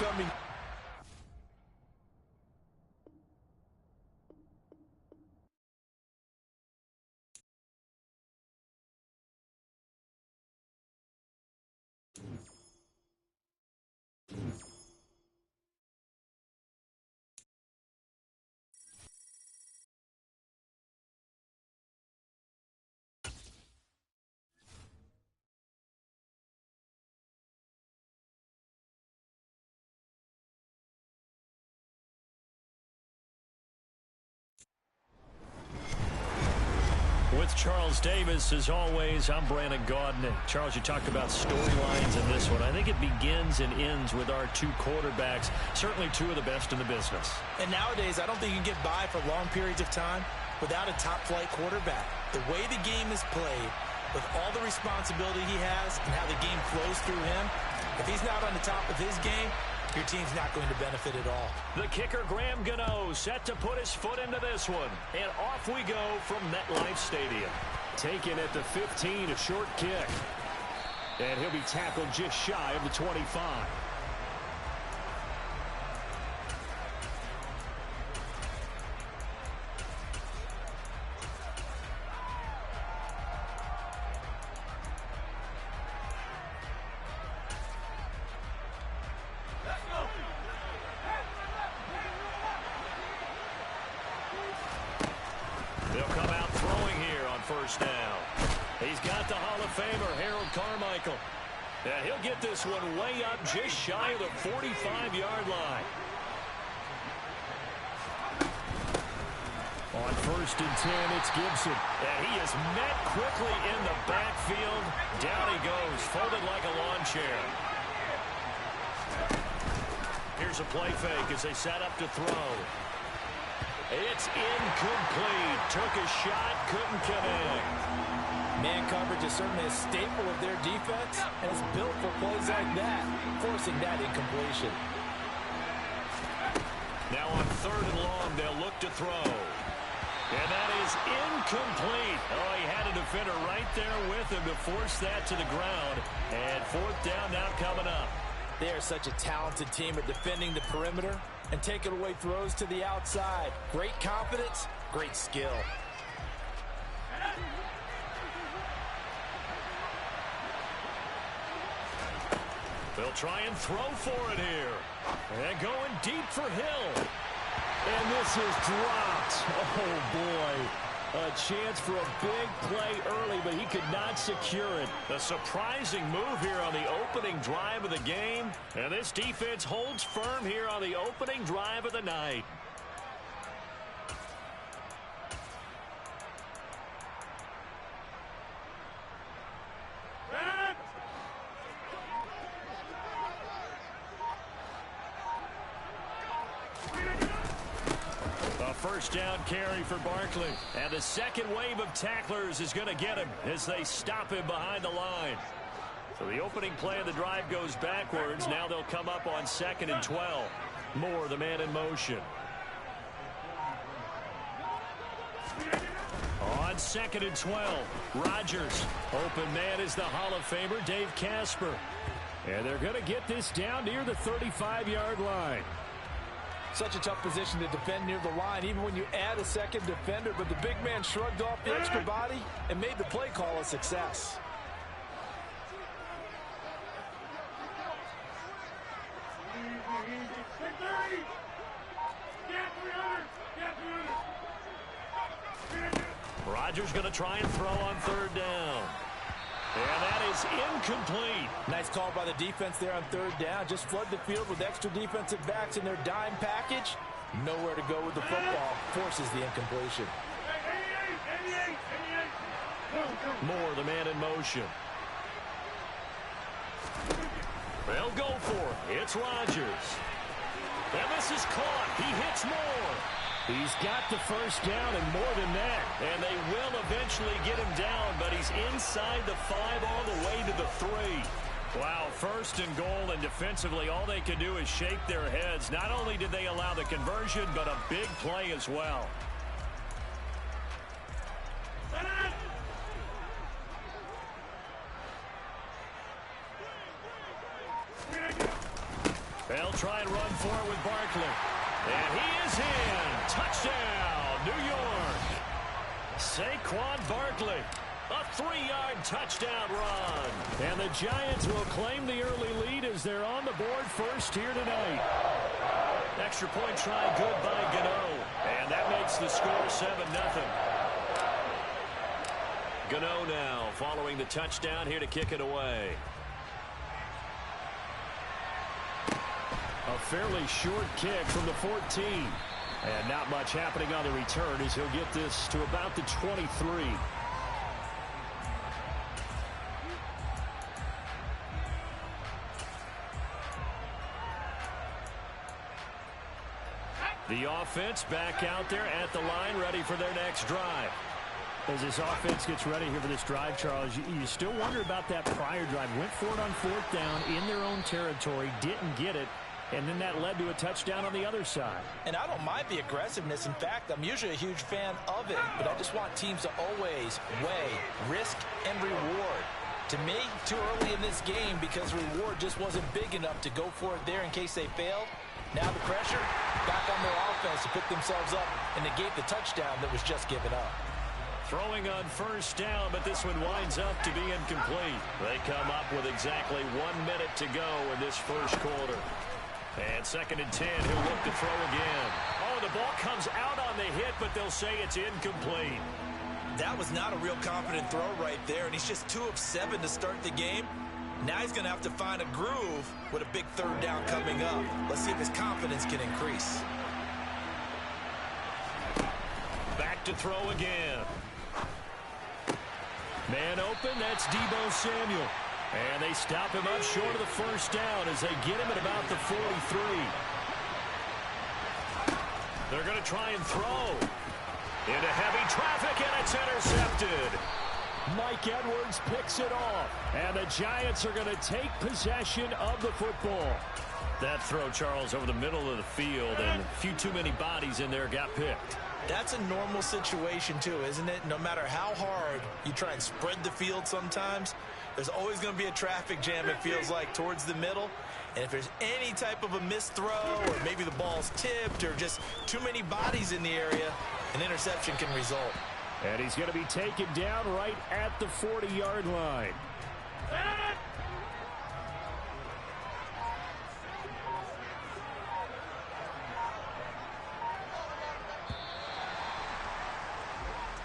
coming. With Charles Davis, as always, I'm Brandon Gaudin. Charles, you talked about storylines in this one. I think it begins and ends with our two quarterbacks, certainly two of the best in the business. And nowadays, I don't think you can get by for long periods of time without a top-flight quarterback. The way the game is played, with all the responsibility he has and how the game flows through him, if he's not on the top of his game, your team's not going to benefit at all. The kicker, Graham Gano, set to put his foot into this one. And off we go from MetLife Stadium. Taken at the 15, a short kick. And he'll be tackled just shy of the 25. They'll come out throwing here on first down. He's got the Hall of Famer, Harold Carmichael. And he'll get this one way up just shy of the 45-yard line. On first and 10, it's Gibson. And he is met quickly in the backfield. Down he goes, folded like a lawn chair. Here's a play fake as they set up to throw. It's incomplete. Took a shot, couldn't connect. Man coverage is certainly a staple of their defense, and it's built for plays like that, forcing that incompletion. Now on third and long, they'll look to throw. And that is incomplete. Oh, he had a defender right there with him to force that to the ground. And fourth down now coming up. They are such a talented team at defending the perimeter and taking away throws to the outside. Great confidence, great skill. They'll try and throw for it here. And going deep for Hill. And this is dropped. Oh, boy. A chance for a big play early, but he could not secure it. A surprising move here on the opening drive of the game. And this defense holds firm here on the opening drive of the night. First down carry for Barkley. And the second wave of tacklers is going to get him as they stop him behind the line. So the opening play of the drive goes backwards. Now they'll come up on 2nd and 12. Moore, the man in motion. On 2nd and 12, Rodgers. Open man is the Hall of Famer, Dave Casper. And they're going to get this down near the 35-yard line. Such a tough position to defend near the line, even when you add a second defender. But the big man shrugged off the extra body and made the play call a success. Rodgers going to try and throw on third down. And that is incomplete. Nice call by the defense there on third down. Just flood the field with extra defensive backs in their dime package. Nowhere to go with the football. Forces the incompletion. Moore, the man in motion. They'll go for it. It's Rodgers. And this is caught. He hits Moore. He's got the first down and more than that. And they will eventually get him down, but he's inside the 5 all the way to the 3. Wow, first and goal, and defensively all they could do is shake their heads. Not only did they allow the conversion, but a big play as well. They'll They'll try and run for it with Barkley. And he is in. Touchdown, New York. Saquon Barkley. A 3-yard touchdown run. And the Giants will claim the early lead as they're on the board first here tonight. Extra point try good by Gano. And that makes the score 7-0. Gano now following the touchdown here to kick it away. A fairly short kick from the 14. And not much happening on the return as he'll get this to about the 23. The offense back out there at the line, ready for their next drive. As this offense gets ready here for this drive, Charles, you still wonder about that prior drive. Went for it on 4th down in their own territory, didn't get it, and then that led to a touchdown on the other side. And I don't mind the aggressiveness. In fact, I'm usually a huge fan of it, but I just want teams to always weigh risk and reward. To me, too early in this game because reward just wasn't big enough to go for it there in case they failed. Now the pressure back on their offense to pick themselves up and negate the touchdown that was just given up. Throwing on 1st down, but this one winds up to be incomplete. They come up with exactly 1 minute to go in this first quarter. And 2nd and 10, he'll look to throw again. Oh, the ball comes out on the hit, but they'll say it's incomplete. That was not a real confident throw right there, and he's just 2 of 7 to start the game. Now he's going to have to find a groove with a big 3rd down coming up. Let's see if his confidence can increase. Back to throw again. Man open, that's Deebo Samuel. And they stop him up short of the 1st down as they get him at about the 43. They're going to try and throw. Into heavy traffic, and it's intercepted. Mike Edwards picks it off. And the Giants are going to take possession of the football. That throw, Charles, over the middle of the field, and a few too many bodies in there got picked. That's a normal situation, too, isn't it? No matter how hard you try and spread the field sometimes, there's always going to be a traffic jam, it feels like, towards the middle. And if there's any type of a missed throw or maybe the ball's tipped or just too many bodies in the area, an interception can result. And he's going to be taken down right at the 40-yard line.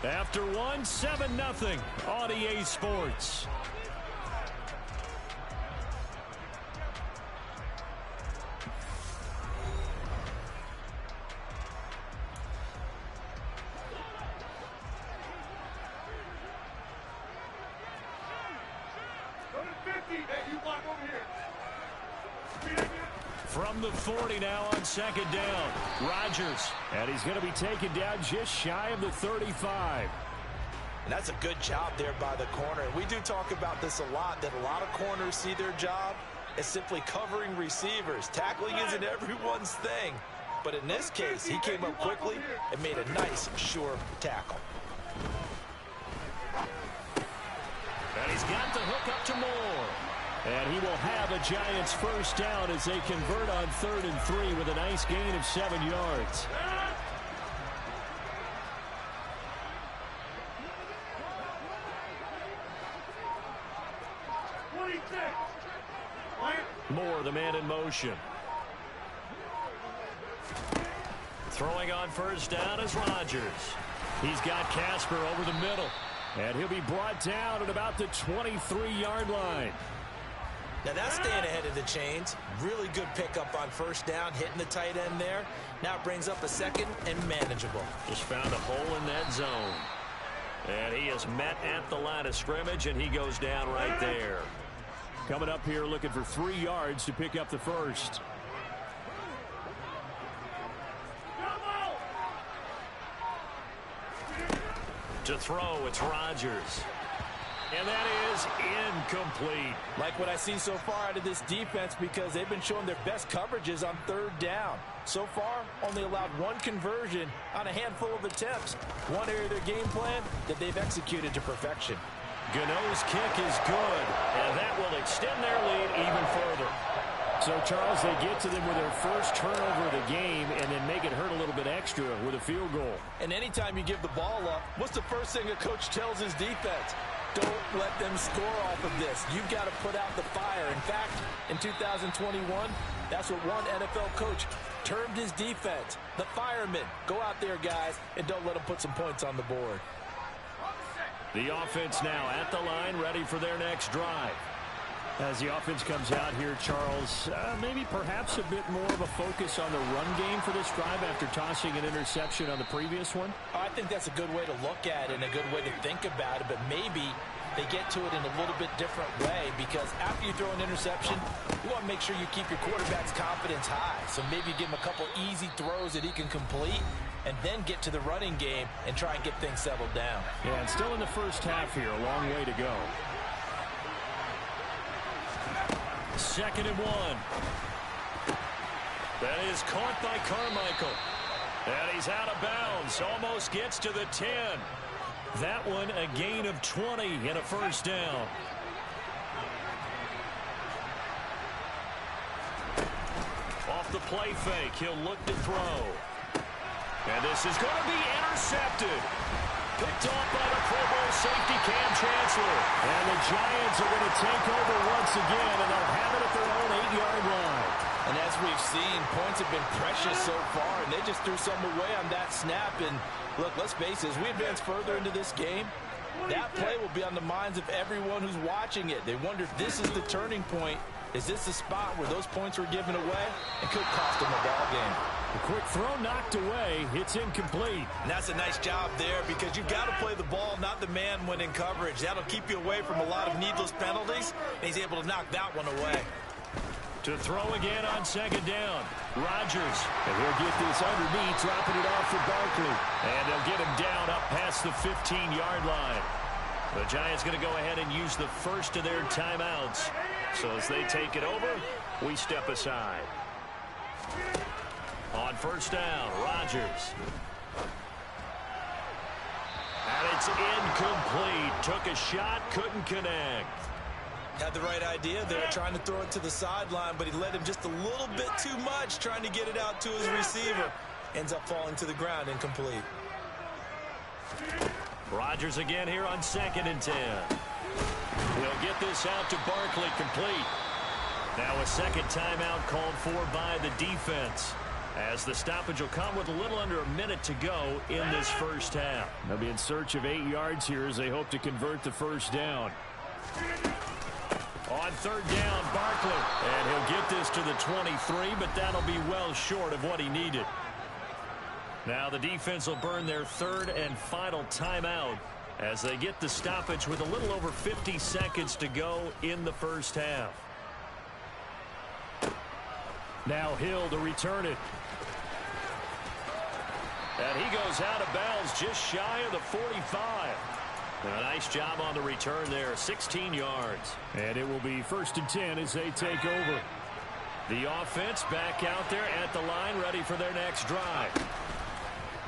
After 1, 7-0 on EA Sports. From the 40 now on 2nd down. Rodgers. And he's going to be taken down just shy of the 35. And that's a good job there by the corner. And we do talk about this a lot, that a lot of corners see their job as simply covering receivers. Tackling isn't everyone's thing. But in this case, he came up quickly and made a nice, sure tackle. And he's got the hook up to Moore. And he will have a Giants 1st down as they convert on 3rd and 3 with a nice gain of 7 yards. Moore, the man in motion. Throwing on 1st down is Rodgers. He's got Casper over the middle. And he'll be brought down at about the 23-yard line. Now that's staying ahead of the chains. Really good pickup on 1st down, hitting the tight end there. Now it brings up a 2nd and manageable. Just found a hole in that zone. And he is met at the line of scrimmage, and he goes down right there. Coming up here looking for 3 yards to pick up the 1st. To throw, it's Rodgers. And that is incomplete. Like what I've seen so far out of this defense because they've been showing their best coverages on 3rd down. So far, only allowed 1 conversion on a handful of attempts. One area of their game plan that they've executed to perfection. Gano's kick is good, and that will extend their lead even further. So, Charles, they get to them with their first turnover of the game and then make it hurt a little bit extra with a field goal. And anytime you give the ball up, what's the first thing a coach tells his defense? Don't let them score off of this. You've got to put out the fire. In fact, in 2021, that's what one NFL coach termed his defense. The firemen. Go out there, guys, and don't let them put some points on the board. The offense now at the line, ready for their next drive. As the offense comes out here, Charles, maybe perhaps a bit more of a focus on the run game for this drive after tossing an interception on the previous one? I think that's a good way to look at it and a good way to think about it, but maybe they get to it in a little bit different way, because after you throw an interception, you want to make sure you keep your quarterback's confidence high. So maybe you give him a couple easy throws that he can complete and then get to the running game and try and get things settled down. Yeah, and still in the first half here, a long way to go. 2nd and 1. That is caught by Carmichael. And he's out of bounds. Almost gets to the 10. That one a gain of 20 and a first down. Off the play fake, he'll look to throw. And this is going to be intercepted. Picked off by the Pro Bowl safety Cam Chancellor. And the Giants are going to take over once again, and they'll have it at their own 8-yard line. And as we've seen, points have been precious so far, and they just threw some away on that snap. And look, let's face it, as we advance further into this game, that play will be on the minds of everyone who's watching it. They wonder if this is the turning point. Is this the spot where those points were given away? It could cost them a ball game. A quick throw knocked away. It's incomplete. And that's a nice job there, because you've got to play the ball, not the man when in coverage. That'll keep you away from a lot of needless penalties, and he's able to knock that one away. To throw again on 2nd down. Rodgers. And he'll get this underneath, dropping it off for Barkley. And they'll get him down up past the 15-yard line. The Giants going to go ahead and use the first of their timeouts. So as they take it over, we step aside. On 1st down, Rodgers. And it's incomplete. Took a shot, couldn't connect. Had the right idea there, trying to throw it to the sideline, but he let him just a little bit too much, trying to get it out to his receiver. Ends up falling to the ground, incomplete. Rodgers again here on 2nd and 10. He'll get this out to Barkley, complete. Now a second timeout called for by the defense, as the stoppage will come with a little under a minute to go in this first half. They'll be in search of 8 yards here as they hope to convert the first down. On 3rd down, Barkley. And he'll get this to the 23, but that'll be well short of what he needed. Now the defense will burn their 3rd and final timeout as they get the stoppage with a little over 50 seconds to go in the first half. Now Hill to return it. And he goes out of bounds just shy of the 45. A nice job on the return there, 16 yards. And it will be 1st and 10 as they take over. The offense back out there at the line, ready for their next drive.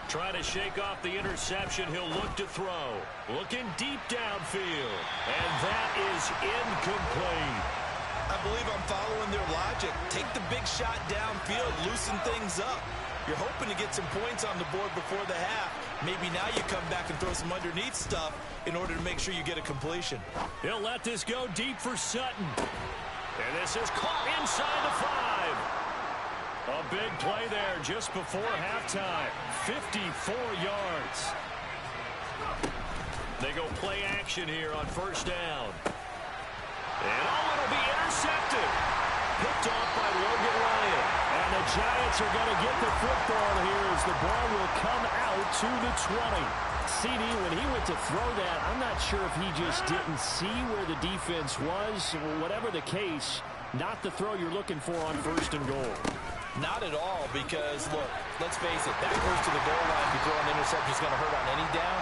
Try to shake off the interception. He'll look to throw. Looking deep downfield. And that is incomplete. I believe I'm following their logic. Take the big shot downfield, loosen things up. You're hoping to get some points on the board before the half. Maybe now you come back and throw some underneath stuff in order to make sure you get a completion. He'll let this go deep for Sutton. And this is caught inside the 5. A big play there just before halftime. 54 yards. They go play action here on 1st down. And it'll be intercepted. Picked off by Logan Ryan. And the Giants are going to get the football here as the ball will come out to the 20. CD, when he went to throw that, I'm not sure if he just didn't see where the defense was. Whatever the case, not the throw you're looking for on 1st and goal. Not at all, because, look, let's face it, that goes to the goal line before an interception is going to hurt on any down.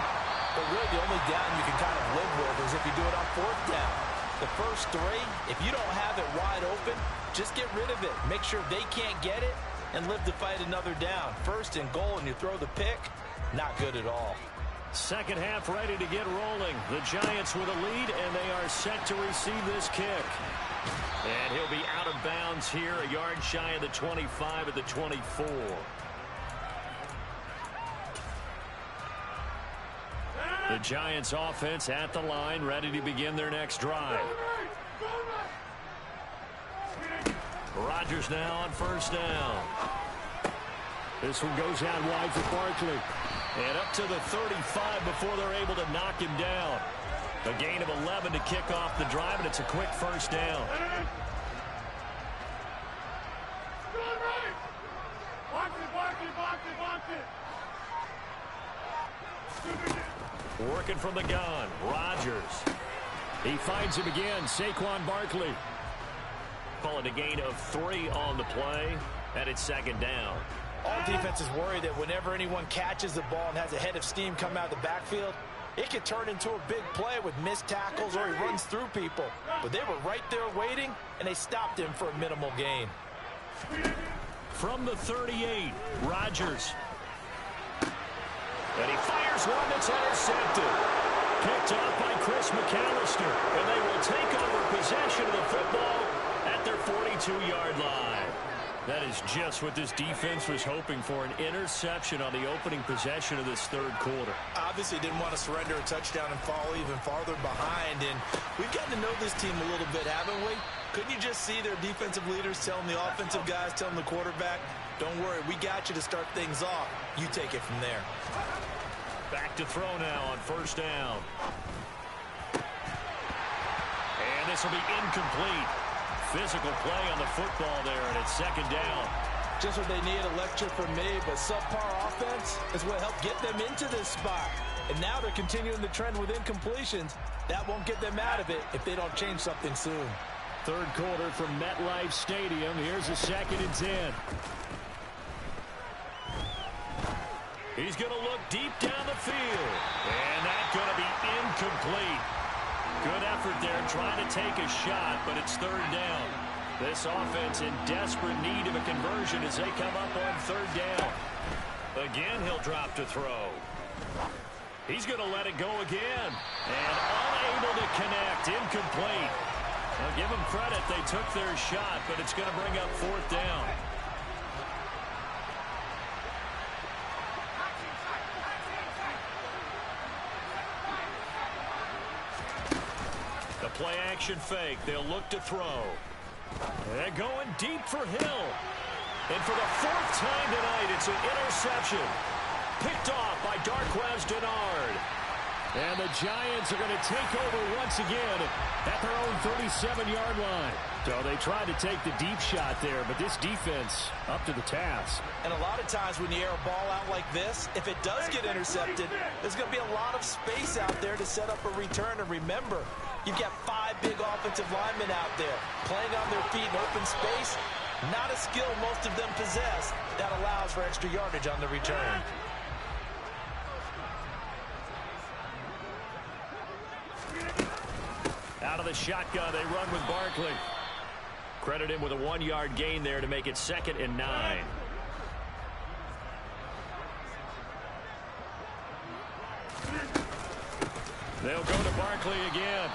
But really, the only down you can kind of live with is if you do it on 4th down. The first 3, if you don't have it wide open, just get rid of it. Make sure they can't get it and live to fight another down. 1st and goal, and you throw the pick, not good at all. Second half ready to get rolling. The Giants with a lead, and they are set to receive this kick. And he'll be out of bounds here, a yard shy of the 25 at the 24. The Giants offense at the line, ready to begin their next drive. Rodgers now on first down. This one goes out wide for Barkley. And up to the 35 before they're able to knock him down. A gain of 11 to kick off the drive, and it's a quick first down. Working from the gun, Rodgers. He finds him again, Saquon Barkley. Call it a gain of 3 on the play, and it's second down. All defenses worry that whenever anyone catches the ball and has a head of steam come out of the backfield, it could turn into a big play with missed tackles or he runs through people. But they were right there waiting, and they stopped him for a minimal gain. From the 38, Rodgers. And he fires one that's intercepted. Picked off by Chris McAllister. And they will take over possession of the football at their 42-yard line. That is just what this defense was hoping for, an interception on the opening possession of this third quarter. Obviously didn't want to surrender a touchdown and fall even farther behind. And we've gotten to know this team a little bit, haven't we? Couldn't you just see their defensive leaders telling the offensive guys, telling the quarterback, don't worry, we got you to start things off. You take it from there. Back to throw now on first down. And this will be incomplete. Physical play on the football there, and it's second down. Just what they need, a lecture from me, but subpar offense is what helped get them into this spot. And now they're continuing the trend with incompletions. That won't get them out of it if they don't change something soon. Third quarter from MetLife Stadium. Here's a 2nd and 10. He's going to look deep down the field. And that's going to be incomplete. Good effort there trying to take a shot, but it's third down. This offense in desperate need of a conversion as they come up on third down. Again, he'll drop to throw. He's going to let it go again. And unable to connect. Incomplete. I'll give them credit. They took their shot, but it's going to bring up fourth down. The play action fake. They'll look to throw. They're going deep for Hill. And for the 4th time tonight, it's an interception. Picked off by Darquez Dennard. And the Giants are going to take over once again at their own 37-yard line. So they tried to take the deep shot there, but this defense up to the task. And a lot of times when you air a ball out like this, if it does get intercepted, there's going to be a lot of space out there to set up a return. And remember, you've got 5 big offensive linemen out there playing on their feet in open space. Not a skill most of them possess that allows for extra yardage on the return. Out of the shotgun, they run with Barkley. Credit him with a 1-yard gain there to make it 2nd and 9. They'll go to Barkley again.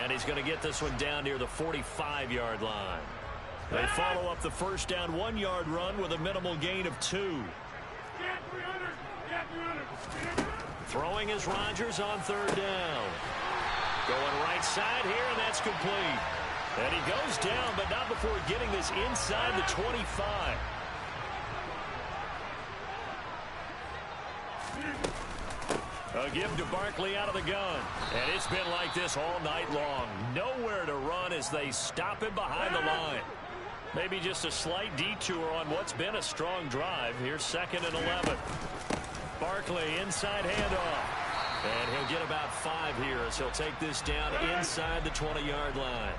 And he's going to get this one down near the 45-yard line. They follow up the first down 1-yard run with a minimal gain of 2. Throwing is Rodgers on third down. Going right side here, and that's complete. And he goes down, but not before getting this inside the 25. A give to Barkley out of the gun. And it's been like this all night long. Nowhere to run as they stop him behind the line. Maybe just a slight detour on what's been a strong drive. Here's 2nd and 11. Barkley inside handoff. And he'll get about 5 here as he'll take this down inside the 20-yard line.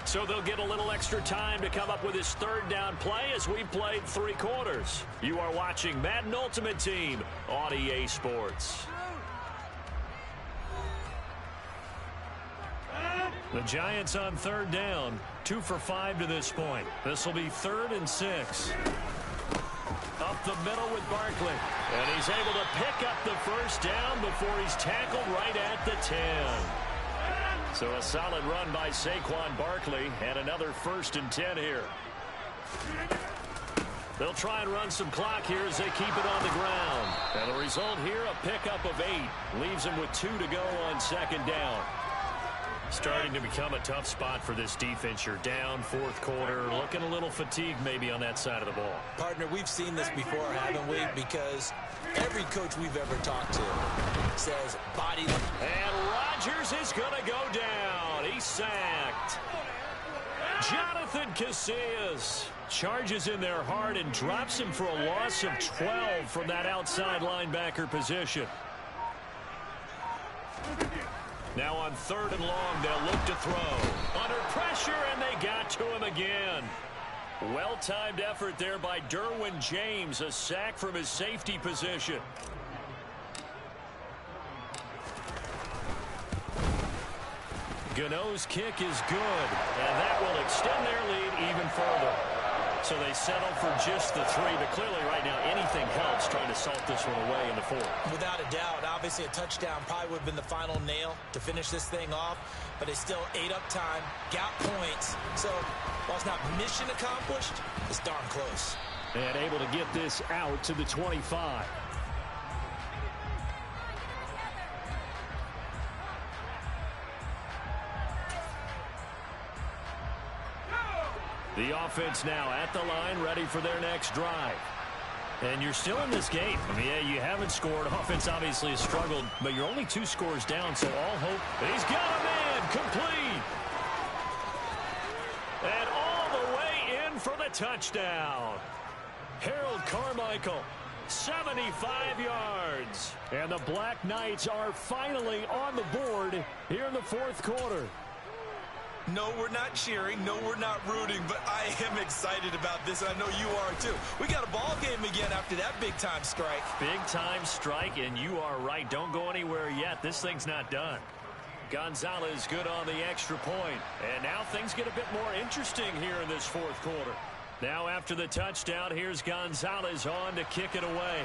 So they'll get a little extra time to come up with his third down play as we've played 3 quarters. You are watching Madden Ultimate Team on EA Sports. The Giants on third down, 2 for 5 to this point. This will be 3rd and 6. Up the middle with Barkley. And he's able to pick up the first down before he's tackled right at the 10. So a solid run by Saquon Barkley, and another 1st and 10 here. They'll try and run some clock here as they keep it on the ground. And the result here, a pickup of 8. Leaves them with 2 to go on 2nd down. Starting to become a tough spot for this defense. You're down 4th quarter, looking a little fatigued maybe on that side of the ball. Partner, we've seen this before, haven't we? Because every coach we've ever talked to says body. And Rodgers is going to go down. He's sacked. Jonathan Casillas charges in there hard and drops him for a loss of 12 from that outside linebacker position. Now on 3rd and long, they'll look to throw. Under pressure, and they got to him again. Well-timed effort there by Derwin James. A sack from his safety position. Gano's kick is good, and that will extend their lead even further. So they settle for just the 3, but clearly right now anything helps trying to salt this one away in the 4th. Without a doubt, obviously a touchdown probably would have been the final nail to finish this thing off, but they still ate up time, got points. So while it's not mission accomplished, it's darn close. And able to get this out to the 25. The offense now at the line, ready for their next drive. And you're still in this game. I mean, yeah, you haven't scored. Offense obviously has struggled, but you're only 2 scores down, so all hope. He's got a man, complete. And all the way in for the touchdown. Harold Carmichael, 75 yards. And the Black Knights are finally on the board here in the 4th quarter. No, we're not cheering. No, we're not rooting, but I am excited about this, and I know you are too. We got a ball game again after that big-time strike. Big-time strike, and you are right. Don't go anywhere yet. This thing's not done. Gonzalez good on the extra point. And now things get a bit more interesting here in this 4th quarter. Now after the touchdown, here's Gonzalez on to kick it away.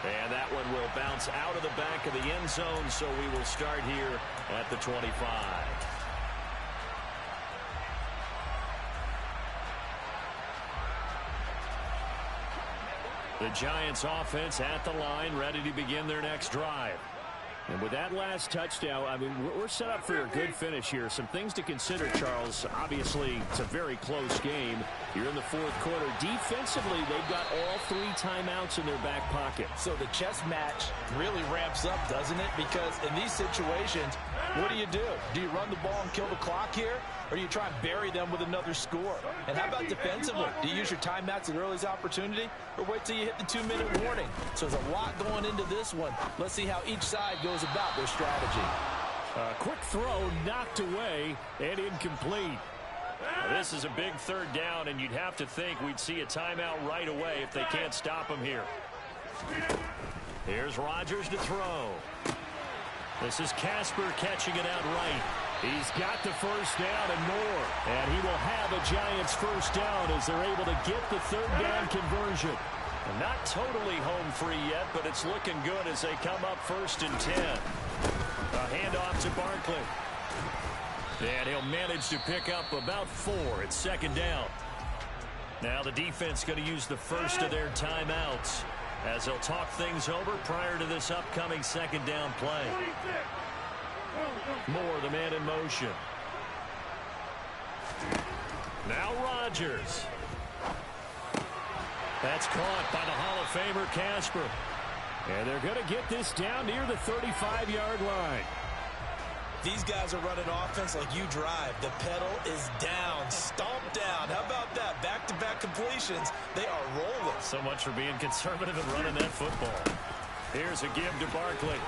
And that one will bounce out of the back of the end zone, so we will start here at the 25. The Giants offense at the line, ready to begin their next drive. And with that last touchdown, I mean, we're set up for a good finish here. Some things to consider, Charles. Obviously, it's a very close game. You're in the 4th quarter. Defensively, they've got all 3 timeouts in their back pocket. So the chess match really ramps up, doesn't it? Because in these situations, what do? Do you run the ball and kill the clock here? Or do you try and bury them with another score? And how about defensively? Do you use your timeouts at earliest opportunity? Or wait till you hit the 2-minute warning? So there's a lot going into this one. Let's see how each side goes about their strategy. A quick throw knocked away and incomplete. Now, this is a big 3rd down, and you'd have to think we'd see a timeout right away if they can't stop him here. Here's Rodgers to throw. This is Casper catching it out right. He's got the 1st down and more. And he will have a Giants 1st down as they're able to get the 3rd down conversion. And not totally home free yet, but it's looking good as they come up 1st and 10. A handoff to Barkley. And he'll manage to pick up about 4 at 2nd down. Now the defense going to use the first of their timeouts as they'll talk things over prior to this upcoming 2nd down play. Moore, the man in motion. Now Rodgers. That's caught by the Hall of Famer Casper. And they're going to get this down near the 35-yard line. These guys are running offense like you drive. The pedal is down, stomped down. How about that? Back-to-back completions. They are rolling. So much for being conservative and running that football. Here's a give to Barkley.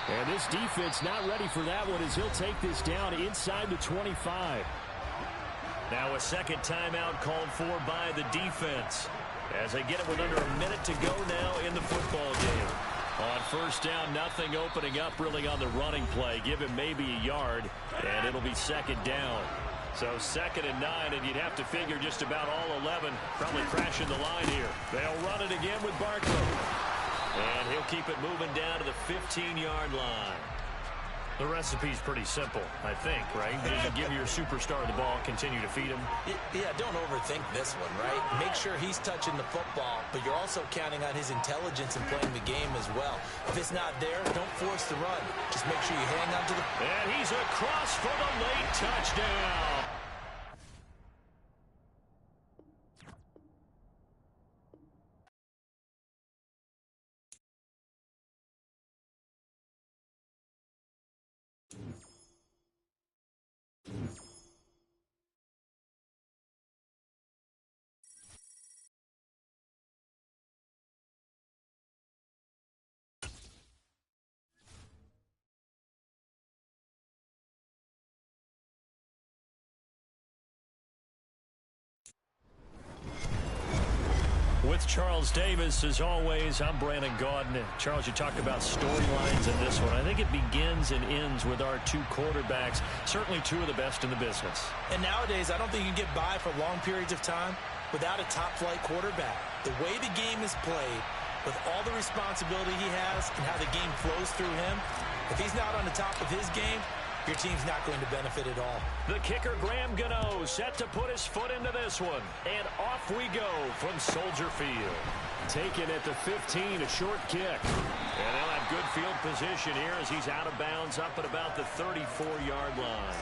And this defense not ready for that one as he'll take this down inside the 25. Now a 2nd timeout called for by the defense as they get it with under a minute to go now in the football game. On 1st down, nothing opening up really on the running play. Give him maybe a yard, and it'll be 2nd down. So 2nd and 9, and you'd have to figure just about all 11 probably crashing the line here. They'll run it again with Barkley. And he'll keep it moving down to the 15-yard line. The recipe's pretty simple, I think, right? You give your superstar the ball, continue to feed him. Yeah, don't overthink this one, right? Make sure he's touching the football, but you're also counting on his intelligence in playing the game as well. If it's not there, don't force the run. Just make sure you hang on to the... And he's across for the late touchdown. With Charles Davis, as always, I'm Brandon Gaudin. Charles, you talked about storylines in this one. I think it begins and ends with our two quarterbacks, certainly two of the best in the business. And nowadays, I don't think you can get by for long periods of time without a top-flight quarterback. The way the game is played, with all the responsibility he has and how the game flows through him, if he's not on the top of his game, your team's not going to benefit at all. The kicker, Graham Gano, set to put his foot into this one. And off we go from Soldier Field. Taken at the 15, a short kick. And they'll have good field position here as he's out of bounds up at about the 34-yard line.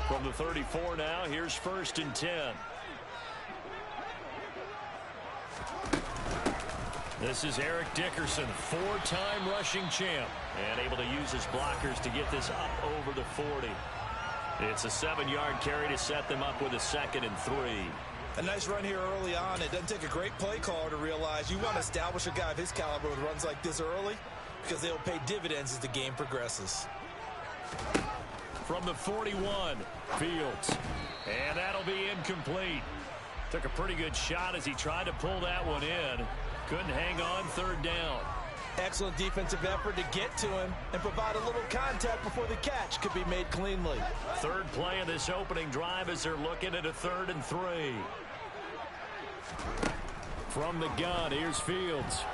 From the 34 now, here's 1st and 10. This is Eric Dickerson, 4-time rushing champ, and able to use his blockers to get this up over the 40. It's a 7-yard carry to set them up with a 2nd and 3. A nice run here early on. It doesn't take a great play caller to realize you want to establish a guy of his caliber with runs like this early because they'll pay dividends as the game progresses. From the 41, Fields. And that'll be incomplete. Took a pretty good shot as he tried to pull that one in. Couldn't hang on, 3rd down. Excellent defensive effort to get to him and provide a little contact before the catch could be made cleanly. 3rd play of this opening drive as they're looking at a 3rd and 3. From the gun, here's Fields.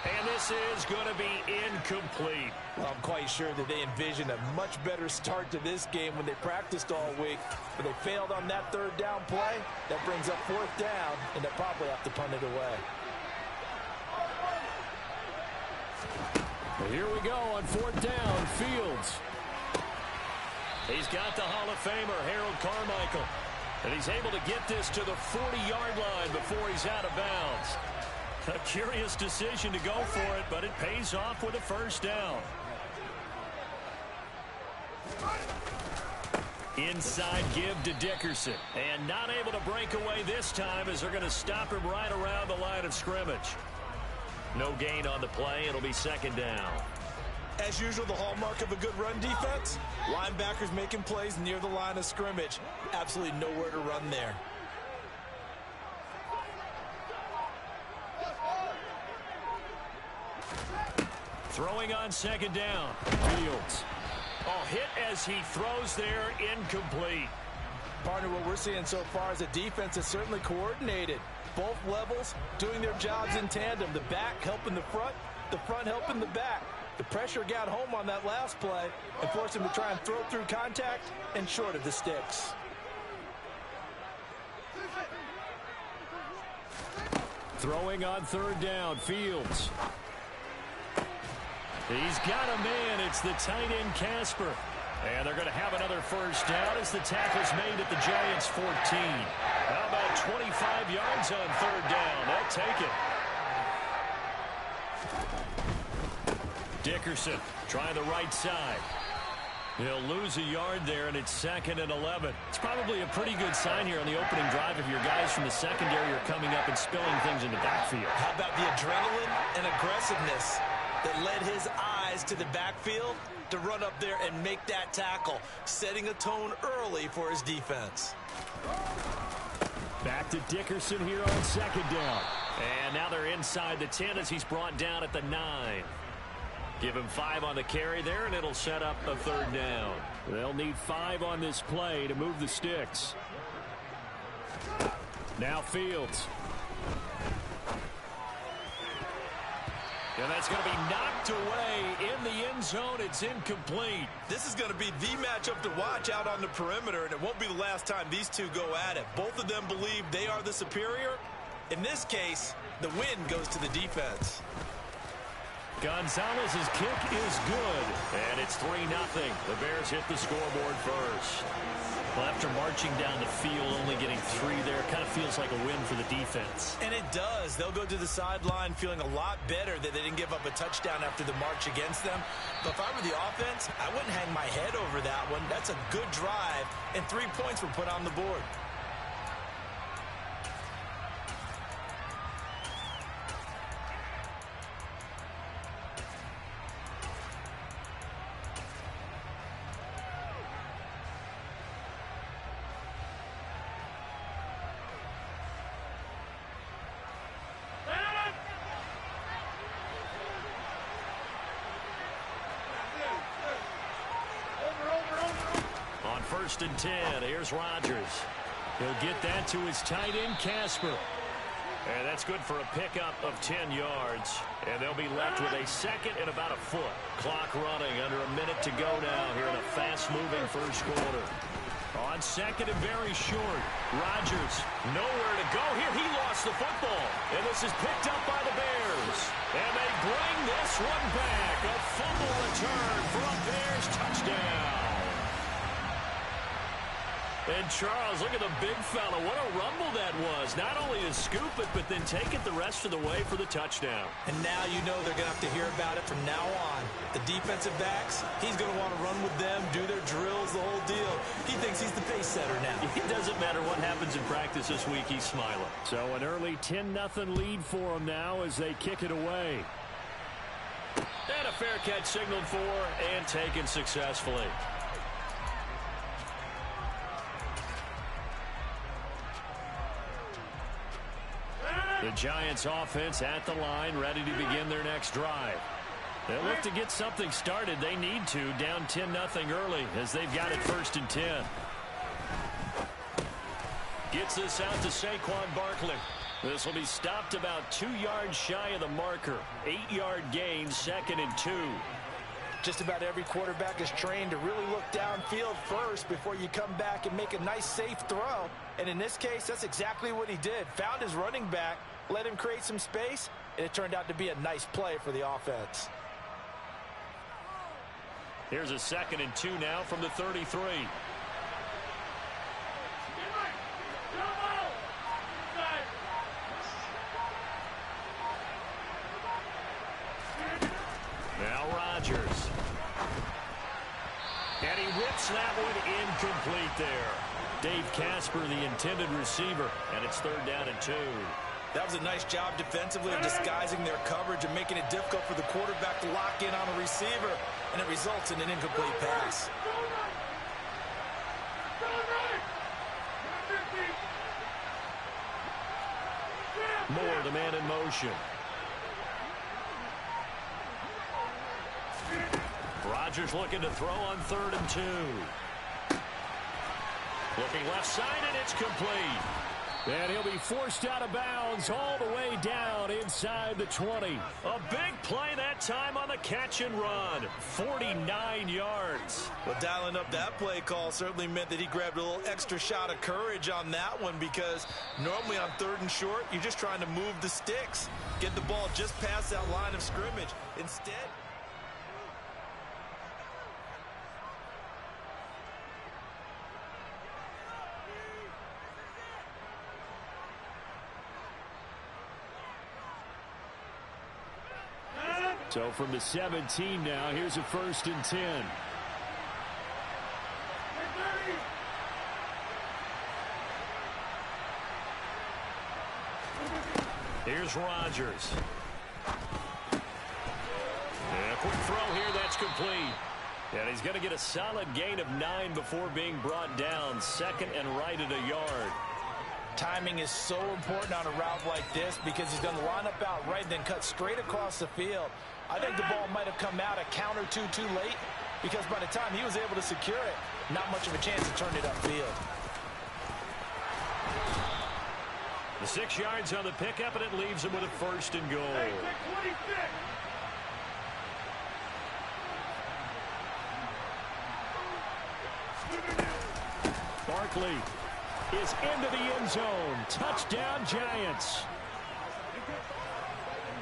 And this is going to be incomplete. Well, I'm quite sure that they envisioned a much better start to this game when they practiced all week. But they failed on that 3rd down play. That brings up 4th down, and they'll probably have to punt it away. Well, here we go on 4th down, Fields. He's got the Hall of Famer, Harold Carmichael. And he's able to get this to the 40-yard line before he's out of bounds. A curious decision to go for it, but it pays off with a 1st down. Inside give to Dickerson. And not able to break away this time as they're going to stop him right around the line of scrimmage. No gain on the play. It'll be 2nd down. As usual, the hallmark of a good run defense, linebackers making plays near the line of scrimmage. Absolutely nowhere to run there. Throwing on 2nd down. Fields. Oh, hit as he throws there, incomplete. Partner, what we're seeing so far is a defense that's certainly coordinated. Both levels doing their jobs in tandem. The back helping the front helping the back. The pressure got home on that last play and forced him to try and throw through contact and short of the sticks. Throwing on 3rd down, Fields. He's got a man. It's the tight end, Casper. And they're going to have another 1st down as the tackle's made at the Giants' 14. How about 25 yards on 3rd down? They'll take it. Dickerson trying the right side. He'll lose a yard there, and it's 2nd and 11. It's probably a pretty good sign here on the opening drive if your guys from the secondary are coming up and spilling things in the backfield. How about the adrenaline and aggressiveness that led his eyes to the backfield to run up there and make that tackle, setting a tone early for his defense. Back to Dickerson here on 2nd down. And now they're inside the 10 as he's brought down at the 9. Give him 5 on the carry there, and it'll set up a 3rd down. They'll need 5 on this play to move the sticks. Now Fields. And that's going to be knocked away in the end zone. It's incomplete. This is going to be the matchup to watch out on the perimeter, and it won't be the last time these two go at it. Both of them believe they are the superior. In this case, the win goes to the defense. Gonzalez's kick is good, and it's 3-0. The Bears hit the scoreboard first. Well, after marching down the field, only getting 3 there, kind of feels like a win for the defense. And it does. They'll go to the sideline feeling a lot better that they didn't give up a touchdown after the march against them. But if I were the offense, I wouldn't hang my head over that one. That's a good drive, and 3 points were put on the board. First and 10. Here's Rodgers. He'll get that to his tight end, Casper. And that's good for a pickup of 10 yards. And they'll be left with a 2nd and about a foot. Clock running under a minute to go now here in a fast-moving first quarter. On 2nd and very short. Rodgers nowhere to go here. He lost the football. And this is picked up by the Bears. And they bring this one back. A fumble return for a Bears touchdown. And Charles, look at the big fella. What a rumble that was. Not only to scoop it, but then take it the rest of the way for the touchdown. And now you know they're going to have to hear about it from now on. The defensive backs, he's going to want to run with them, do their drills, the whole deal. He thinks he's the pace setter now. It doesn't matter what happens in practice this week, he's smiling. So an early 10-0 lead for them now as they kick it away. And a fair catch signaled for and taken successfully. The Giants offense at the line, ready to begin their next drive. They'll look to get something started. They need to, down 10-0 early as they've got it 1st and 10. Gets this out to Saquon Barkley. This will be stopped about 2 yards shy of the marker. 8-yard gain, 2nd and 2. Just about every quarterback is trained to really look downfield first before you come back and make a nice, safe throw. And in this case, that's exactly what he did. Found his running back, let him create some space, and it turned out to be a nice play for the offense. Here's a 2nd and 2 now from the 33. Now Rodgers. And he whips that one incomplete there. Dave Casper, the intended receiver, and it's 3rd down and 2. That was a nice job defensively of disguising their coverage and making it difficult for the quarterback to lock in on a receiver, and it results in an incomplete pass. Moore, the man in motion. Rodgers looking to throw on 3rd and 2. Looking left side, and it's complete. And he'll be forced out of bounds all the way down inside the 20. A big play that time on the catch and run. 49 yards. Well, dialing up that play call certainly meant that he grabbed a little extra shot of courage on that one, because normally on 3rd and short, you're just trying to move the sticks, get the ball just past that line of scrimmage. Instead... So from the 17 now, here's a 1st and 10. Here's Rodgers. And a quick throw here, that's complete. And he's going to get a solid gain of 9 before being brought down. 2nd and right at a yard. Timing is so important on a route like this because he's going to line up out right and then cut straight across the field. I think the ball might have come out a count or two too late because by the time he was able to secure it, not much of a chance to turn it upfield. The 6 yards on the pickup, and it leaves him with a 1st and goal. Barkley is into the end zone. Touchdown, Giants.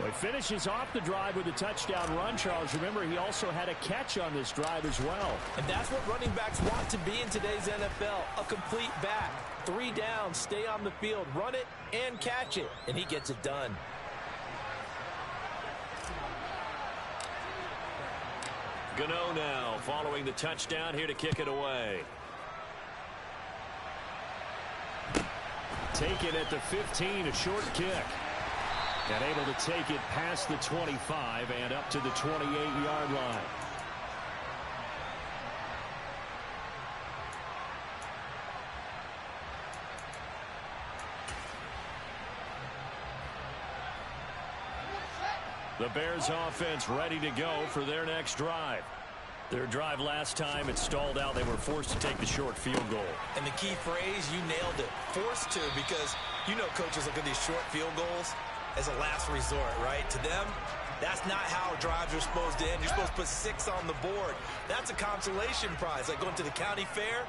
Well, he finishes off the drive with a touchdown run, Charles. Remember, he also had a catch on this drive as well. And that's what running backs want to be in today's NFL, a complete back. 3 downs, stay on the field, run it, and catch it. And he gets it done. Gano now following the touchdown here to kick it away. Taken at the 15, a short kick. And able to take it past the 25 and up to the 28-yard line. The Bears offense ready to go for their next drive. Their drive last time, it stalled out. They were forced to take the short field goal. And the key phrase, you nailed it. Forced to, because you know coaches look at these short field goals as a last resort, right? To them, that's not how drives are supposed to end. You're supposed to put 6 on the board. That's a consolation prize. Like going to the county fair,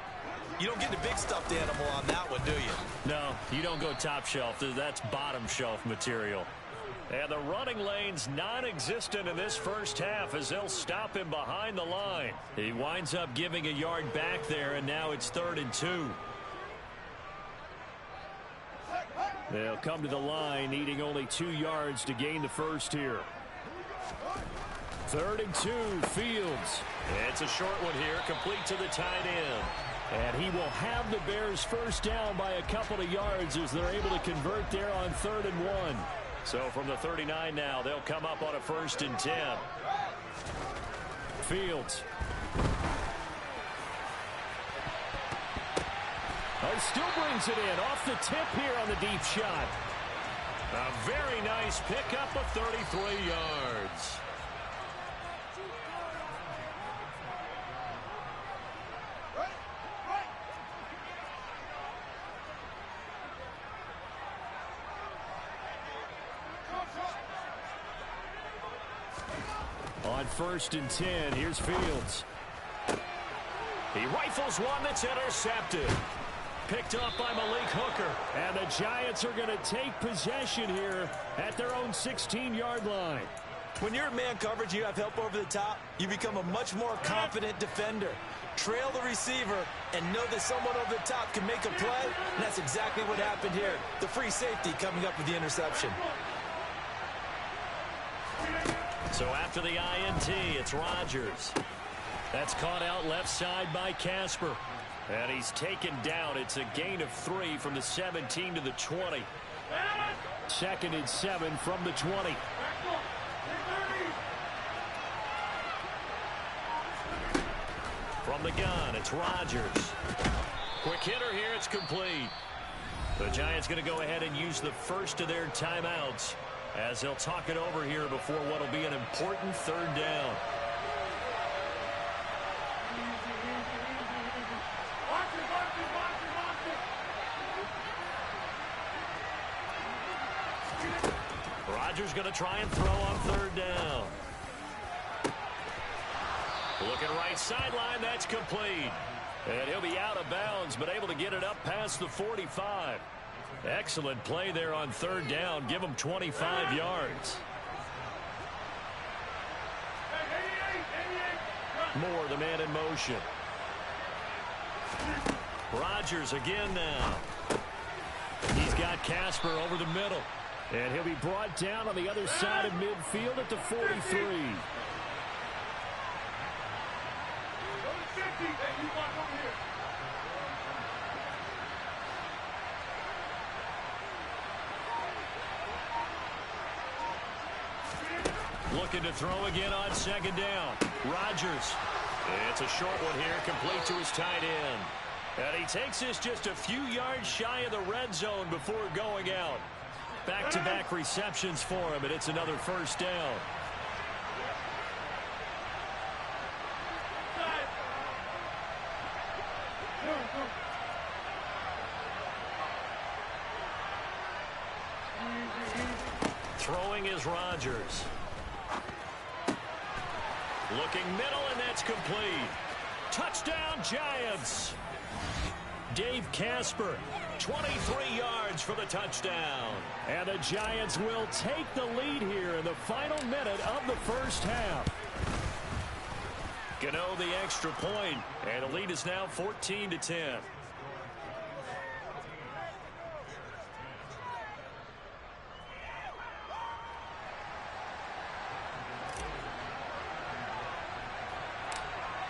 you don't get the big stuffed animal on that one, do you? No, you don't go top shelf. That's bottom shelf material. And the running lane's non-existent in this first half as they'll stop him behind the line. He winds up giving a yard back there, and now it's 3rd and 2. They'll come to the line, needing only 2 yards to gain the first here. 3rd and 2, Fields. It's a short one here, complete to the tight end. And he will have the Bears first down by a couple of yards as they're able to convert there on 3rd and 1. So from the 39 now, they'll come up on a 1st and 10. Fields. Oh, still brings it in off the tip here on the deep shot. A very nice pickup of 33 yards. On 1st and 10, here's Fields. He rifles one that's intercepted. Picked up by Malik Hooker. And the Giants are going to take possession here at their own 16-yard line. When you're in man coverage, you have help over the top, you become a much more confident defender. Trail the receiver and know that someone over the top can make a play, and that's exactly what happened here. The free safety coming up with the interception. So after the INT, it's Rodgers. That's caught out left side by Casper. And he's taken down. It's a gain of 3 from the 17 to the 20. 2nd and 7 from the 20. From the gun, it's Rodgers. Quick hitter here, it's complete. The Giants going to go ahead and use the first of their timeouts as they'll talk it over here before what will be an important 3rd down. Rodgers going to try and throw on 3rd down. Looking right sideline, that's complete. And he'll be out of bounds, but able to get it up past the 45. Excellent play there on 3rd down. Give him 25 yards. Moore, the man in motion. Rodgers again now. He's got Casper over the middle. And he'll be brought down on the other side of midfield at the 43. Looking to throw again on 2nd down. Rodgers. It's a short one here, complete to his tight end. And he takes this just a few yards shy of the red zone before going out. Back-to-back receptions for him, and it's another first down. Throwing is Rodgers. Looking middle, and that's complete. Touchdown, Giants. Dave Casper, 23 yards for the touchdown. And the Giants will take the lead here in the final minute of the first half. Gano the extra point, and the lead is now 14-10.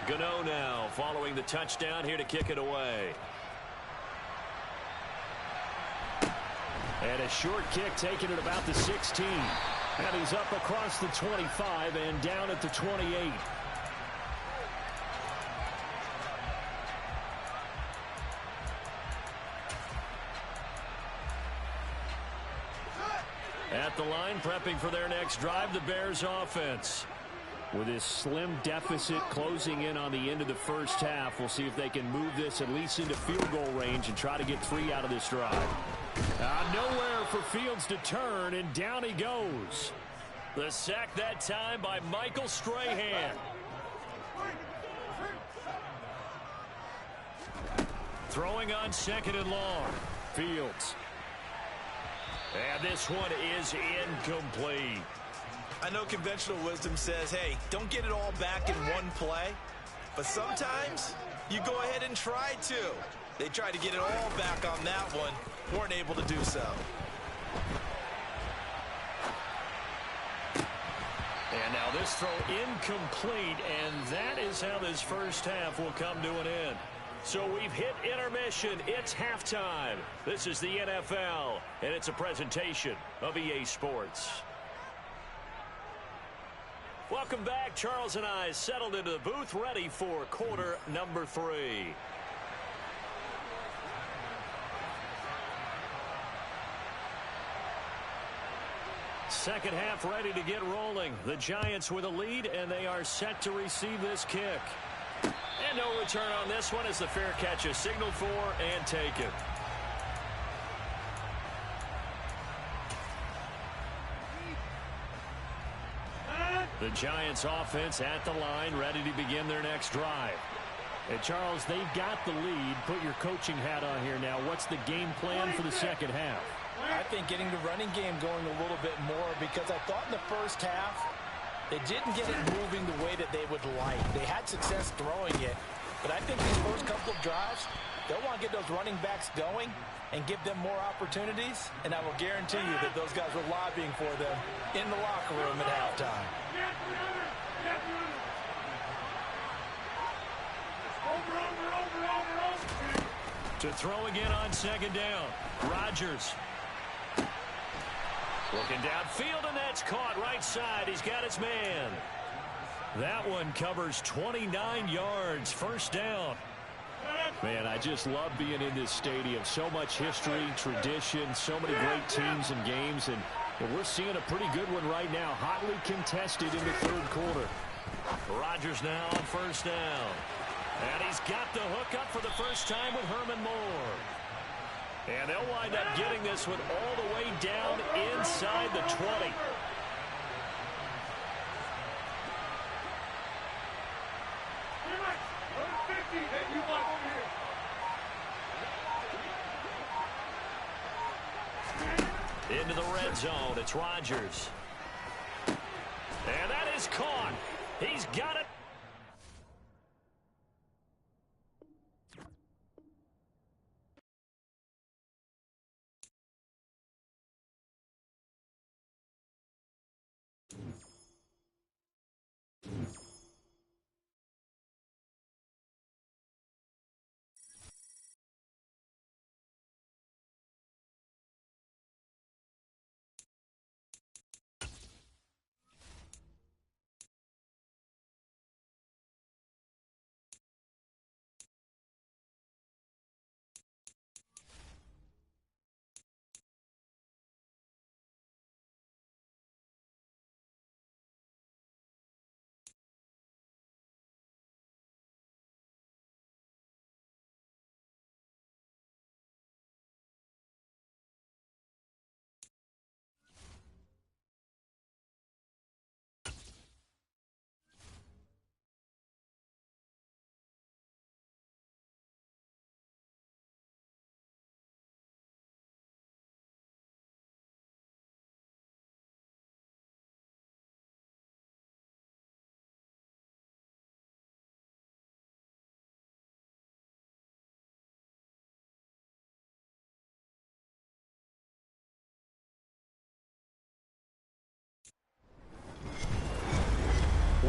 Gano now following the touchdown here to kick it away. And a short kick taken at about the 16. And he's up across the 25 and down at the 28. At the line, prepping for their next drive, the Bears offense. With this slim deficit closing in on the end of the first half, we'll see if they can move this at least into field goal range and try to get 3 out of this drive. Nowhere for Fields to turn, and down he goes. The sack that time by Michael Strahan. Throwing on 2nd and long. Fields. And this one is incomplete. I know conventional wisdom says, hey, don't get it all back in one play. But sometimes you go ahead and try to. They tried to get it all back on that one. Weren't able to do so. And now this throw incomplete, and that is how this first half will come to an end. So we've hit intermission. It's halftime. This is the NFL, and it's a presentation of EA Sports. Welcome back. Charles and I settled into the booth, ready for quarter number 3. Second half ready to get rolling. The Giants with a lead, and they are set to receive this kick. And no return on this one as the fair catch is signaled for and taken. The Giants offense at the line, ready to begin their next drive. And Charles, they've got the lead. Put your coaching hat on here now. What's the game plan for the second half? I think getting the running game going a little bit more, because I thought in the first half they didn't get it moving the way that they would like. They had success throwing it, but I think these first couple of drives, they'll want to get those running backs going and give them more opportunities, and I will guarantee you that those guys were lobbying for them in the locker room at halftime. To throw again on 2nd down. Rodgers. Looking downfield, and that's caught right side. He's got his man. That one covers 29 yards. First down. Man, I just love being in this stadium. So much history, tradition, so many great teams and games, and we're seeing a pretty good one right now. Hotly contested in the third quarter. Rodgers now on first down. And he's got the hook up for the first time with Herman Moore. And they'll wind up getting this one all the way down inside the 20. Into the red zone, it's Rodgers. And that is caught. He's got it.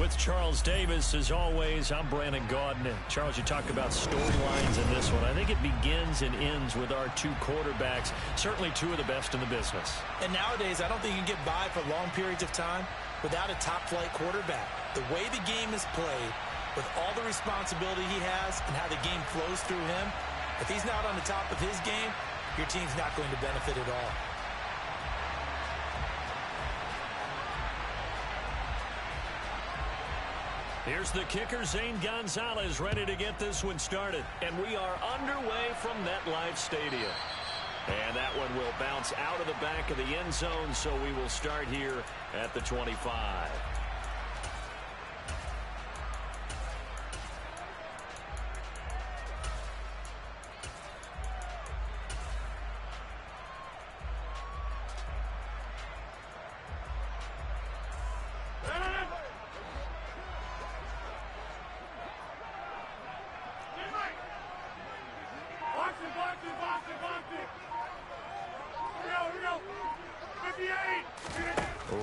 with Charles Davis. As always, I'm Brandon Gaudin. And Charles, you talk about storylines in this one. I think it begins and ends with our two quarterbacks, certainly two of the best in the business. And nowadays, I don't think you can get by for long periods of time without a top-flight quarterback. The way the game is played, with all the responsibility he has and how the game flows through him, if he's not on the top of his game, your team's not going to benefit at all. Here's the kicker, Zane Gonzalez, ready to get this one started. And we are underway from MetLife Stadium. And that one will bounce out of the back of the end zone, so we will start here at the 25.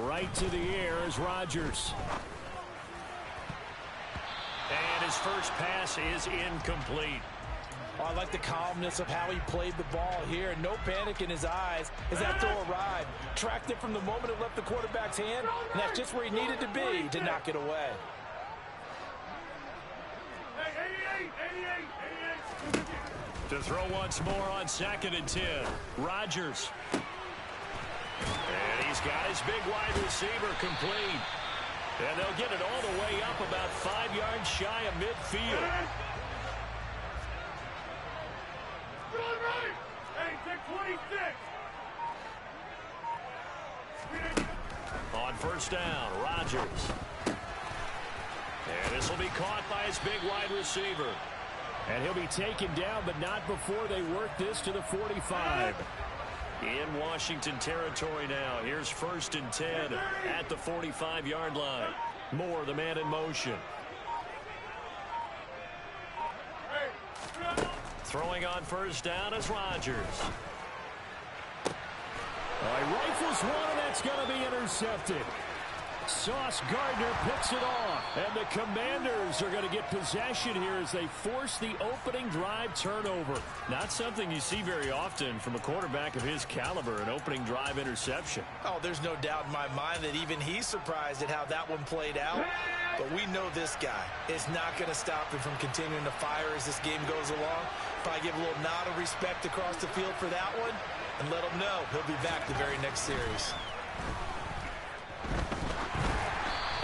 Right to the air is Rodgers. And his first pass is incomplete. Oh, I like the calmness of how he played the ball here. No panic in his eyes as that throw arrived. Tracked it from the moment it left the quarterback's hand, and that's just where he needed to be to knock it away. To throw once more on 2nd and 10. Rodgers. And he's got his big wide receiver complete. And they'll get it all the way up about 5 yards shy of midfield. On first down, Rodgers. And this will be caught by his big wide receiver. And he'll be taken down, but not before they work this to the 45. In Washington territory now. Here's 1st and 10 at the 45-yard line. Moore, the man in motion. Throwing on first down is Rodgers. He rifles one, and that's going to be intercepted. Sauce Gardner picks it off. And the Commanders are going to get possession here as they force the opening drive turnover. Not something you see very often from a quarterback of his caliber, an opening drive interception. Oh, there's no doubt in my mind that even he's surprised at how that one played out. But we know this guy is not going to stop him from continuing to fire as this game goes along. Probably give a little nod of respect across the field for that one and let him know he'll be back the very next series.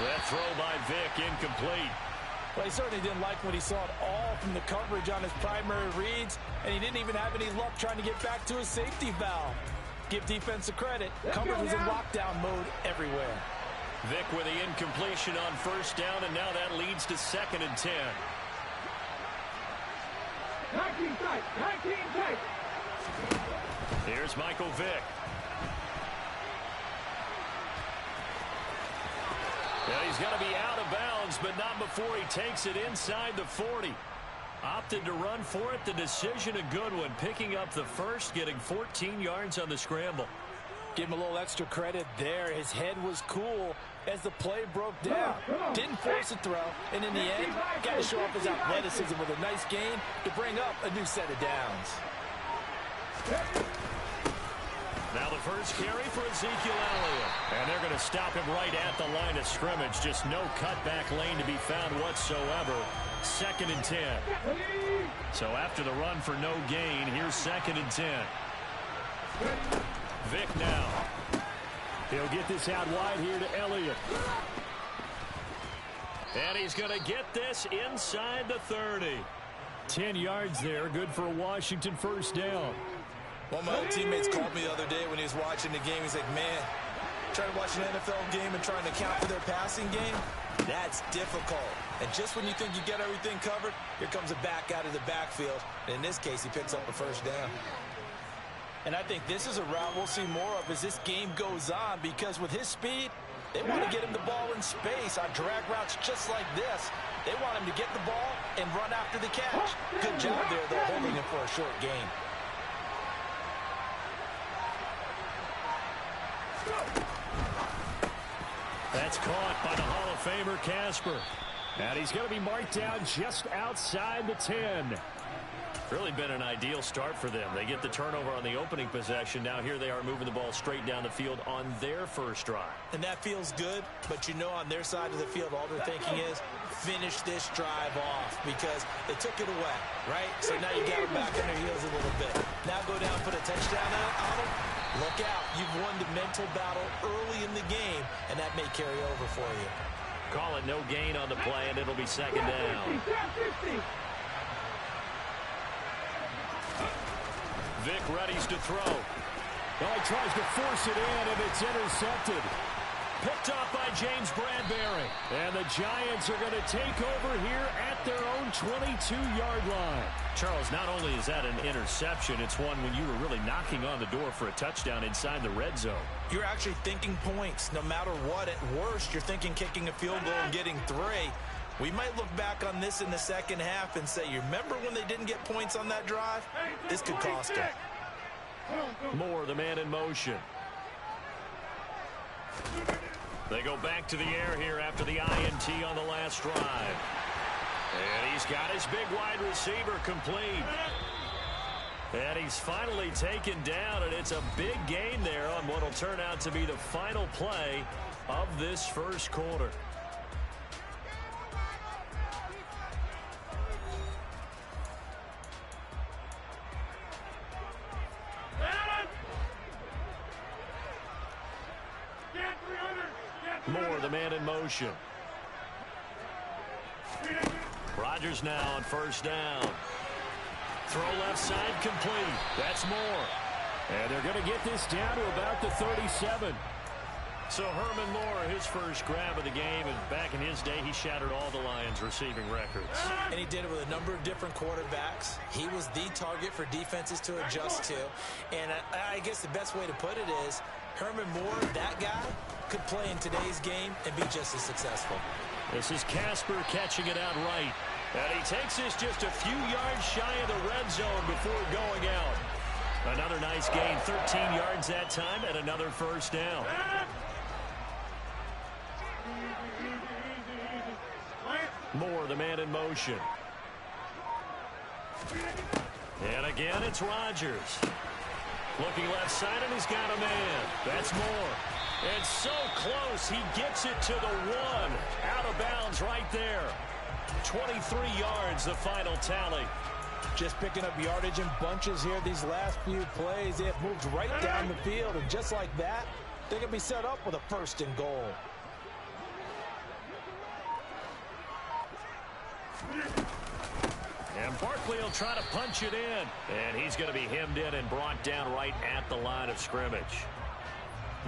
That throw by Vick incomplete. Well, he certainly didn't like what he saw at all from the coverage on his primary reads, and he didn't even have any luck trying to get back to his safety valve. Give defense a credit. Coverage was in lockdown mode everywhere. Vick with the incompletion on first down, and now that leads to 2nd and 10. 19 tight, 19 tight. Here's Michael Vick. Yeah, he's got to be out of bounds, but not before he takes it inside the 40. Opted to run for it. The decision a good one. Picking up the first, getting 14 yards on the scramble. Give him a little extra credit there. His head was cool as the play broke down. Didn't force a throw, and in the end, got to show off his athleticism with a nice gain to bring up a new set of downs. Now the first carry for Ezekiel Elliott. And they're going to stop him right at the line of scrimmage. Just no cutback lane to be found whatsoever. 2nd and 10. So after the run for no gain, here's 2nd and 10. Vick now. He'll get this out wide here to Elliott. And he's going to get this inside the 30. 10 yards there. Good for a Washington first down. One of my old teammates called me the other day when he was watching the game. He's like, man, trying to watch an NFL game and trying to account for their passing game, that's difficult. And just when you think you get everything covered, here comes a back out of the backfield. And in this case, he picks up a first down. And I think this is a route we'll see more of as this game goes on, because with his speed, they want to get him the ball in space on drag routes just like this. They want him to get the ball and run after the catch. Good job there, though, holding him for a short gain. That's caught by the Hall of Famer Casper. And he's going to be marked down just outside the 10. Really been an ideal start for them. They get the turnover on the opening possession. Now here they are moving the ball straight down the field on their first drive. And that feels good, but you know on their side of the field all they're thinking is finish this drive off because they took it away, right? So now you got them back on their heels a little bit. Now go down, put a touchdown on them. Look out. You've won the mental battle early in the game, and that may carry over for you. Call it no gain on the play, and it'll be second down. Vic readies to throw. Well, he tries to force it in, and it's intercepted. Picked up by James Bradbury. And the Giants are going to take over here at their own 22-yard line. Charles, not only is that an interception, it's one when you were really knocking on the door for a touchdown inside the red zone. You're actually thinking points. No matter what, at worst, you're thinking kicking a field goal and getting 3. We might look back on this in the second half and say, you remember when they didn't get points on that drive? This could cost them. Moore, the man in motion. They go back to the air here after the INT on the last drive. And he's got his big wide receiver complete. And he's finally taken down, and it's a big gain there on what will turn out to be the final play of this first quarter. Moore, the man in motion. Rodgers now on first down. Throw left side complete. That's Moore. And they're going to get this down to about the 37. So Herman Moore, his first grab of the game, and back in his day, he shattered all the Lions' receiving records. And he did it with a number of different quarterbacks. He was the target for defenses to adjust to. And I guess the best way to put it is Herman Moore, that guy, could play in today's game and be just as successful. This is Casper catching it out right. And he takes this just a few yards shy of the red zone before going out. Another nice gain, 13 yards that time, and another first down. Moore, the man in motion. And again, it's Rodgers. Looking left side, and he's got a man. That's Moore. And so close, he gets it to the 1. Out of bounds right there. 23 yards, the final tally. Just picking up yardage in bunches here these last few plays. They have moved right down the field, and just like that, they can be set up with a 1st and goal. And Barkley will try to punch it in. And he's going to be hemmed in and brought down right at the line of scrimmage.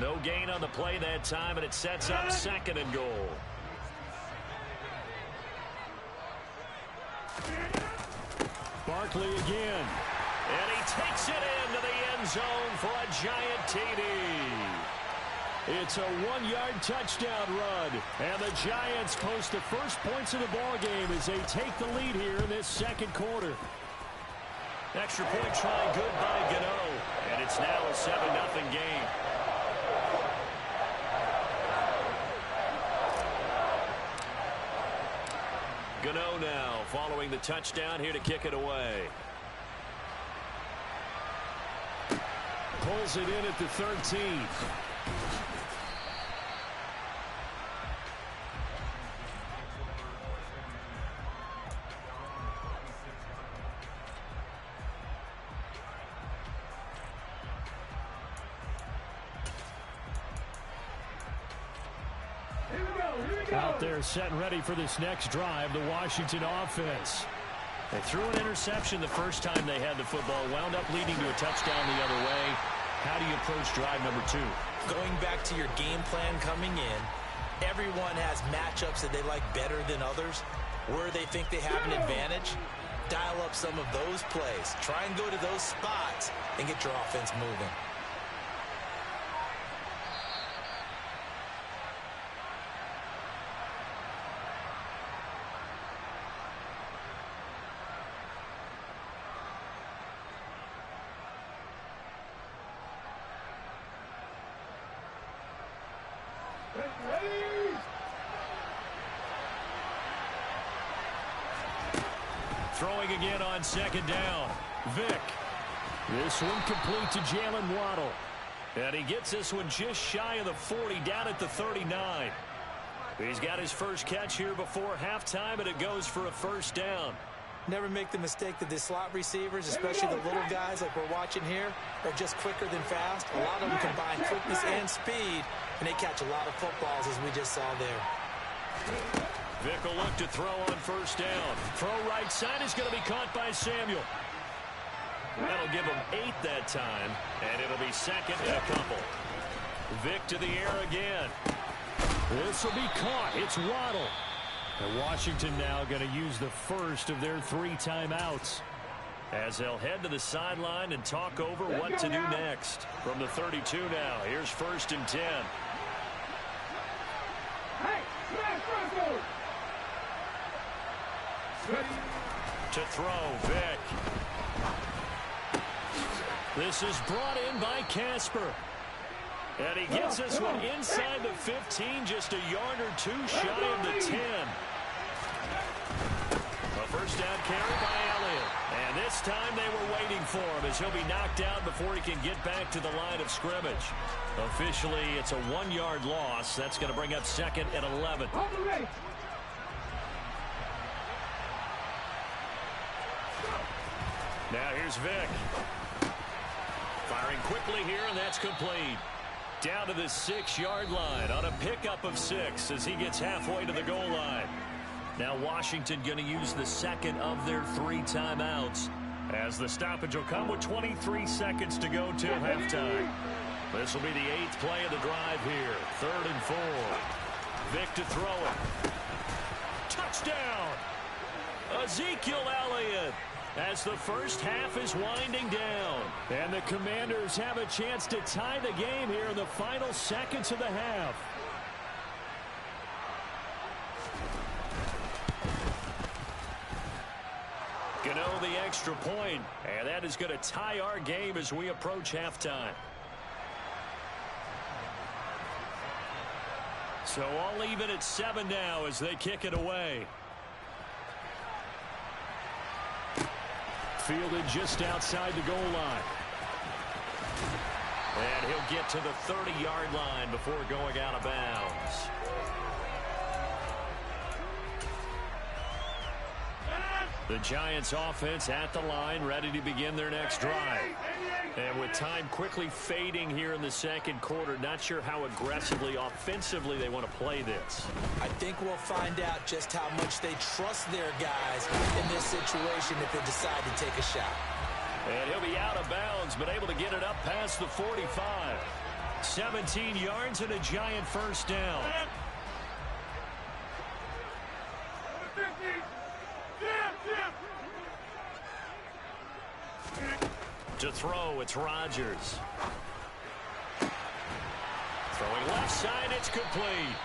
No gain on the play that time, and it sets up 2nd and goal. Barkley again. And he takes it into the end zone for a giant TD. It's a 1-yard touchdown run. And the Giants post the first points of the ball game as they take the lead here in this second quarter. Extra point try good by Gano. And it's now a 7-0 game. Gano now following the touchdown here to kick it away. Pulls it in at the 13. Out there set and ready for this next drive, the Washington offense. They threw an interception the first time they had the football, wound up leading to a touchdown the other way. How do you approach drive number 2? Going back to your game plan coming in, everyone has matchups that they like better than others. Where they think they have an advantage, dial up some of those plays. Try and go to those spots and get your offense moving. Ready? throwing again on second down. Vick. This one complete to Jalen Waddle. And he gets this one just shy of the 40, down at the 39. He's got his first catch here before halftime, and it goes for a first down. Never make the mistake that the slot receivers, especially the little guys like we're watching here, are just quicker than fast. A lot of them combine quickness and speed, and they catch a lot of footballs, as we just saw there. Vick will look to throw on first down. Throw right side is going to be caught by Samuel. That'll give him 8 that time, and it'll be second and a couple. Vick to the air again. This will be caught. It's Waddle. And Washington now going to use the first of their 3 timeouts as they'll head to the sideline and talk over what to do next. From the 32 now, here's 1st and 10. Hey, smash Russell! To throw, Vick. This is brought in by Casper. And he gets this one inside the 15, just a yard or 2 shy of the 10. A first down carry by Elliott. And this time they were waiting for him as he'll be knocked out before he can get back to the line of scrimmage. Officially, it's a 1-yard loss. That's going to bring up 2nd and 11. Now here's Vick. Firing quickly here, and that's complete. Down to the 6-yard line on a pickup of 6 as he gets halfway to the goal line. Now Washington going to use the second of their 3 timeouts as the stoppage will come with 23 seconds to go till halftime. This will be the 8th play of the drive here. 3rd and 4. Vick to throw it. Touchdown! Ezekiel Elliott, as the first half is winding down. And the Commanders have a chance to tie the game here in the final seconds of the half. Gano the extra point, and that is going to tie our game as we approach halftime. So all even at 7 now as they kick it away. Fielded just outside the goal line. And he'll get to the 30-yard line before going out of bounds. The Giants offense at the line, ready to begin their next drive. And with time quickly fading here in the second quarter, not sure how aggressively, offensively they want to play this. I think we'll find out just how much they trust their guys in this situation if they decide to take a shot. And he'll be out of bounds, but able to get it up past the 45. 17 yards and a Giant first down. To throw, it's Rodgers. Throwing left side, it's complete.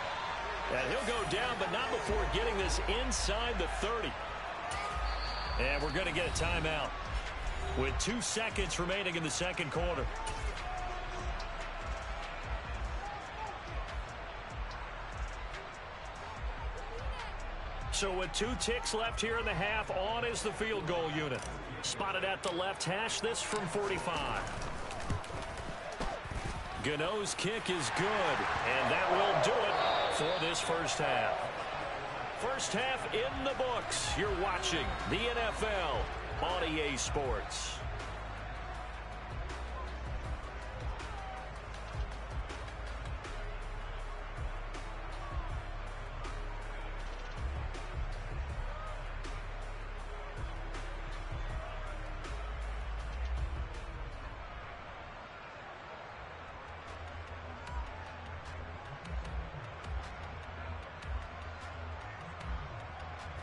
And he'll go down, but not before getting this inside the 30. And we're going to get a timeout with 2 seconds remaining in the second quarter. So with 2 ticks left here in the half, on is the field goal unit. Spotted at the left hash, this from 45. Gano's kick is good, and that will do it for this first half. First half in the books. You're watching the NFL on EA Sports.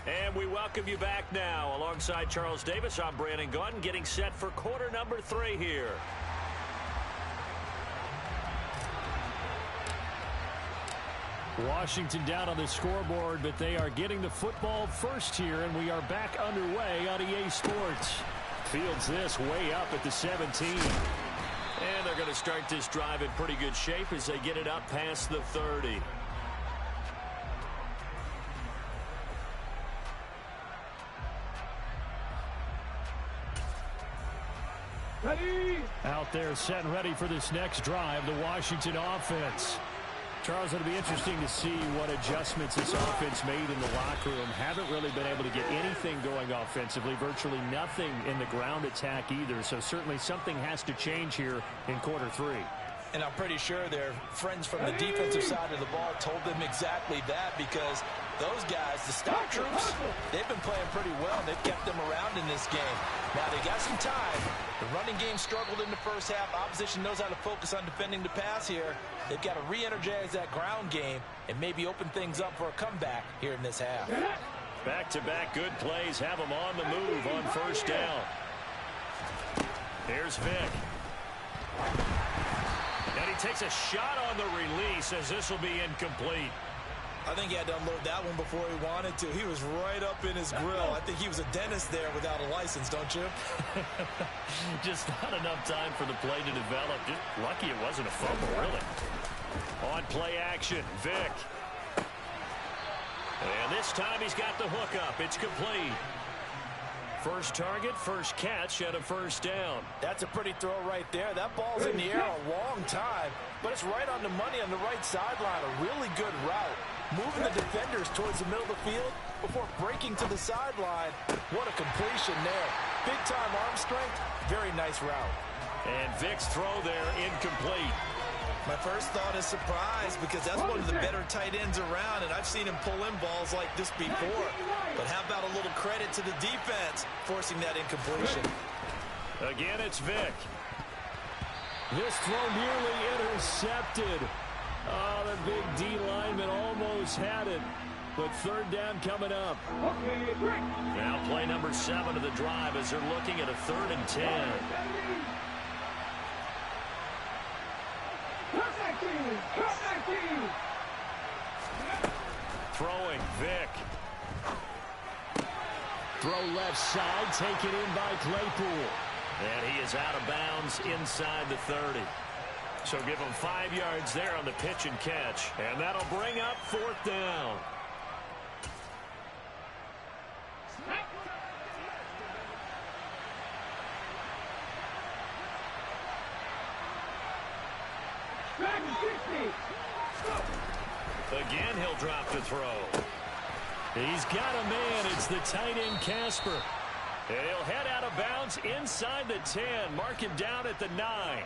And we welcome you back now. Alongside Charles Davis, I'm Brandon Gaudin, getting set for quarter number 3 here. Washington down on the scoreboard, but they are getting the football first here, and we are back underway on EA Sports. Fields this way up at the 17. And they're going to start this drive in pretty good shape as they get it up past the 30. Out there set and ready for this next drive, the Washington offense. Charles, it'll be interesting to see what adjustments this offense made in the locker room. Haven't really been able to get anything going offensively, virtually nothing in the ground attack either. So certainly something has to change here in quarter three. And I'm pretty sure their friends from the defensive side of the ball told them exactly that, because those guys, the stock troops, they've been playing pretty well. They've kept them around in this game. Now, they got some time. The running game struggled in the first half. Opposition knows how to focus on defending the pass here. They've got to re-energize that ground game and maybe open things up for a comeback here in this half. Back-to-back good plays have them on the move on first down. Here's Vick. And he takes a shot on the release as this will be incomplete. I think he had to unload that one before he wanted to. He was right up in his grill. I think he was a dentist there without a license, don't you? Just not enough time for the play to develop. Just lucky it wasn't a fumble, really. On play action, Vick. And this time he's got the hook up. It's complete. First target, first catch, and a first down. That's a pretty throw right there. That ball's in the air a long time, but it's right on the money on the right sideline. A really good route. Moving the defenders towards the middle of the field before breaking to the sideline. What a completion there. Big-time arm strength. Very nice route. And Vick's throw there incomplete. My first thought is surprise, because that's one of the better tight ends around, and I've seen him pull in balls like this before. But how about a little credit to the defense forcing that incompletion? Again, it's Vick. This throw nearly intercepted. Oh, the big D lineman almost had it. But third down coming up. Now play number 7 of the drive as they're looking at a 3rd and 10. Throwing, Vick. Throw left side, taken in by Claypool. And he is out of bounds inside the 30. So give him 5 yards there on the pitch and catch. And that'll bring up 4th down. Again, he'll drop the throw. He's got a man. It's the tight end, Casper. And he'll head out of bounds inside the 10. Mark him down at the 9.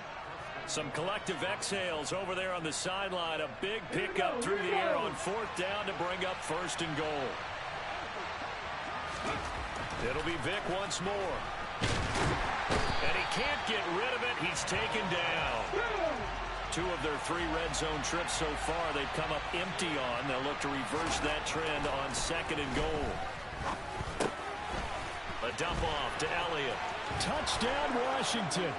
Some collective exhales over there on the sideline. A big pickup through the air on 4th down to bring up 1st and goal. It'll be Vick once more. And he can't get rid of it. He's taken down. 2 of their 3 red zone trips so far they've come up empty on. They'll look to reverse that trend on 2nd and goal. A dump off to Elliott. Touchdown, Washington.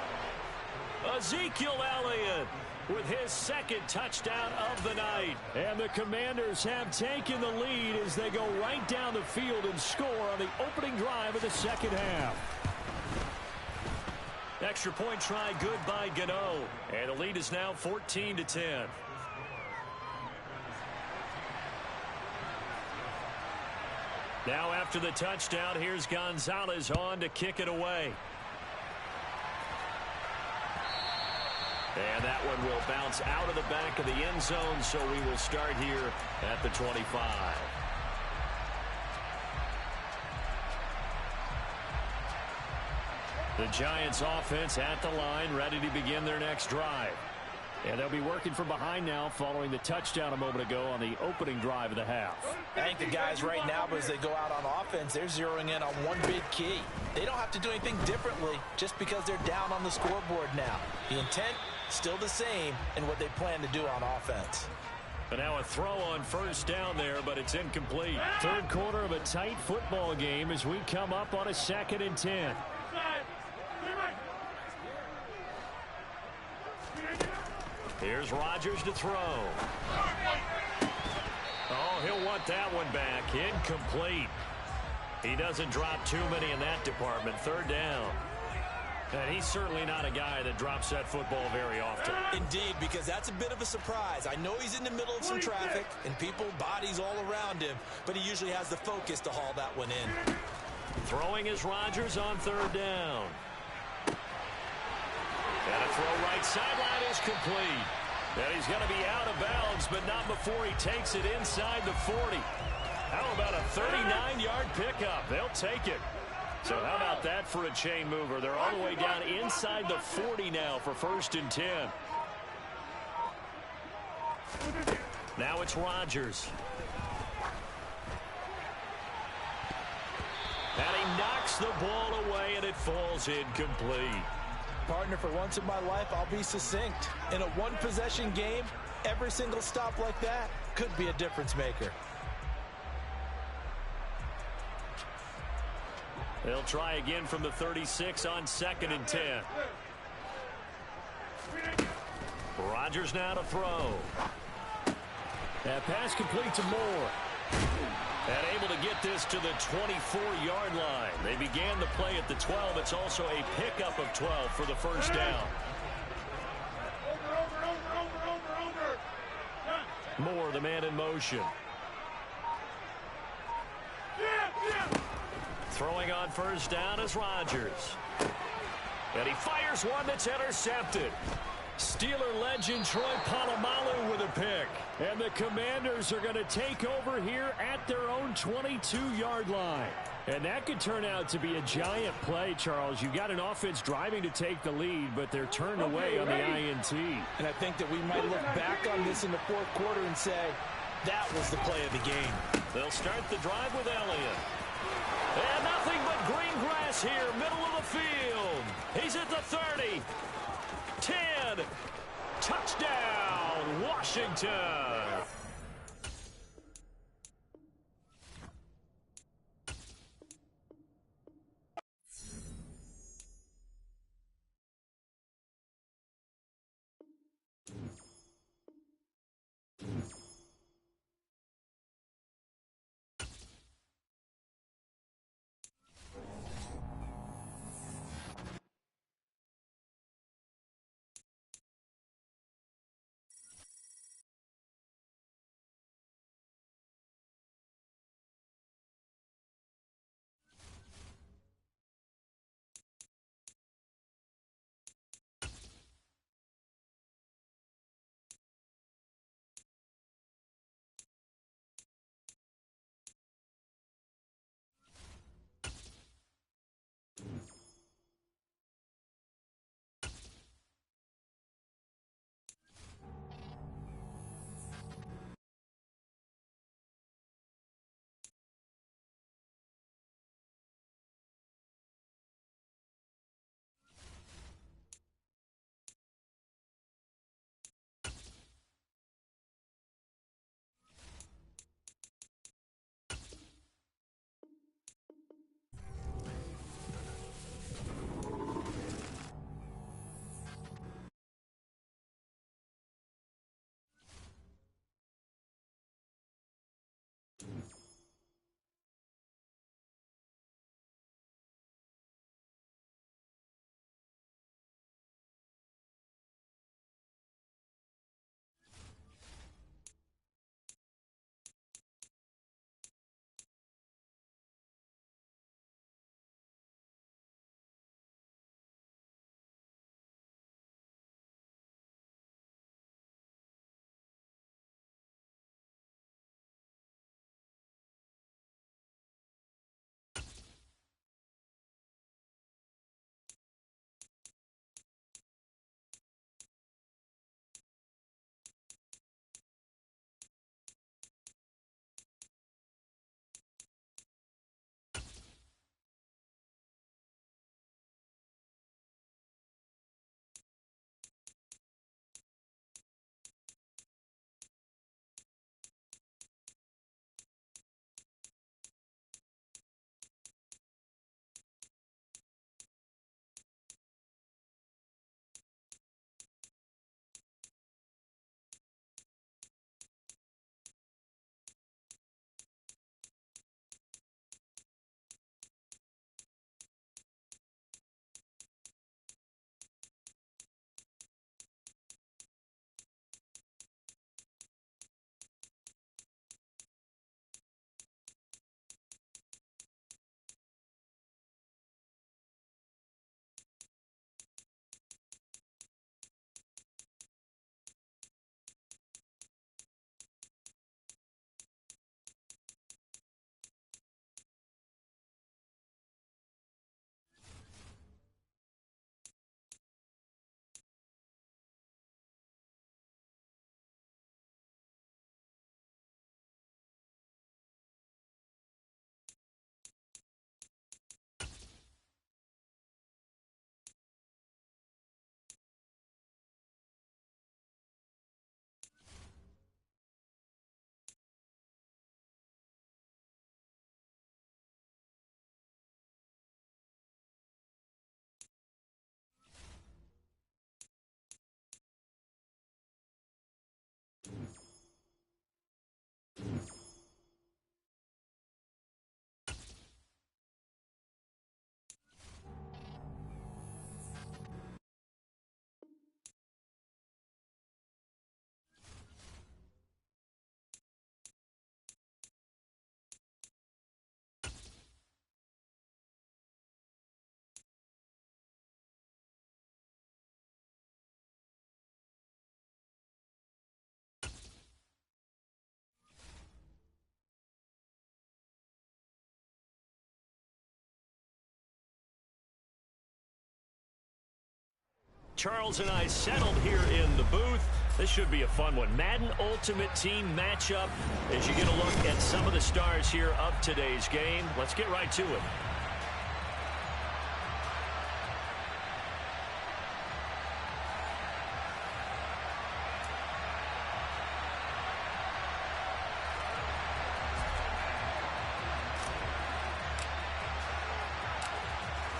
Ezekiel Elliott with his 2nd touchdown of the night. And the Commanders have taken the lead as they go right down the field and score on the opening drive of the 2nd half. Extra point try good by Gano. And the lead is now 14-10. Now after the touchdown, here's Gonzalez on to kick it away. And that one will bounce out of the back of the end zone, so we will start here at the 25. The Giants offense at the line, ready to begin their next drive. And they'll be working from behind now following the touchdown a moment ago on the opening drive of the half. I think the guys right now, as they go out on offense, they're zeroing in on one big key. They don't have to do anything differently just because they're down on the scoreboard now. The intent, still the same in what they plan to do on offense. And now a throw on 1st down there, but it's incomplete. 3rd quarter of a tight football game as we come up on a 2nd and 10. Here's Rodgers to throw. Oh, he'll want that one back. Incomplete. He doesn't drop too many in that department. 3rd down. And he's certainly not a guy that drops that football very often. Indeed, because that's a bit of a surprise. I know he's in the middle of some traffic and people, bodies all around him, but he usually has the focus to haul that one in. Throwing is Rodgers on 3rd down. And a throw right sideline is complete. And he's going to be out of bounds, but not before he takes it inside the 40. How about a 39-yard pickup? They'll take it. So how about that for a chain mover? They're all the way down inside the 40 now for 1st and 10. Now it's Rodgers. And he knocks the ball away, and it falls incomplete. Partner, for once in my life, I'll be succinct. In a one-possession game, every single stop like that could be a difference maker. They'll try again from the 36 on 2nd and 10. Rodgers now to throw. That pass complete to Moore. And able to get this to the 24-yard line. They began the play at the 12. It's also a pickup of 12 for the first down. Moore, the man in motion. Throwing on first down is Rodgers. And he fires one that's intercepted. Steeler legend Troy Polamalu with a pick. And the Commanders are going to take over here at their own 22-yard line. And that could turn out to be a giant play, Charles. You've got an offense driving to take the lead, but they're turned away on the INT. And I think that we might look back on this in the 4th quarter and say, that was the play of the game. They'll start the drive with Elliott. And nothing but green grass here, middle of the field. He's at the 30. 10. Touchdown, Washington. Charles and I settled here in the booth. This should be a fun one. Madden Ultimate Team matchup as you get a look at some of the stars here of today's game. Let's get right to it.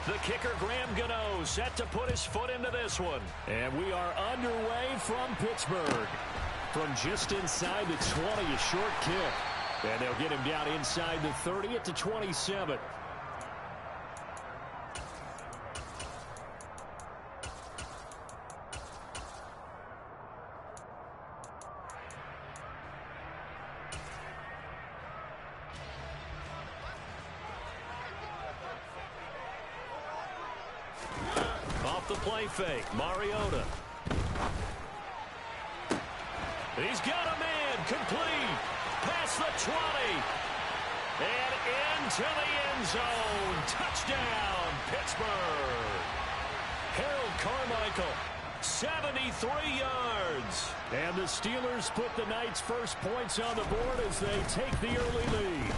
The kicker, Graham Gano, set to put his foot into this one. And we are underway from Pittsburgh. From just inside the 20, a short kick. And they'll get him down inside the 30 at the 27. The play fake, Mariota. He's got a man, complete, past the 20, and into the end zone. Touchdown, Pittsburgh. Harold Carmichael, 73 yards. And the Steelers put the Knights' first points on the board as they take the early lead.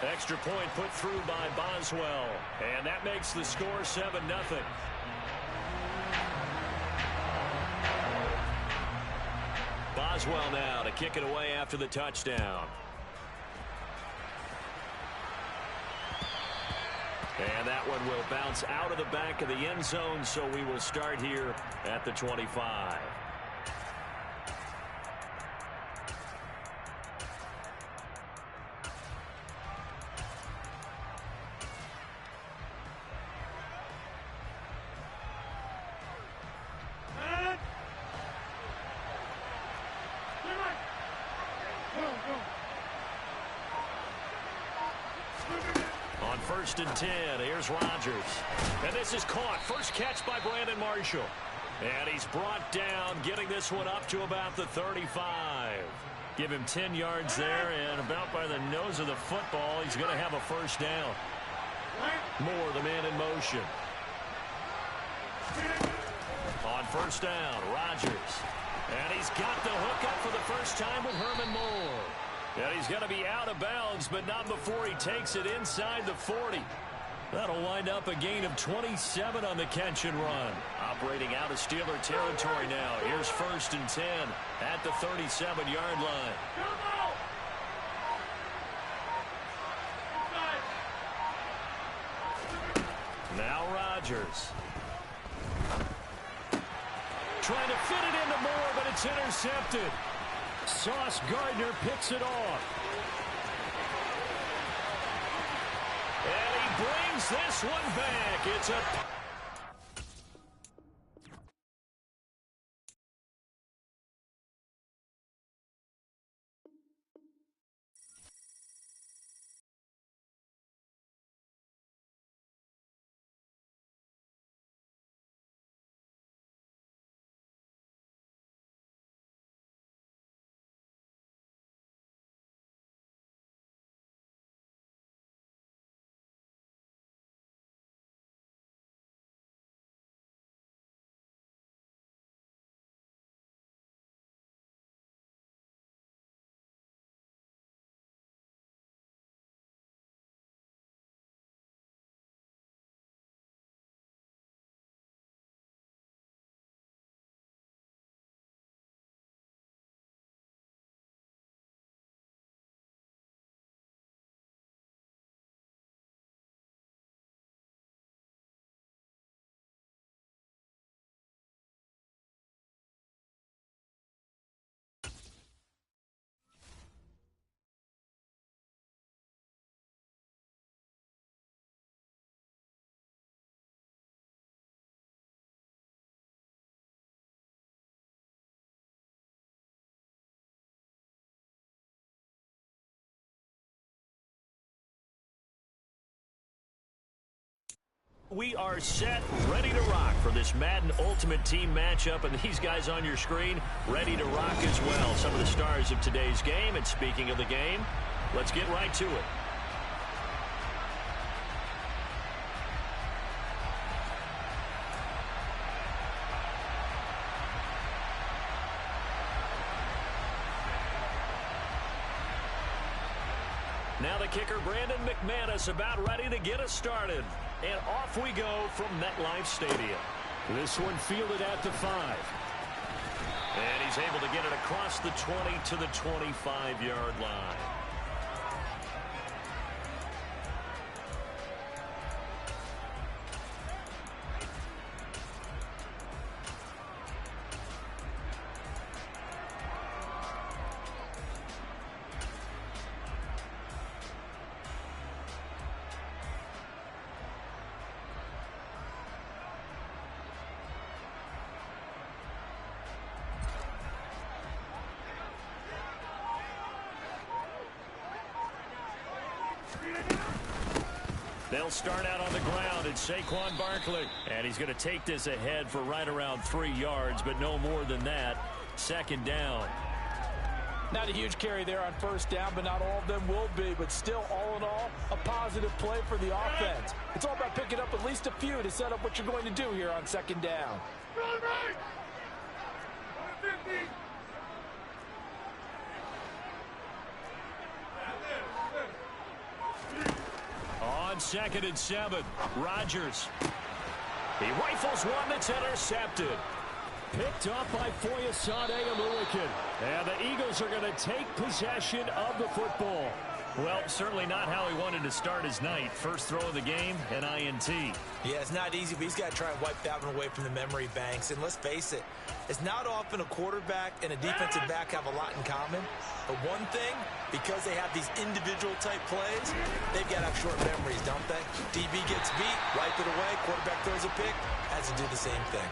Extra point put through by Boswell, and that makes the score 7-0. Boswell now to kick it away after the touchdown. And that one will bounce out of the back of the end zone, so we will start here at the 25. First and 10. Here's Rodgers. And this is caught. First catch by Brandon Marshall. And he's brought down, getting this one up to about the 35. Give him 10 yards there, and about by the nose of the football, he's going to have a first down. Moore, the man in motion. On first down, Rodgers. And he's got the hook up for the first time with Herman Moore. And he's going to be out of bounds, but not before he takes it inside the 40. That'll wind up a gain of 27 on the catch and run. Operating out of Steeler territory now. Here's first and 10 at the 37-yard line. Now Rodgers. Trying to fit it into Moore, but it's intercepted. Sauce Gardner picks it off. And he brings this one back. It's a... We are set, ready to rock for this Madden Ultimate Team matchup, and these guys on your screen ready to rock as well. Some of the stars of today's game, and speaking of the game, let's get right to it. Now the kicker, Brandon McManus, about ready to get us started. And off we go from MetLife Stadium. This one fielded at the 5. And he's able to get it across the 20 to the 25-yard line. They'll start out on the ground. It's Saquon Barkley. And he's going to take this ahead for right around 3 yards, but no more than that. Second down. Not a huge carry there on first down, but not all of them will be. But still, all in all, a positive play for the offense. It's all about picking up at least a few to set up what you're going to do here on second down. On 2nd and 7, Rodgers. He rifles one that's intercepted. Picked up by Foyesade Oluwakin. And the Eagles are going to take possession of the football. Well, certainly not how he wanted to start his night. First throw of the game, an INT. Yeah, it's not easy, but he's got to try and wipe that one away from the memory banks. And let's face it, it's not often a quarterback and a defensive back have a lot in common. But one thing, because they have these individual type plays, they've got to have short memories, don't they? DB gets beat, wipe it away, quarterback throws a pick, has to do the same thing.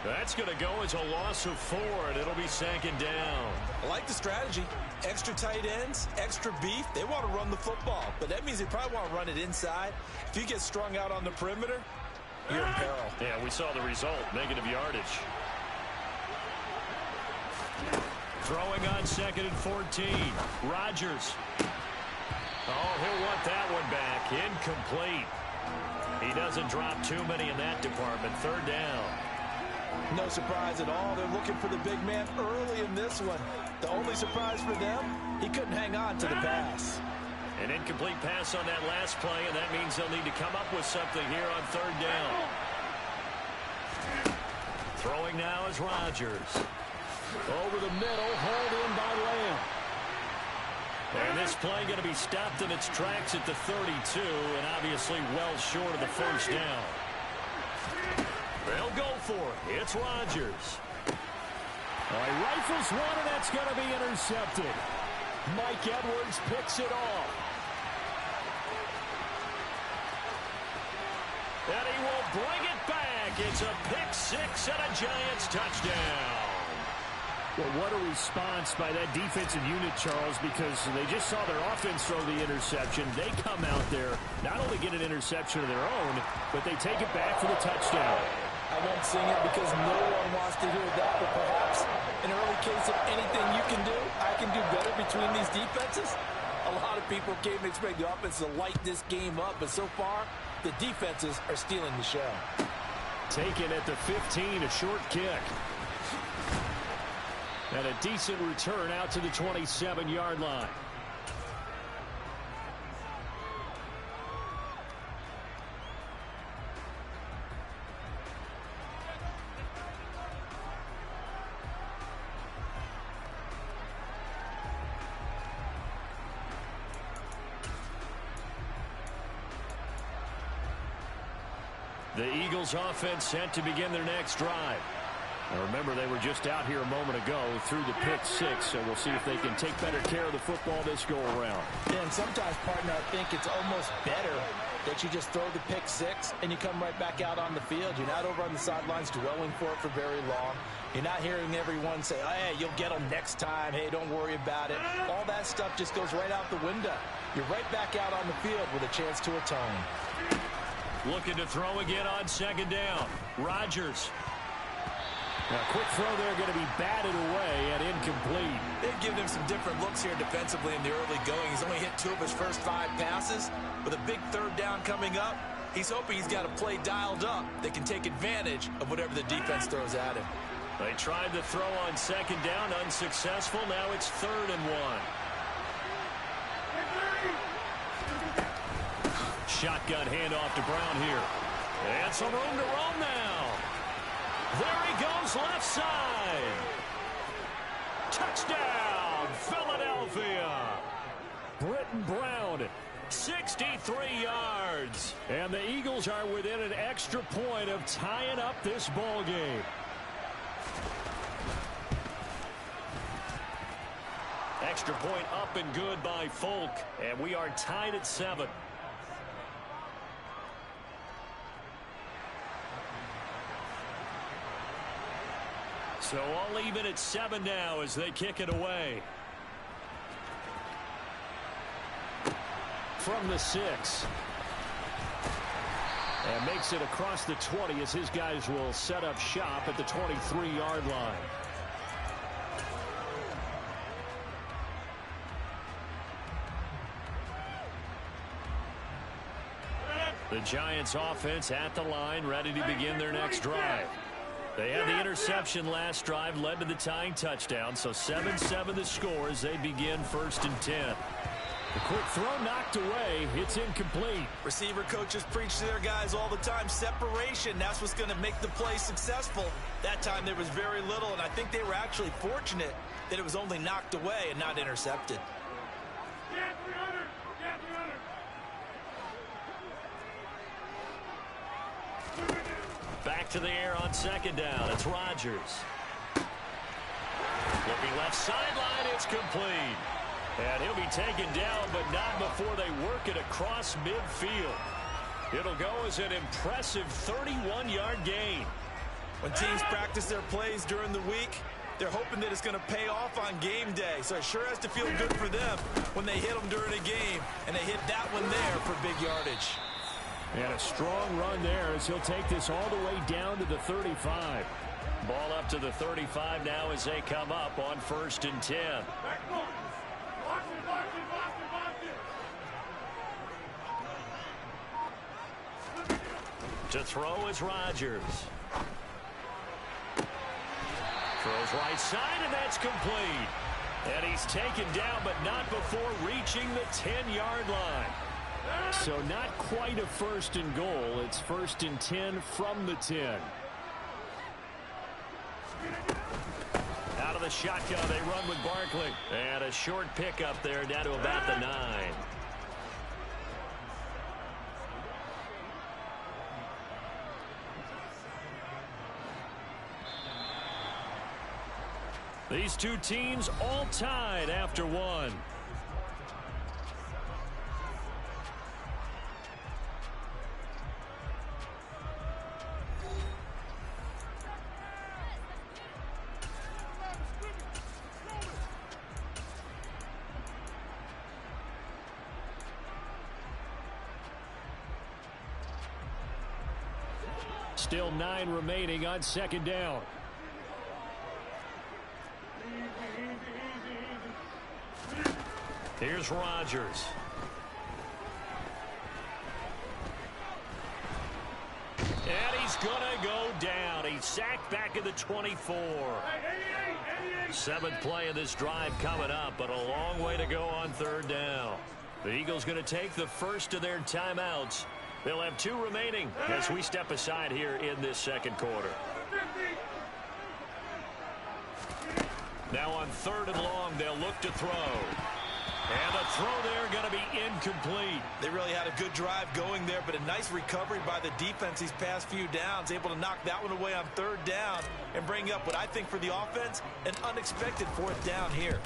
That's going to go as a loss of 4, and it'll be 2nd down. I like the strategy. Extra tight ends, extra beef. They want to run the football, but that means they probably want to run it inside. If you get strung out on the perimeter, you're in peril. Yeah, we saw the result, negative yardage. Throwing on 2nd and 14. Rodgers. Oh, he'll want that one back. Incomplete. He doesn't drop too many in that department. 3rd down. No surprise at all. They're looking for the big man early in this one. The only surprise for them, he couldn't hang on to the pass. An incomplete pass on that last play, and that means they'll need to come up with something here on 3rd down. Throwing now is Rodgers. Over the middle, hauled in by Lamb. And this play going to be stopped in its tracks at the 32, and obviously well short of the first down. They'll go for it. It's Rodgers. He rifles one, and that's going to be intercepted. Mike Edwards picks it off. And he will bring it back. It's a pick 6 and a Giants touchdown. Well, what a response by that defensive unit, Charles, because they just saw their offense throw the interception. They come out there, not only get an interception of their own, but they take it back for the touchdown. I won't sing it because no one wants to hear that, but perhaps an early case of anything you can do, I can do better between these defenses. A lot of people came to expect the offense to light this game up, but so far, the defenses are stealing the show. Taken at the 15, a short kick. And a decent return out to the 27-yard line. The Eagles offense set to begin their next drive. Now remember, they were just out here a moment ago through the pick 6, so we'll see if they can take better care of the football this go-around. Yeah, and sometimes, partner, I think it's almost better that you just throw the pick 6 and you come right back out on the field. You're not over on the sidelines dwelling for it for very long. You're not hearing everyone say, oh, hey, you'll get them next time. Hey, don't worry about it. All that stuff just goes right out the window. You're right back out on the field with a chance to atone. Looking to throw again on 2nd down. Rodgers. Now, quick throw there going to be batted away and incomplete. They've given him some different looks here defensively in the early going. He's only hit 2 of his first 5 passes. With a big 3rd down coming up, he's hoping he's got a play dialed up that can take advantage of whatever the defense throws at him. They tried the throw on 2nd down, unsuccessful. Now it's 3rd and 1. Shotgun handoff to Brown here. And some room to roam now. There he goes left side. Touchdown, Philadelphia. Britton Brown, 63 yards. And the Eagles are within an extra point of tying up this ball game. Extra point up and good by Folk. And we are tied at 7. So all even at 7 now as they kick it away. From the 6. And makes it across the 20 as his guys will set up shop at the 23-yard line. The Giants offense at the line, ready to begin their next drive. They had the interception last drive, led to the tying touchdown, so 7-7 the score as they begin 1st and 10. The quick throw knocked away. It's incomplete. Receiver coaches preach to their guys all the time. Separation, that's what's going to make the play successful. That time there was very little, and I think they were actually fortunate that it was only knocked away and not intercepted. Back to the air on 2nd down. It's Rodgers. Looking left sideline. It's complete. And he'll be taken down, but not before they work it across midfield. It'll go as an impressive 31-yard gain. When teams practice their plays during the week, they're hoping that it's going to pay off on game day. So it sure has to feel good for them when they hit them during a game. And they hit that one there for big yardage. And a strong run there as he'll take this all the way down to the 35. Ball up to the 35 now as they come up on 1st and 10. To throw is Rodgers. Throws right side, and that's complete. And he's taken down, but not before reaching the 10-yard line. So not quite a 1st and goal. It's 1st and 10 from the 10. Out of the shotgun, they run with Barkley. And a short pickup there down to about the 9. These two teams all tied after 1. Still 9 remaining on 2nd down. Here's Rodgers. And he's going to go down. He's sacked back at the 24. 7th play of this drive coming up, but a long way to go on 3rd down. The Eagles going to take the first of their timeouts. They'll have 2 remaining as we step aside here in this 2nd quarter. Now on 3rd and long, they'll look to throw. And the throw there going to be incomplete. They really had a good drive going there, but a nice recovery by the defense these past few downs, able to knock that one away on 3rd down and bring up what I think for the offense, an unexpected 4th down here.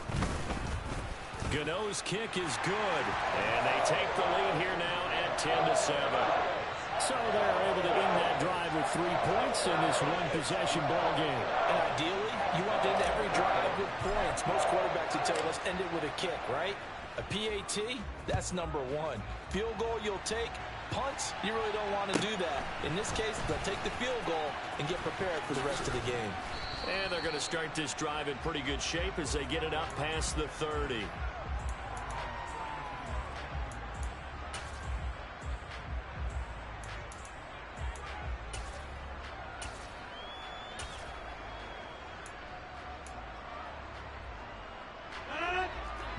Gano's kick is good, and they take the lead here now at 10-7. So they're able to end that drive with 3 points in this one-possession ball game. And ideally, you want to end every drive with points. Most quarterbacks would tell you, let's end it with a kick, right? A PAT, that's number 1. Field goal you'll take. Punts, you really don't want to do that. In this case, they'll take the field goal and get prepared for the rest of the game. And they're going to start this drive in pretty good shape as they get it up past the 30.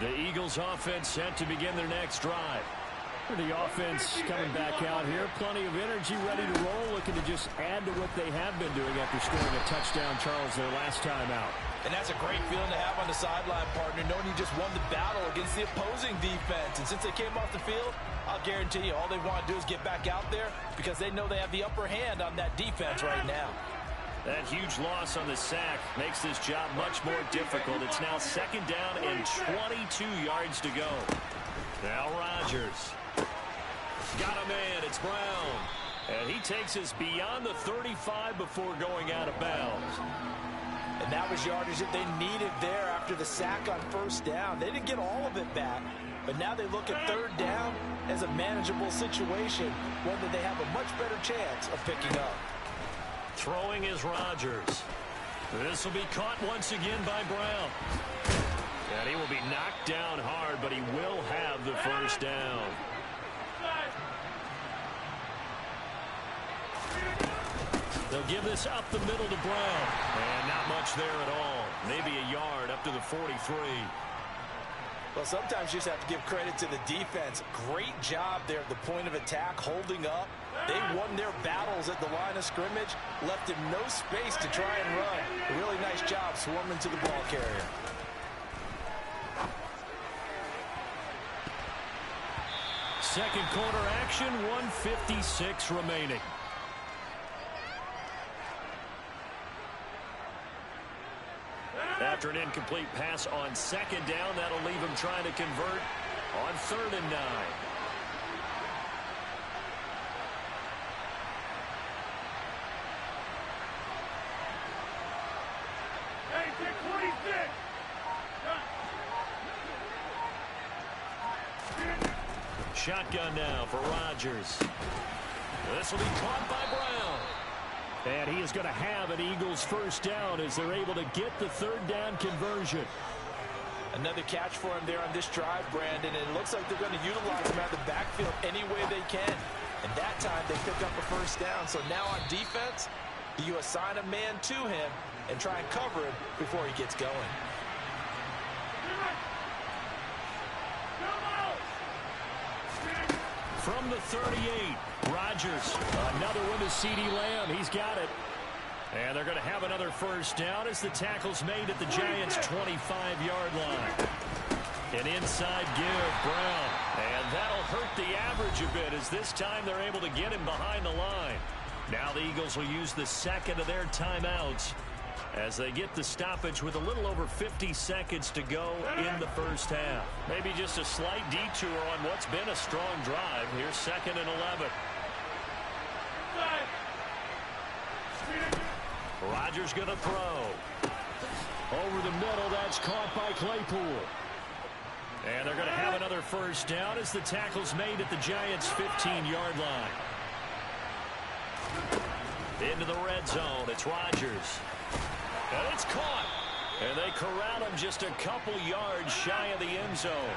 The Eagles offense set to begin their next drive. The offense coming back out here. Plenty of energy, ready to roll, looking to just add to what they have been doing after scoring a touchdown, Charles, their last time out. And that's a great feeling to have on the sideline, partner, knowing you just won the battle against the opposing defense. And since they came off the field, I'll guarantee you all they want to do is get back out there because they know they have the upper hand on that defense right now. That huge loss on the sack makes this job much more difficult. It's now 2nd down and 22 yards to go. Now Rodgers. Got a man. It's Brown. And he takes us beyond the 35 before going out of bounds. And that was yardage that they needed there after the sack on 1st down. They didn't get all of it back, but now they look at 3rd down as a manageable situation, one that they have a much better chance of picking up. Throwing is Rodgers. This will be caught once again by Brown. And he will be knocked down hard, but he will have the 1st down. They'll give this up the middle to Brown. And not much there at all. Maybe a yard up to the 43. Well, sometimes you just have to give credit to the defense. Great job there at the point of attack, holding up. They won their battles at the line of scrimmage, left him no space to try and run. A really nice job swarming to the ball carrier. Second quarter action, 1:56 remaining. After an incomplete pass on 2nd down, that'll leave him trying to convert on 3rd and 9. Hey, take 26. Shotgun now for Rodgers. This will be caught by Brown. And he is going to have an Eagles 1st down as they're able to get the 3rd down conversion. Another catch for him there on this drive, Brandon, and it looks like they're going to utilize him out of the backfield any way they can. And that time they pick up a 1st down. So now on defense, you assign a man to him and try and cover him before he gets going. From the 38, Rodgers. Another one to CeeDee Lamb. He's got it. And they're going to have another 1st down as the tackle's made at the Giants' 25-yard line. An inside give, Brown. And that'll hurt the average a bit as this time they're able to get him behind the line. Now the Eagles will use the 2nd of their timeouts as they get the stoppage with a little over 50 seconds to go in the 1st half. Maybe just a slight detour on what's been a strong drive. Here's 2nd and 11. Rodgers going to throw. Over the middle, that's caught by Claypool. And they're going to have another 1st down as the tackle's made at the Giants' 15-yard line. Into the red zone, it's Rodgers. And it's caught. And they corral him just a couple yards shy of the end zone.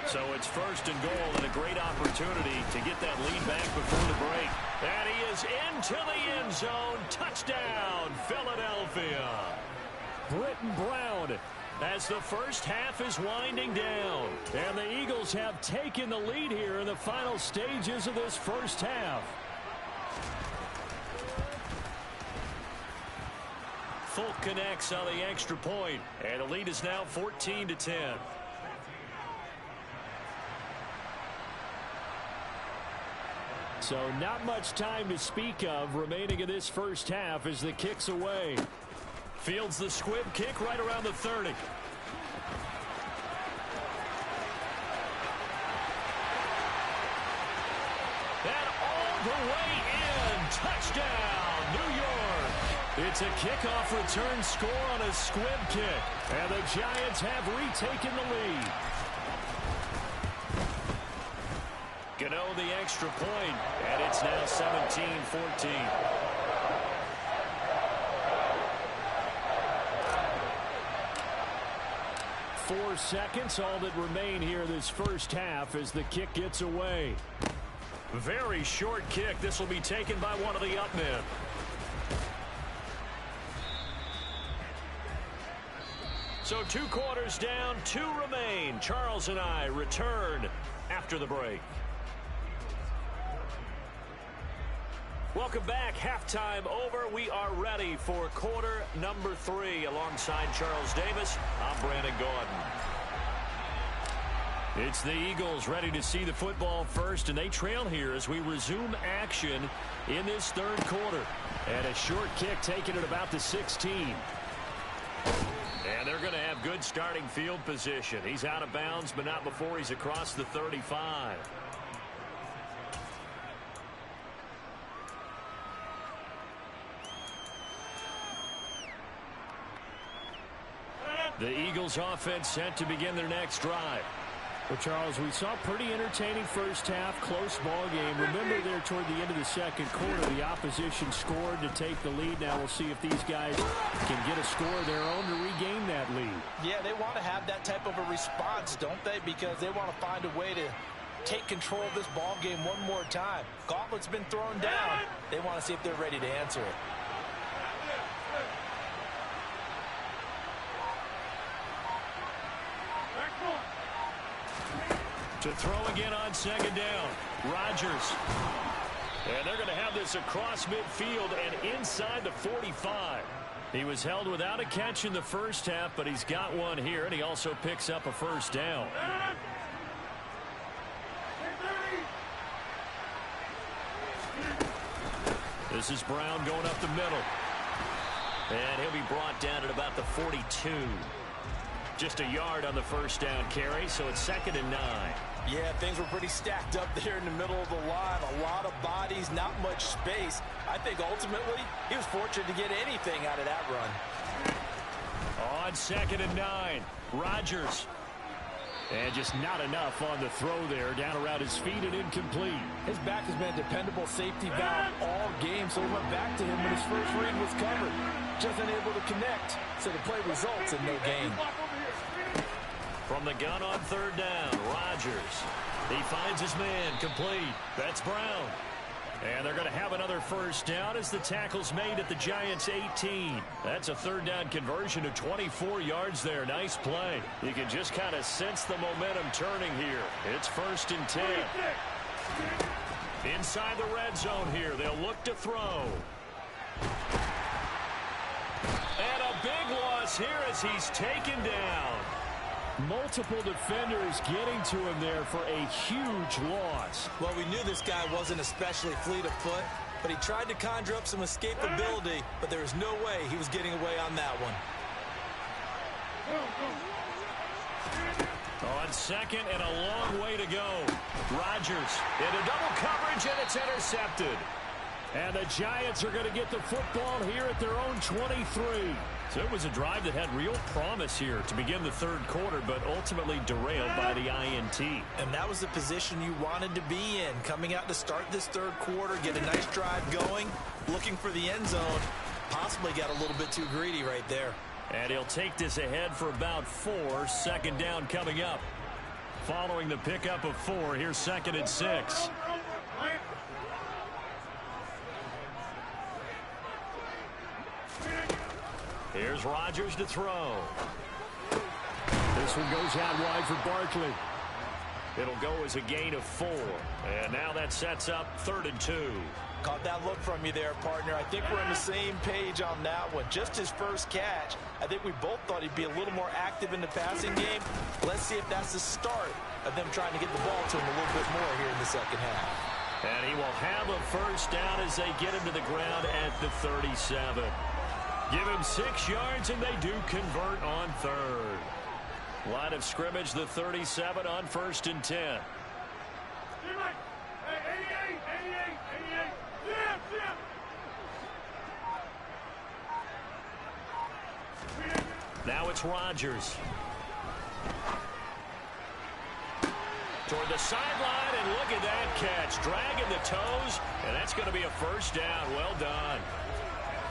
So it's 1st and goal and a great opportunity to get that lead back before the break. And he is into the end zone. Touchdown, Philadelphia. Britton Brown as the 1st half is winding down. And the Eagles have taken the lead here in the final stages of this 1st half. Folk connects on the extra point, and the lead is now 14-10. So not much time to speak of remaining in this 1st half as the kick's away. Fields the squib kick right around the 30. And all the way in. Touchdown, New York. It's a kickoff return score on a squib kick. And the Giants have retaken the lead. Gano the extra point, and it's now 17-14. Four seconds, all that remain here this 1st half as the kick gets away. Very short kick. This will be taken by one of the up men. So 2 quarters down, 2 remain. Charles and I return after the break. Welcome back. Halftime over. We are ready for quarter number 3. Alongside Charles Davis, I'm Brandon Gordon. It's the Eagles ready to see the football first, and they trail here as we resume action in this third quarter. And a short kick taken at about the 16. And they're going to have good starting field position. He's out of bounds, but not before he's across the 35. The Eagles offense set to begin their next drive. Well, Charles, we saw a pretty entertaining first half, close ball game. Remember there toward the end of the second quarter, the opposition scored to take the lead. Now we'll see if these guys can get a score of their own to regain that lead. Yeah, they want to have that type of a response, don't they? Because they want to find a way to take control of this ball game one more time. Gauntlet's been thrown down. They want to see if they're ready to answer it. To throw again on second down. Rodgers. And they're going to have this across midfield and inside the 45. He was held without a catch in the first half, but he's got one here, and he also picks up a first down. This is Brown going up the middle. And he'll be brought down at about the 42. Just a yard on the first down carry, so it's 2nd and 9. Yeah, things were pretty stacked up there in the middle of the line. A lot of bodies, not much space. I think ultimately he was fortunate to get anything out of that run. On 2nd and 9, Rodgers. And just not enough on the throw there. Down around his feet and incomplete. His back has been a dependable safety valve all game, so he went back to him when his first read was covered. Just unable to connect, so the play results in no gain. From the gun on 3rd down, Rodgers. He finds his man, complete. That's Brown. And they're going to have another first down as the tackle's made at the Giants' 18. That's a 3rd down conversion to 24 yards there. Nice play. You can just kind of sense the momentum turning here. It's 1st and 10. Inside the red zone here. They'll look to throw. And a big loss here as he's taken down. Multiple defenders getting to him there for a huge loss. Well, we knew this guy wasn't especially fleet of foot, but he tried to conjure up some escapability, but there was no way he was getting away on that one. On 2nd and a long way to go. Rodgers into double coverage, and it's intercepted. And the Giants are going to get the football here at their own 23. So it was a drive that had real promise here to begin the third quarter, but ultimately derailed by the INT. And that was the position you wanted to be in, coming out to start this third quarter, get a nice drive going, looking for the end zone. Possibly got a little bit too greedy right there. And he'll take this ahead for about 4. 2nd down coming up. Following the pickup of 4, here's 2nd and 6. Here's Rodgers to throw. This one goes out wide for Barkley. It'll go as a gain of 4. And now that sets up 3rd and 2. Caught that look from you there, partner. I think we're on the same page on that one. Just his first catch. I think we both thought he'd be a little more active in the passing game. Let's see if that's the start of them trying to get the ball to him a little bit more here in the second half. And he will have a first down as they get him to the ground at the 37. Give him 6 yards, and they do convert on 3rd. Line of scrimmage, the 37 on 1st and 10. Now it's Rodgers. Toward the sideline, and look at that catch. Dragging the toes, and that's going to be a first down. Well done.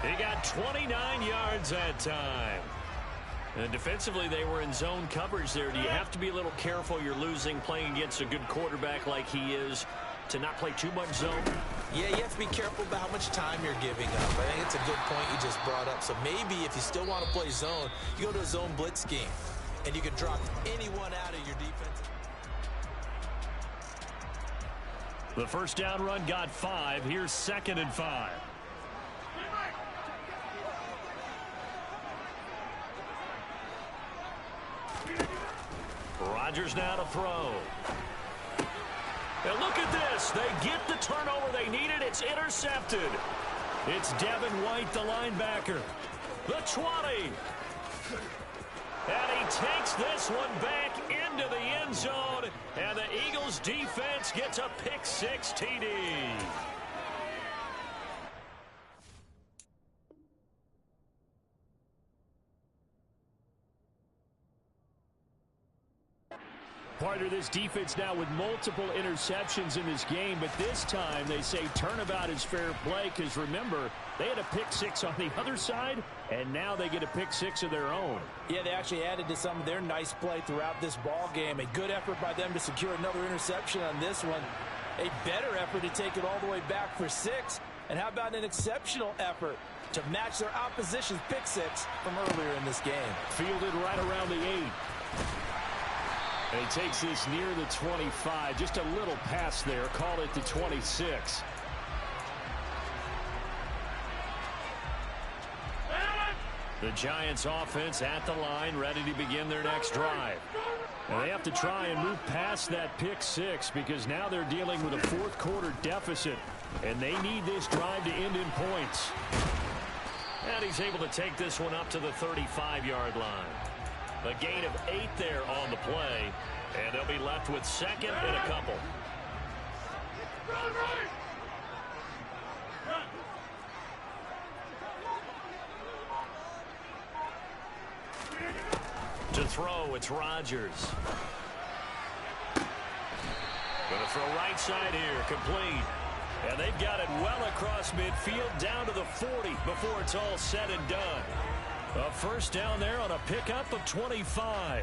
He got 29 yards that time. And defensively, they were in zone coverage there. Do you have to be a little careful? You're losing playing against a good quarterback like he is. to not play too much zone? Yeah, you have to be careful about how much time you're giving up. I think it's a good point you just brought up. So maybe if you still want to play zone, you go to a zone blitz scheme, and you can drop anyone out of your defense. The first down run got 5. Here's 2nd and 5. Rodgers now to throw. And look at this. They get the turnover they needed. It's intercepted. It's Devin White, the linebacker. The 20. And he takes this one back into the end zone. And the Eagles defense gets a pick-6 TD. Part of this defense now with multiple interceptions in this game, but this time they say turnabout is fair play because, remember, they had a pick-6 on the other side, and now they get a pick-6 of their own. Yeah, they actually added to some of their nice play throughout this ball game. A good effort by them to secure another interception on this one. A better effort to take it all the way back for 6. And how about an exceptional effort to match their opposition's pick-6 from earlier in this game? Fielded right around the 8. And he takes this near the 25. Just a little pass there. Call it the 26. The Giants offense at the line, ready to begin their next drive. And they have to try and move past that pick-6 because now they're dealing with a fourth quarter deficit. And they need this drive to end in points. And he's able to take this one up to the 35-yard line. A gain of 8 there on the play, and they'll be left with 2nd and a couple. To throw, it's Rodgers. Going to throw right side here, complete. And they've got it well across midfield, down to the 40 before it's all said and done. A first down there on a pickup of 25.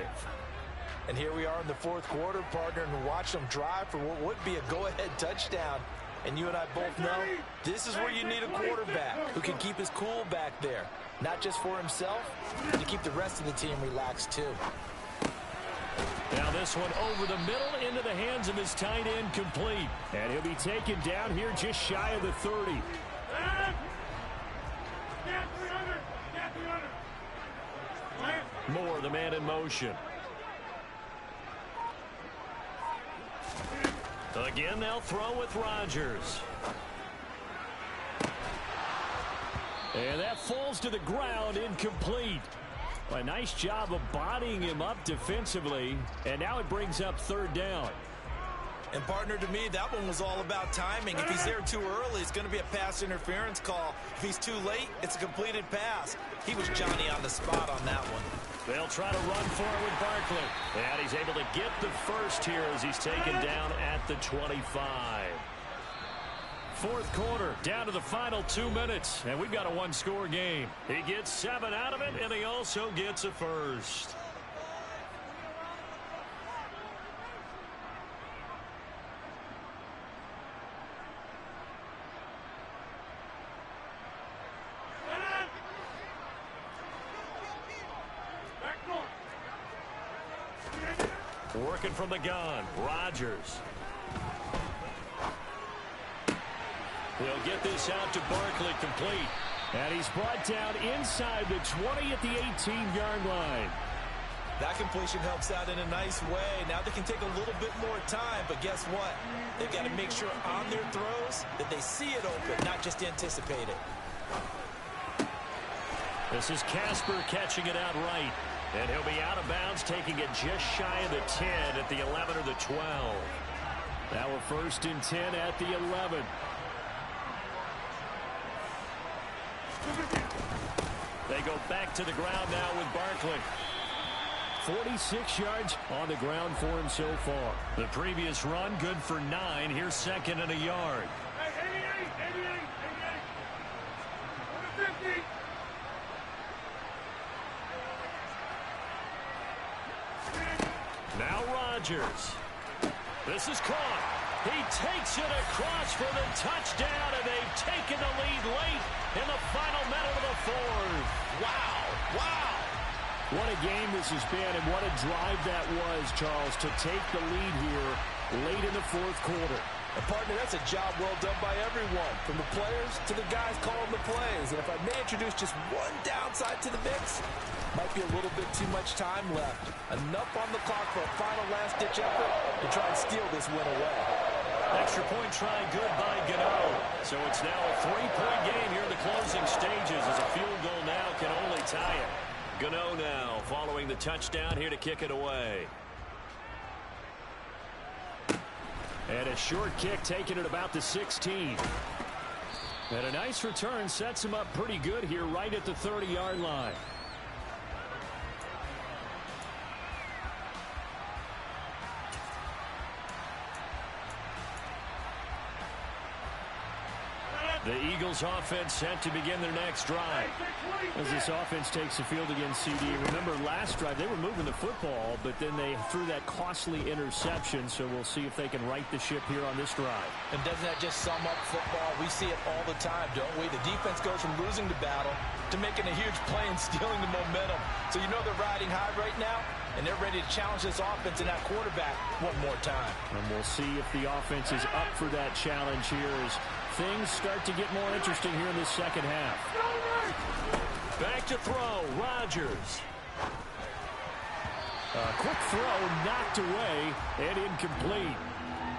And here we are in the fourth quarter, partner, and watch them drive for what would be a go-ahead touchdown. And you and I both know this is where you need a quarterback who can keep his cool back there. Not just for himself, but to keep the rest of the team relaxed too. Now this one over the middle into the hands of his tight end, complete. And he'll be taken down here just shy of the 30. Moore, the man in motion. Again, they'll throw with Rodgers. And that falls to the ground, incomplete. A nice job of bodying him up defensively. And now it brings up 3rd down. And partner, to me, that one was all about timing. If he's there too early, it's going to be a pass interference call. If he's too late, it's a completed pass. He was Johnny on the spot on that one. They'll try to run for it with Barkley. And he's able to get the first here as he's taken down at the 25. Fourth quarter, down to the final 2 minutes. And we've got a one-score game. He gets 7 out of it, and he also gets a first. Working from the gun, Rodgers. He'll get this out to Barkley, complete. And he's brought down inside the 20 at the 18-yard line. That completion helps out in a nice way. Now they can take a little bit more time, but guess what? They've got to make sure on their throws that they see it open, not just anticipate it. This is Casper catching it out right. And he'll be out of bounds, taking it just shy of the 10 at the 11 or the 12. Now a 1st and 10 at the 11. They go back to the ground now with Barkley. 46 yards on the ground for him so far. The previous run good for 9. Here's 2nd and a yard. Now Rodgers. This is caught. He takes it across for the touchdown, and they've taken the lead late in the final minute of the fourth. Wow. Wow. What a game this has been, and what a drive that was, Charles, to take the lead here late in the fourth quarter. And partner, that's a job well done by everyone, from the players to the guys calling the plays. And if I may introduce just one downside to the mix, might be a little bit too much time left. Enough on the clock for a final last-ditch effort to try and steal this win away. Extra point try good by Gano. So it's now a 3-point game here in the closing stages as a field goal now can only tie it. Gano now following the touchdown here to kick it away. And a short kick taken at about the 16. And a nice return sets him up pretty good here right at the 30-yard line. The Eagles offense set to begin their next drive. As this offense takes the field against CD. Remember last drive they were moving the football, but then they threw that costly interception, so we'll see if they can right the ship here on this drive. And doesn't that just sum up football? We see it all the time, don't we? The defense goes from losing the battle to making a huge play and stealing the momentum. So you know they're riding high right now, and they're ready to challenge this offense and that quarterback one more time. And we'll see if the offense is up for that challenge here as things start to get more interesting here in the second half. Back to throw, Rodgers. A quick throw knocked away and incomplete.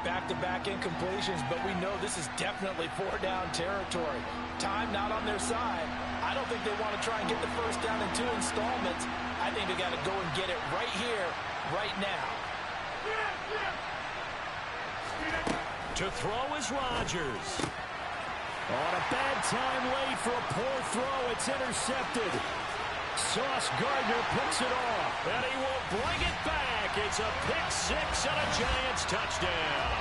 Back-to-back incompletions, but we know this is definitely four-down territory. Time not on their side. I don't think they want to try and get the first down in 2 installments. I think they got to go and get it right here, right now. To throw is Rodgers. On a bad time late for a poor throw. It's intercepted. Sauce Gardner picks it off. And he will bring it back. It's a pick six and a Giants touchdown.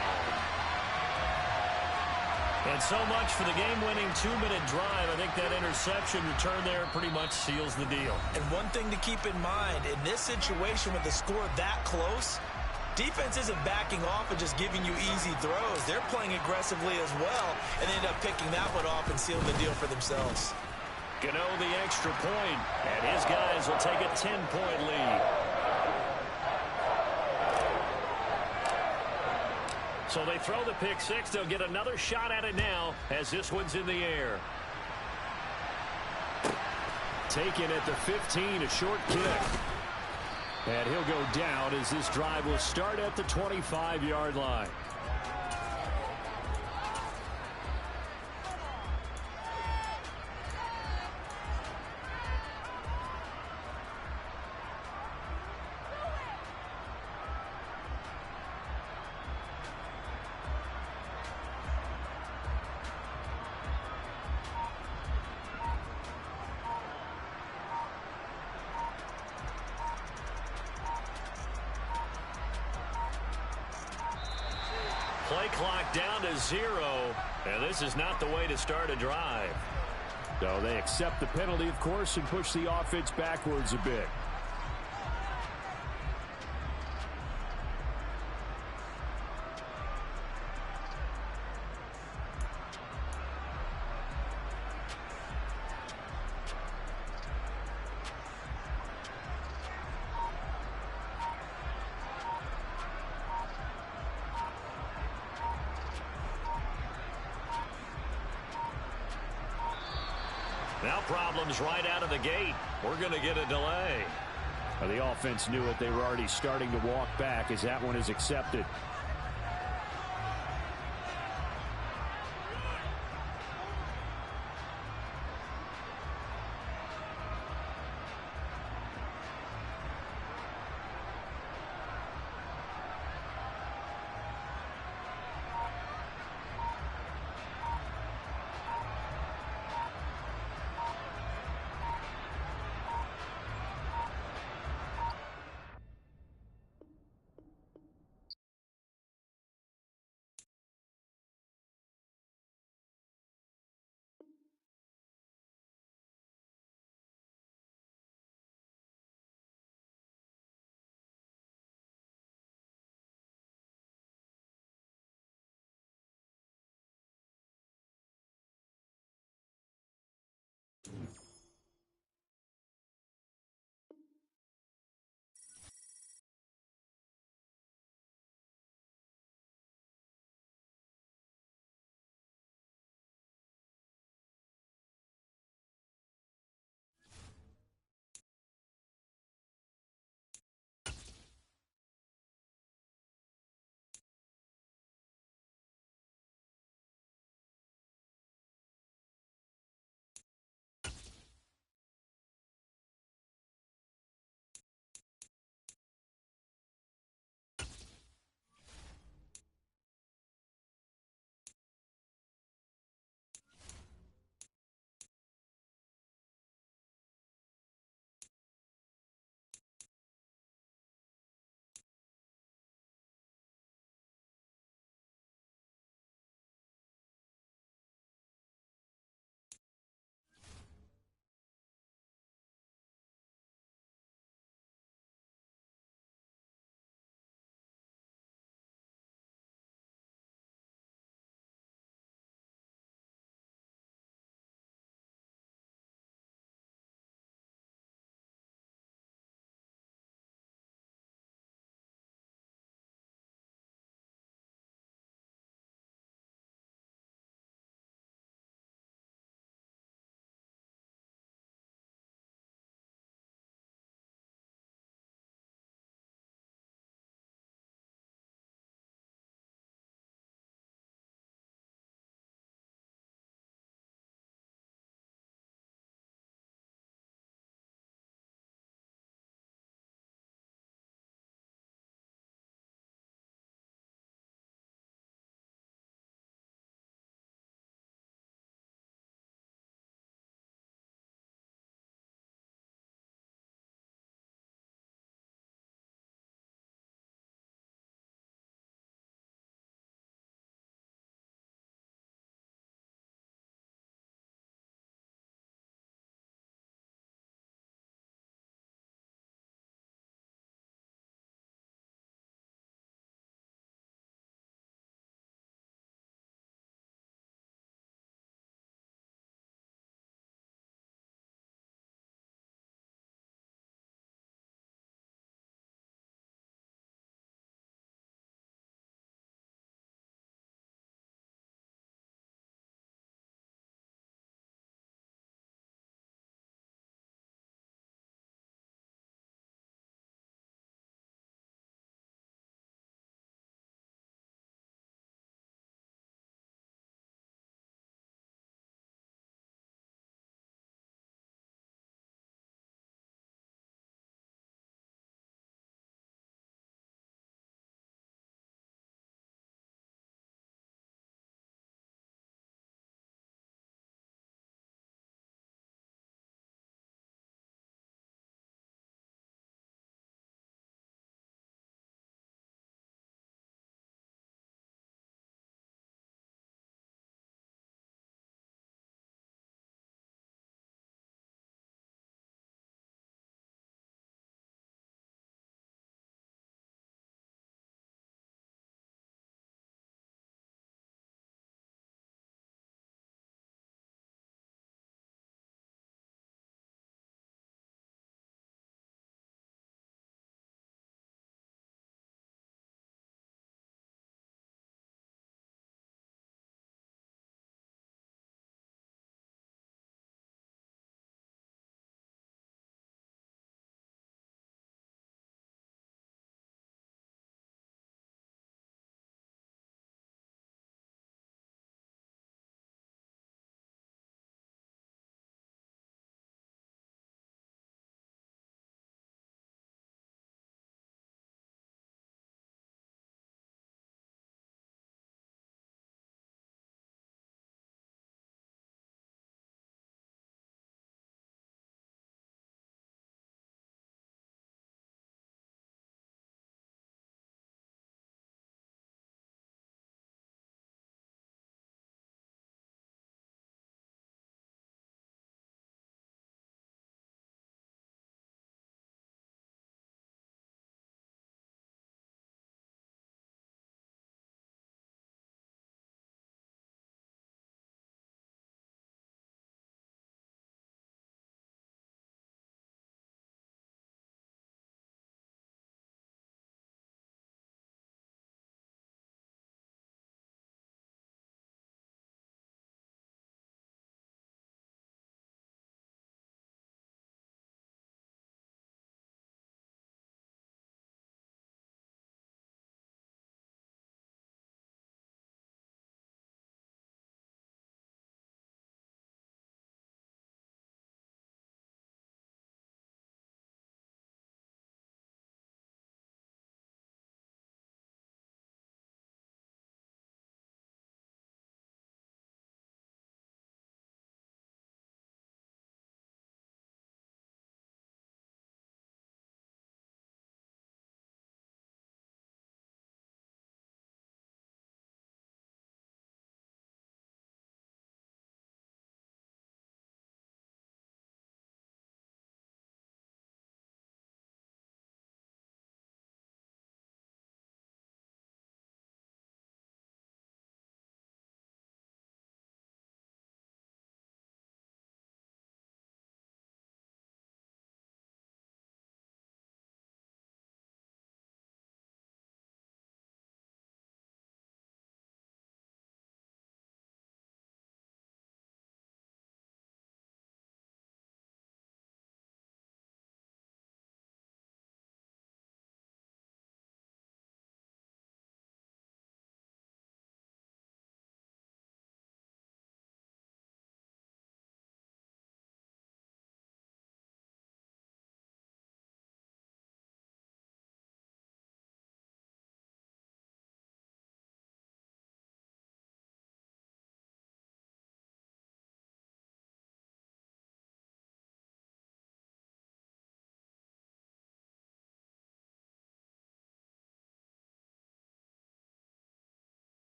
And so much for the game-winning 2-minute drive. I think that interception return there pretty much seals the deal. And one thing to keep in mind, in this situation with the score that close, defense isn't backing off and just giving you easy throws. They're playing aggressively as well and end up picking that one off and sealing the deal for themselves. Gano the extra point, and his guys will take a 10-point lead. So they throw the pick six. They'll get another shot at it now as this one's in the air. Taken at the 15, a short kick. And he'll go down as this drive will start at the 25-yard line. Play clock down to 0, and this is not the way to start a drive. So they accept the penalty, of course, and push the offense backwards a bit. Now problems right out of the gate. We're going to get a delay. Well, the offense knew it. They were already starting to walk back as that one is accepted.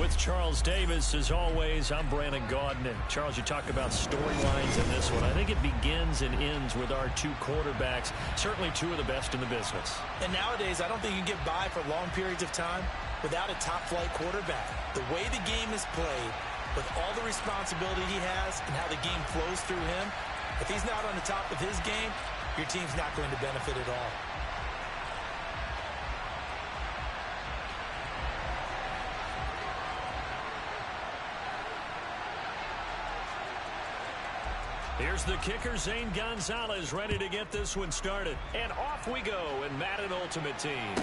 with Charles Davis. As always, I'm Brandon Gaudin. And Charles, you talk about storylines in this one. I think it begins and ends with our two quarterbacks, certainly two of the best in the business. And nowadays, I don't think you can get by for long periods of time without a top-flight quarterback. The way the game is played, with all the responsibility he has and how the game flows through him, if he's not on the top of his game, your team's not going to benefit at all. Here's the kicker, Zane Gonzalez, ready to get this one started. And off we go in Madden Ultimate Team.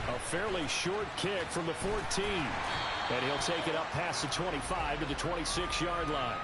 A fairly short kick from the 14. And he'll take it up past the 25 to the 26-yard line.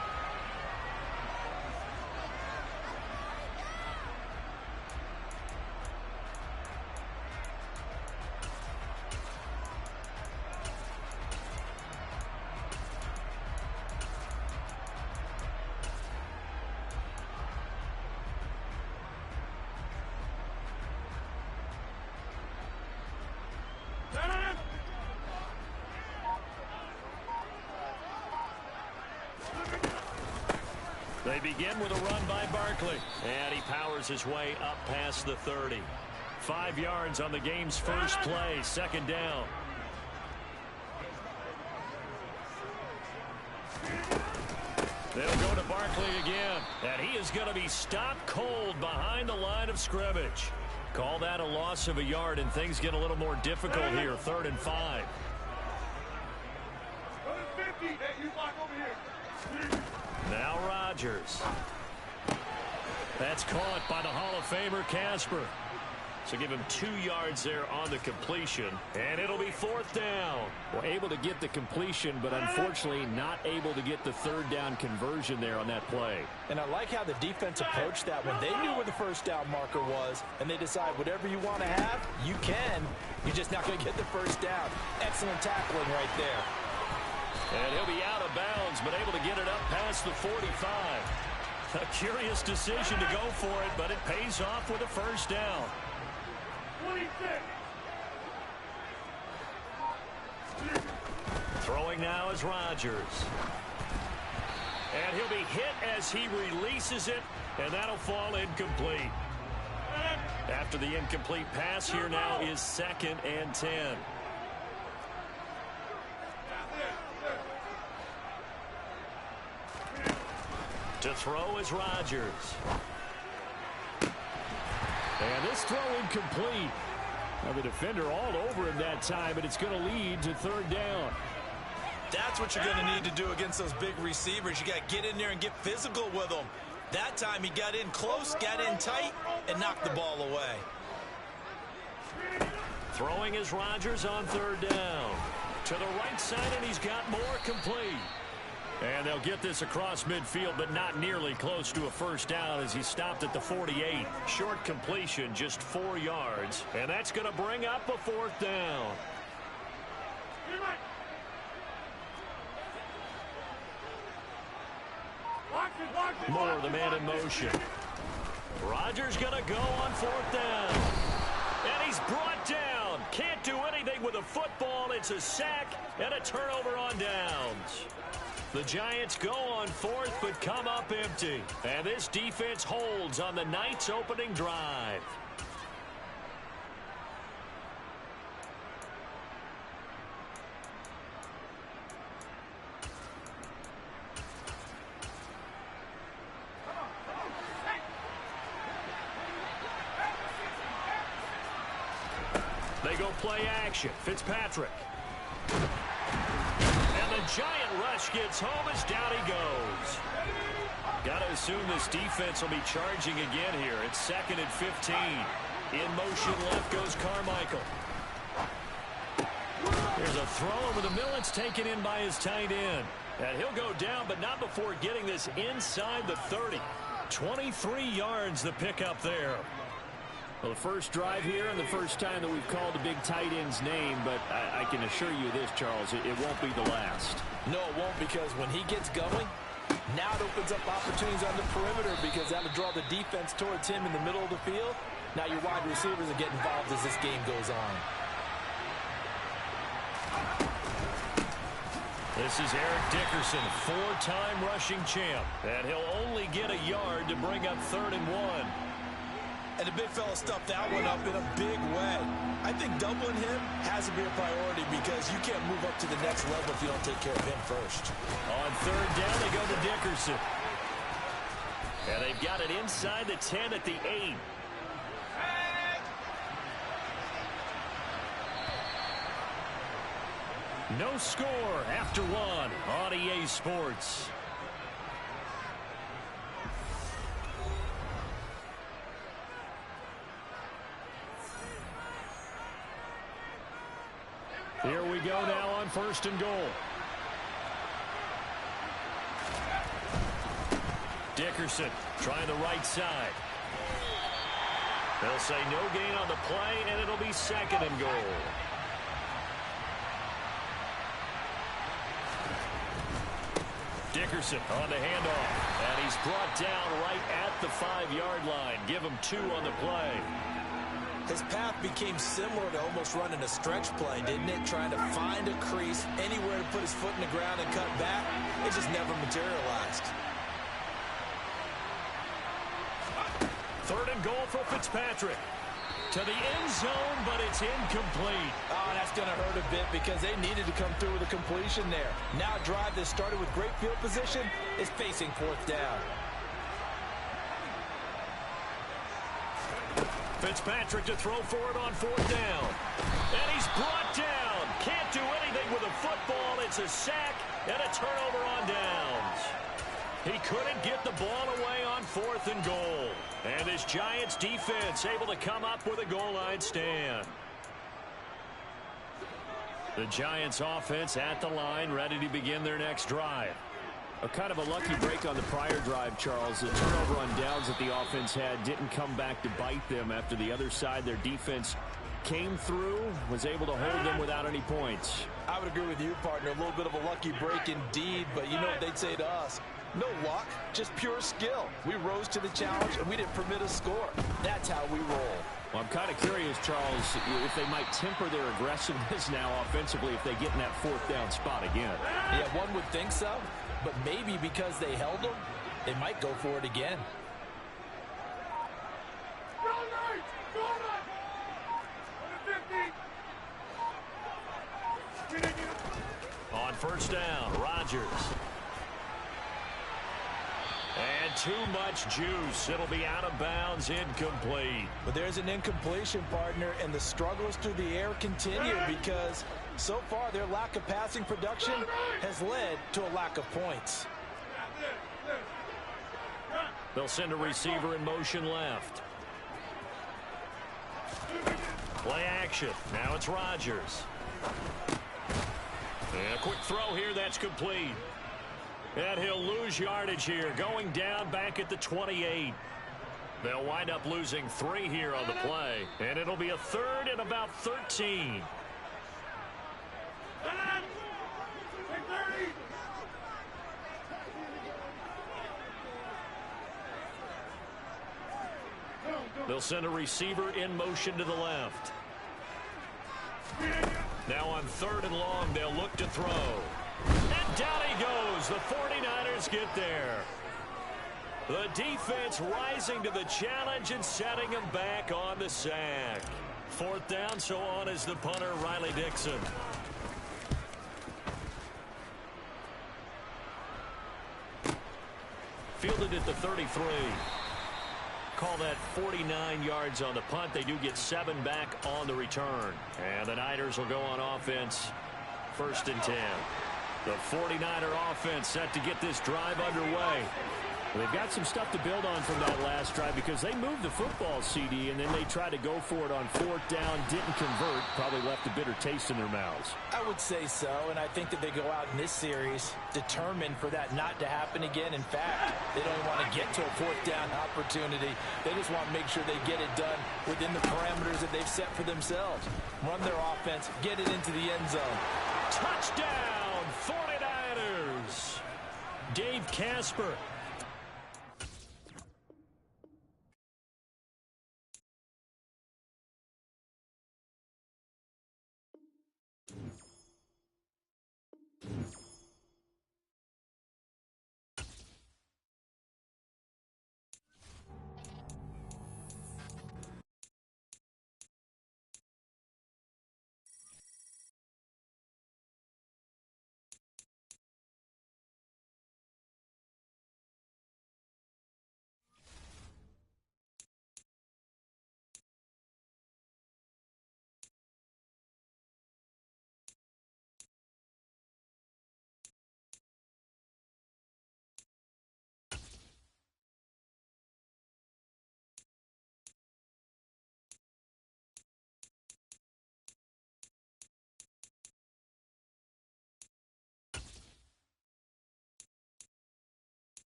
They begin with a run by Barkley. And he powers his way up past the 30. 5 yards on the game's first play. Second down. They'll go to Barkley again. And he is going to be stopped cold behind the line of scrimmage. Call that a loss of a yard, and things get a little more difficult here. 3rd and 5. Now Rodgers. That's caught by the Hall of Famer Casper. So give him 2 yards there on the completion. And it'll be 4th down. Well, able to get the completion, but unfortunately not able to get the 3rd down conversion there on that play. And I like how the defense approached that when they knew where the first down marker was, and they decide whatever you want to have, you can. You're just not going to get the first down. Excellent tackling right there. And he'll be out of bounds, but able to get it up past the 45. A curious decision to go for it, but it pays off with a first down. 26. Throwing now is Rodgers. And he'll be hit as he releases it, and that'll fall incomplete. After the incomplete pass, here now is 2nd and 10. To throw is Rodgers. And this throw incomplete. Now the defender all over him that time, but it's going to lead to 3rd down. That's what you're going to need to do against those big receivers. You got to get in there and get physical with them. That time he got in close, got in tight, and knocked the ball away. Throwing is Rodgers on 3rd down. To the right side, and he's got more complete. And they'll get this across midfield, but not nearly close to a first down as he stopped at the 48. Short completion, just 4 yards. And that's going to bring up a 4th down. More of the man in motion. Rodgers going to go on 4th down. And he's brought down. Can't do anything with a football. It's a sack and a turnover on downs. The Giants go on 4th, but come up empty. And this defense holds on the night's opening drive. They go play action. Fitzpatrick. Giant rush gets home as down he goes. Got to assume this defense will be charging again here. It's 2nd and 15. In motion left goes Carmichael. There's a throw over the middle. It's taken in by his tight end. And he'll go down, but not before getting this inside the 30. 23 yards the pickup there. Well, the first drive here and the first time that we've called the big tight end's name, but I can assure you this, Charles, it won't be the last. No, it won't, because when he gets going, now it opens up opportunities on the perimeter because that'll draw the defense towards him in the middle of the field. Now your wide receivers will get involved as this game goes on. This is Eric Dickerson, four-time rushing champ, and he'll only get a yard to bring up 3rd and 1. And the big fella stuffed that one up in a big way. I think doubling him has to be a priority because you can't move up to the next level if you don't take care of him first. On 3rd down, they go to Dickerson. And they've got it inside the 10 at the 8. No score after 1 on EA Sports. Here we go now on 1st and goal. Dickerson trying the right side. They'll say no gain on the play, and it'll be 2nd and goal. Dickerson on the handoff, and he's brought down right at the 5-yard line. Give him 2 on the play. His path became similar to almost running a stretch play, didn't it? Trying to find a crease, anywhere to put his foot in the ground and cut back. It just never materialized. 3rd and goal for Fitzpatrick. To the end zone, but it's incomplete. Oh, that's going to hurt a bit because they needed to come through with a completion there. Now a drive that started with great field position is facing 4th down. Fitzpatrick to throw for it on 4th down. And he's brought down. Can't do anything with a football. It's a sack and a turnover on downs. He couldn't get the ball away on 4th and goal. And this Giants defense able to come up with a goal line stand. The Giants offense at the line, ready to begin their next drive. A kind of a lucky break on the prior drive, Charles. The turnover on downs that the offense had didn't come back to bite them after the other side. Their defense came through, was able to hold them without any points. I would agree with you, partner. A little bit of a lucky break indeed, but you know what they'd say to us. No luck, just pure skill. We rose to the challenge, and we didn't permit a score. That's how we roll. Well, I'm kind of curious, Charles, if they might temper their aggressiveness now offensively if they get in that 4th down spot again. Yeah, one would think so, but maybe because they held them, they might go for it again. On 1st down, Rodgers. And too much juice. It'll be out of bounds, incomplete. But there's an incompletion, partner, and the struggles through the air continue because so far their lack of passing production has led to a lack of points. They'll send a receiver in motion left. Play action. Now it's Rodgers. And a quick throw here. That's complete. And he'll lose yardage here, going down back at the 28. They'll wind up losing 3 here on the play, and it'll be a 3rd and about 13. They'll send a receiver in motion to the left. Now on 3rd and long, they'll look to throw. And down he goes. The 49ers get there. The defense rising to the challenge and setting him back on the sack. 4th down, so on is the punter, Riley Dixon. Fielded at the 33. Call that 49 yards on the punt. They do get 7 back on the return. And the Niners will go on offense. 1st and 10. The 49er offense set to get this drive underway. Well, they've got some stuff to build on from that last drive because they moved the football, CD, and then they tried to go for it on 4th down, didn't convert, probably left a bitter taste in their mouths. I would say so, and I think that they go out in this series determined for that not to happen again. In fact, they don't want to get to a 4th down opportunity. They just want to make sure they get it done within the parameters that they've set for themselves. Run their offense, get it into the end zone. Touchdown, 49ers. Dave Casper.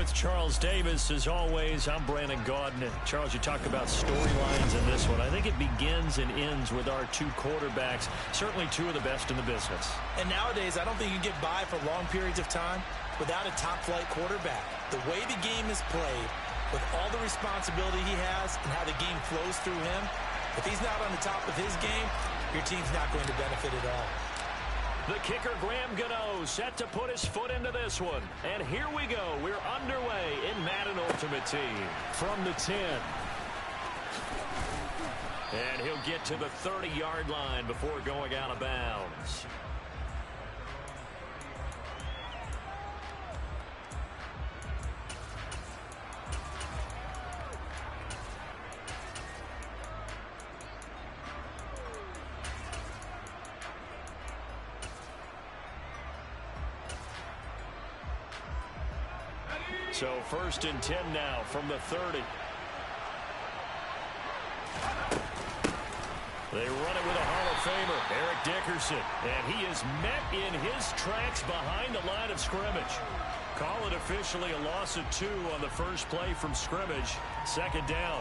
with Charles Davis. As always, I'm Brandon Gaudin. Charles, you talk about storylines in this one. I think it begins and ends with our two quarterbacks, certainly two of the best in the business. And nowadays, I don't think you can get by for long periods of time without a top-flight quarterback. The way the game is played, with all the responsibility he has and how the game flows through him, if he's not on the top of his game, your team's not going to benefit at all. The kicker, Graham Gano, set to put his foot into this one. And here we go. We're underway in Madden Ultimate Team. From the 10. And he'll get to the 30-yard line before going out of bounds. So 1st and 10 now from the 30. They run it with a Hall of Famer, Eric Dickerson. And he is met in his tracks behind the line of scrimmage. Call it officially a loss of 2 on the first play from scrimmage. 2nd down.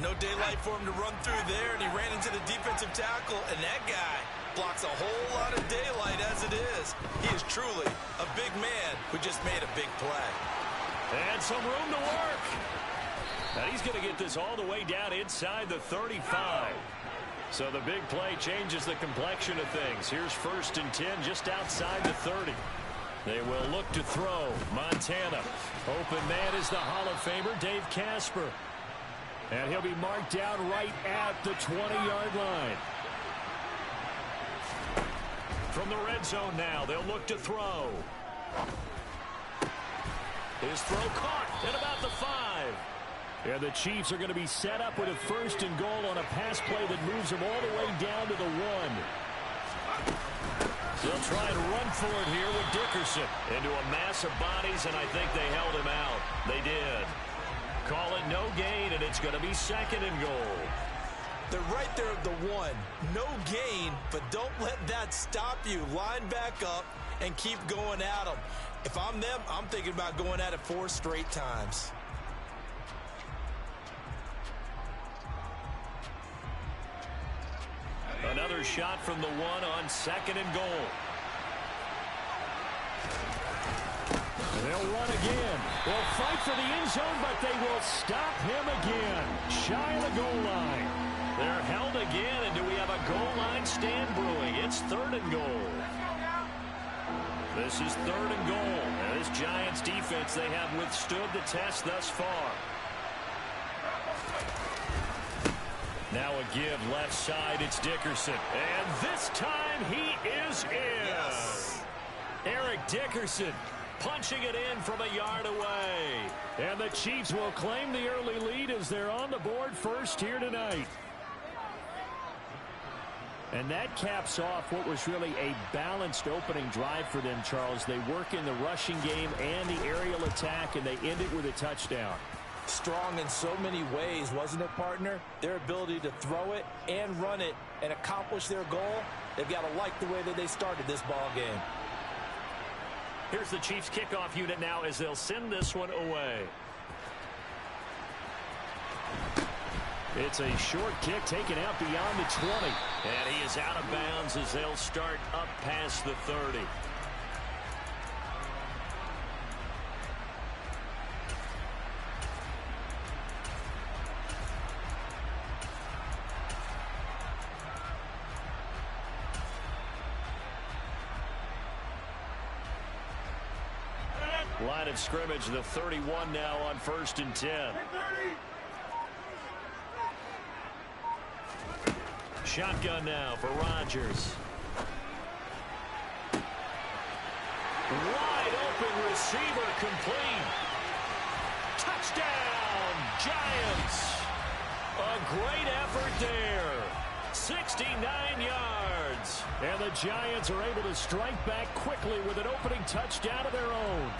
No daylight for him to run through there, and he ran into the defensive tackle, and that guy blocks a whole lot of daylight as it is. He is truly a big man who just made a big play. And some room to work. And he's going to get this all the way down inside the 35. So the big play changes the complexion of things. Here's 1st and 10 just outside the 30. They will look to throw. Montana. Open man is the Hall of Famer, Dave Casper. And he'll be marked down right at the 20-yard line. From the red zone now, they'll look to throw. His throw caught at about the 5. And the Chiefs are going to be set up with a 1st and goal on a pass play that moves them all the way down to the 1. They'll try and run for it here with Dickerson. Into a mass of bodies, and I think they held him out. They did. Call it no gain, and it's going to be 2nd and goal. They're right there at the 1. No gain, but don't let that stop you. Line back up and keep going at them. If I'm them, I'm thinking about going at it 4 straight times. Another shot from the 1 on 2nd and goal. They'll run again. They'll fight for the end zone, but they will stop him again. Shy of the goal line. They're held again, and do we have a goal line stand brewing? It's 3rd and goal. This is 3rd and goal. And this Giants defense, they have withstood the test thus far. Now a give left side. It's Dickerson. And this time he is in. Yes. Eric Dickerson punching it in from a yard away. And the Chiefs will claim the early lead as they're on the board first here tonight. And that caps off what was really a balanced opening drive for them, Charles. They work in the rushing game and the aerial attack, and they end it with a touchdown. Strong in so many ways, wasn't it, partner? Their ability to throw it and run it and accomplish their goal, they've got to like the way that they started this ball game. Here's the Chiefs kickoff unit now as they'll send this one away. It's a short kick taken out beyond the 20. And he is out of bounds as they'll start up past the 30. Line of scrimmage, the 31 now on 1st and 10. Shotgun now for Rodgers. Wide open receiver complete. Touchdown, Giants. A great effort there. 69 yards. And the Giants are able to strike back quickly with an opening touchdown of their own.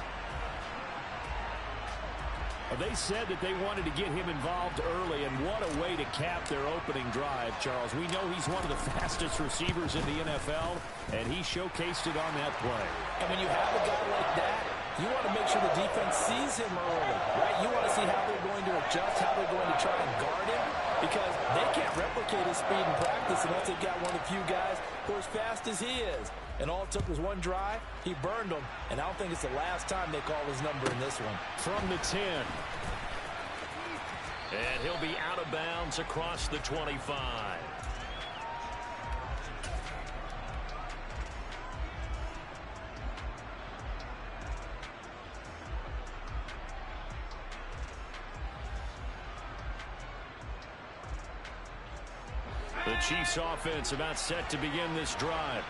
They said that they wanted to get him involved early, and what a way to cap their opening drive, Charles. We know he's one of the fastest receivers in the NFL, and he showcased it on that play. And when you have a guy like that, You want to make sure the defense sees him early, right? You want to see how they're going to adjust, how they're going to try and guard him, because they can't replicate his speed in practice unless they've got one of the few guys who are as fast as he is. And all it took was one drive. He burned them, and I don't think it's the last time they call his number in this one. From the 10. And he'll be out of bounds across the 25. The Chiefs offense about set to begin this drive.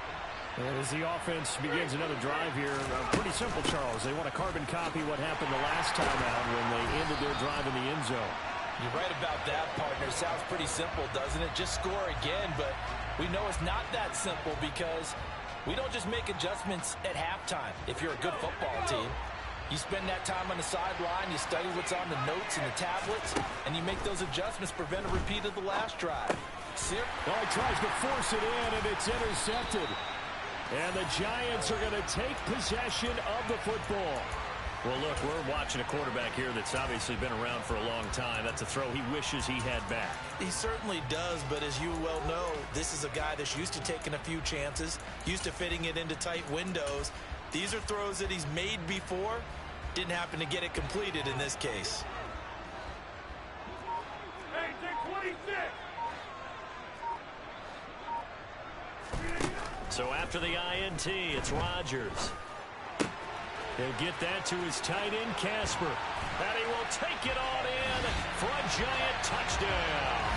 And as the offense begins another drive here, pretty simple, Charles. They want to carbon copy what happened the last time out when they ended their drive in the end zone. You're right about that, partner. Sounds pretty simple, doesn't it? Just score again, but we know it's not that simple because we don't just make adjustments at halftime if you're a good football team. You spend that time on the sideline, you study what's on the notes and the tablets, and you make those adjustments, prevent a repeat of the last drive. He tries to force it in, and it's intercepted. And the Giants are going to take possession of the football. Well, look, we're watching a quarterback here that's obviously been around for a long time. That's a throw he wishes he had back. He certainly does, but as you well know, this is a guy that's used to taking a few chances, used to fitting it into tight windows. These are throws that he's made before. Didn't happen to get it completed in this case. Hey, take 26. So after the INT, it's Rodgers. He'll get that to his tight end, Casper. And he will take it on in for a Giant touchdown.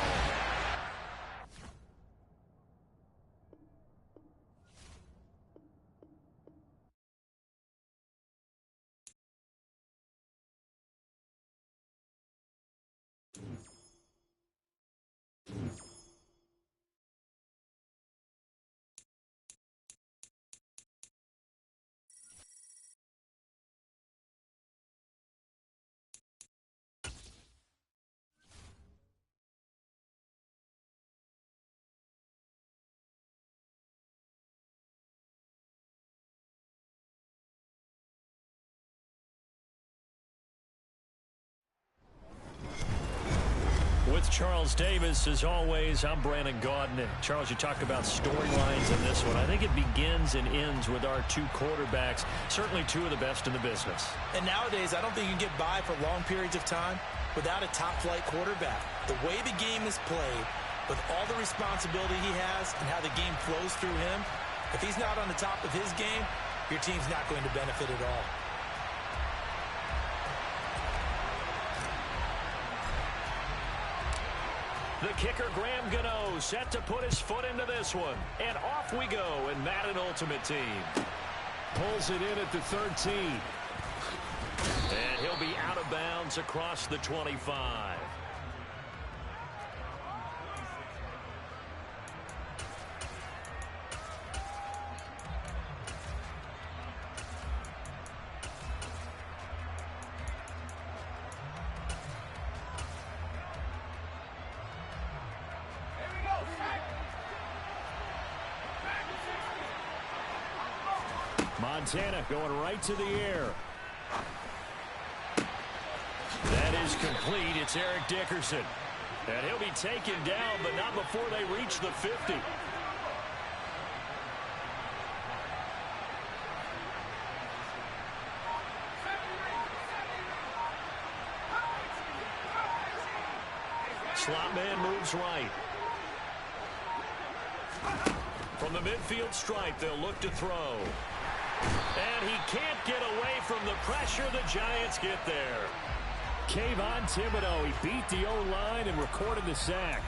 With Charles Davis, as always, I'm Brandon Gaudin. And Charles, you talked about storylines in this one. I think it begins and ends with our two quarterbacks, certainly two of the best in the business. And nowadays, I don't think you can get by for long periods of time without a top-flight quarterback. The way the game is played, with all the responsibility he has and how the game flows through him, if he's not on the top of his game, your team's not going to benefit at all. The kicker, Graham Gano, set to put his foot into this one. And off we go in Madden Ultimate Team. Pulls it in at the 13. And he'll be out of bounds across the 25. Montana going right to the air. That is complete. It's Eric Dickerson. And he'll be taken down, but not before they reach the 50. Slot man moves right. From the midfield stripe, they'll look to throw. And he can't get away from the pressure. The Giants get there. Kayvon Thibodeau, he beat the O-line and recorded the sack.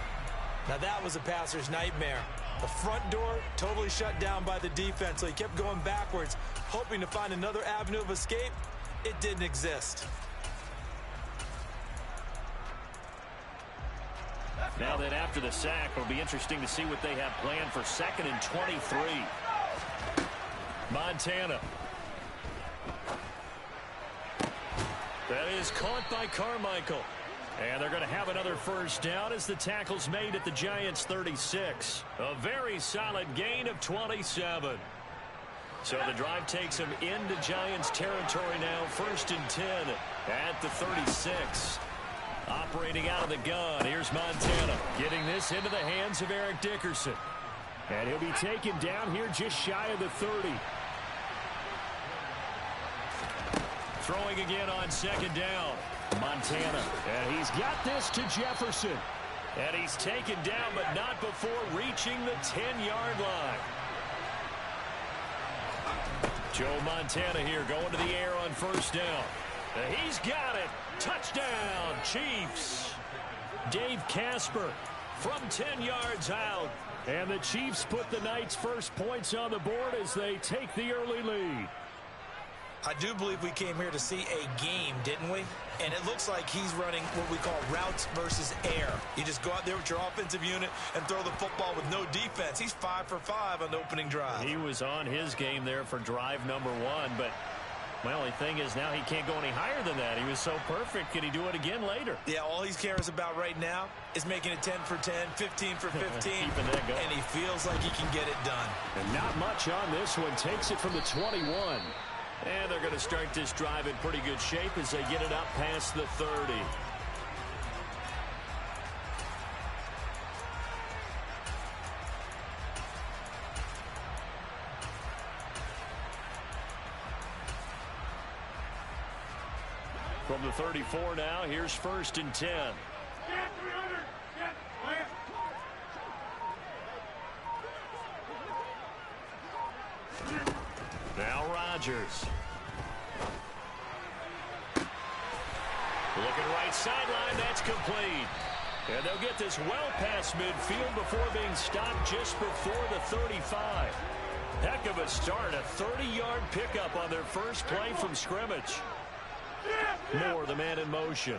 Now that was a passer's nightmare. The front door totally shut down by the defense, so he kept going backwards, hoping to find another avenue of escape. It didn't exist. Now that after the sack, it'll be interesting to see what they have planned for 2nd and 23. Montana. That is caught by Carmichael. And they're going to have another first down as the tackle's made at the Giants' 36. A very solid gain of 27. So the drive takes him into Giants territory now. 1st and 10 at the 36. Operating out of the gun, here's Montana. Getting this into the hands of Eric Dickerson. And he'll be taken down here just shy of the 30. Throwing again on 2nd down. Montana. And he's got this to Jefferson. And he's taken down, but not before reaching the 10-yard line. Joe Montana here going to the air on 1st down. He's got it. Touchdown, Chiefs. Dave Casper from 10 yards out. And the Chiefs put the Knights' first points on the board as they take the early lead. I do believe we came here to see a game, didn't we? And it looks like he's running what we call routes versus air. You just go out there with your offensive unit and throw the football with no defense. He's 5 for 5 on the opening drive. He was on his game there for drive number 1, but my only thing is now he can't go any higher than that. He was so perfect. Can he do it again later? Yeah, all he cares about right now is making it 10 for 10, 15 for 15, Keeping that going. and he feels like he can get it done. And not much on this one. Takes it from the 21. And they're going to start this drive in pretty good shape as they get it up past the 30. From the 34 now, here's 1st and 10. Get 300. Get plant. Now Rodgers. Looking right sideline, that's complete. And they'll get this well past midfield before being stopped just before the 35. Heck of a start, a 30-yard pickup on their first play from scrimmage. Moore, the man in motion.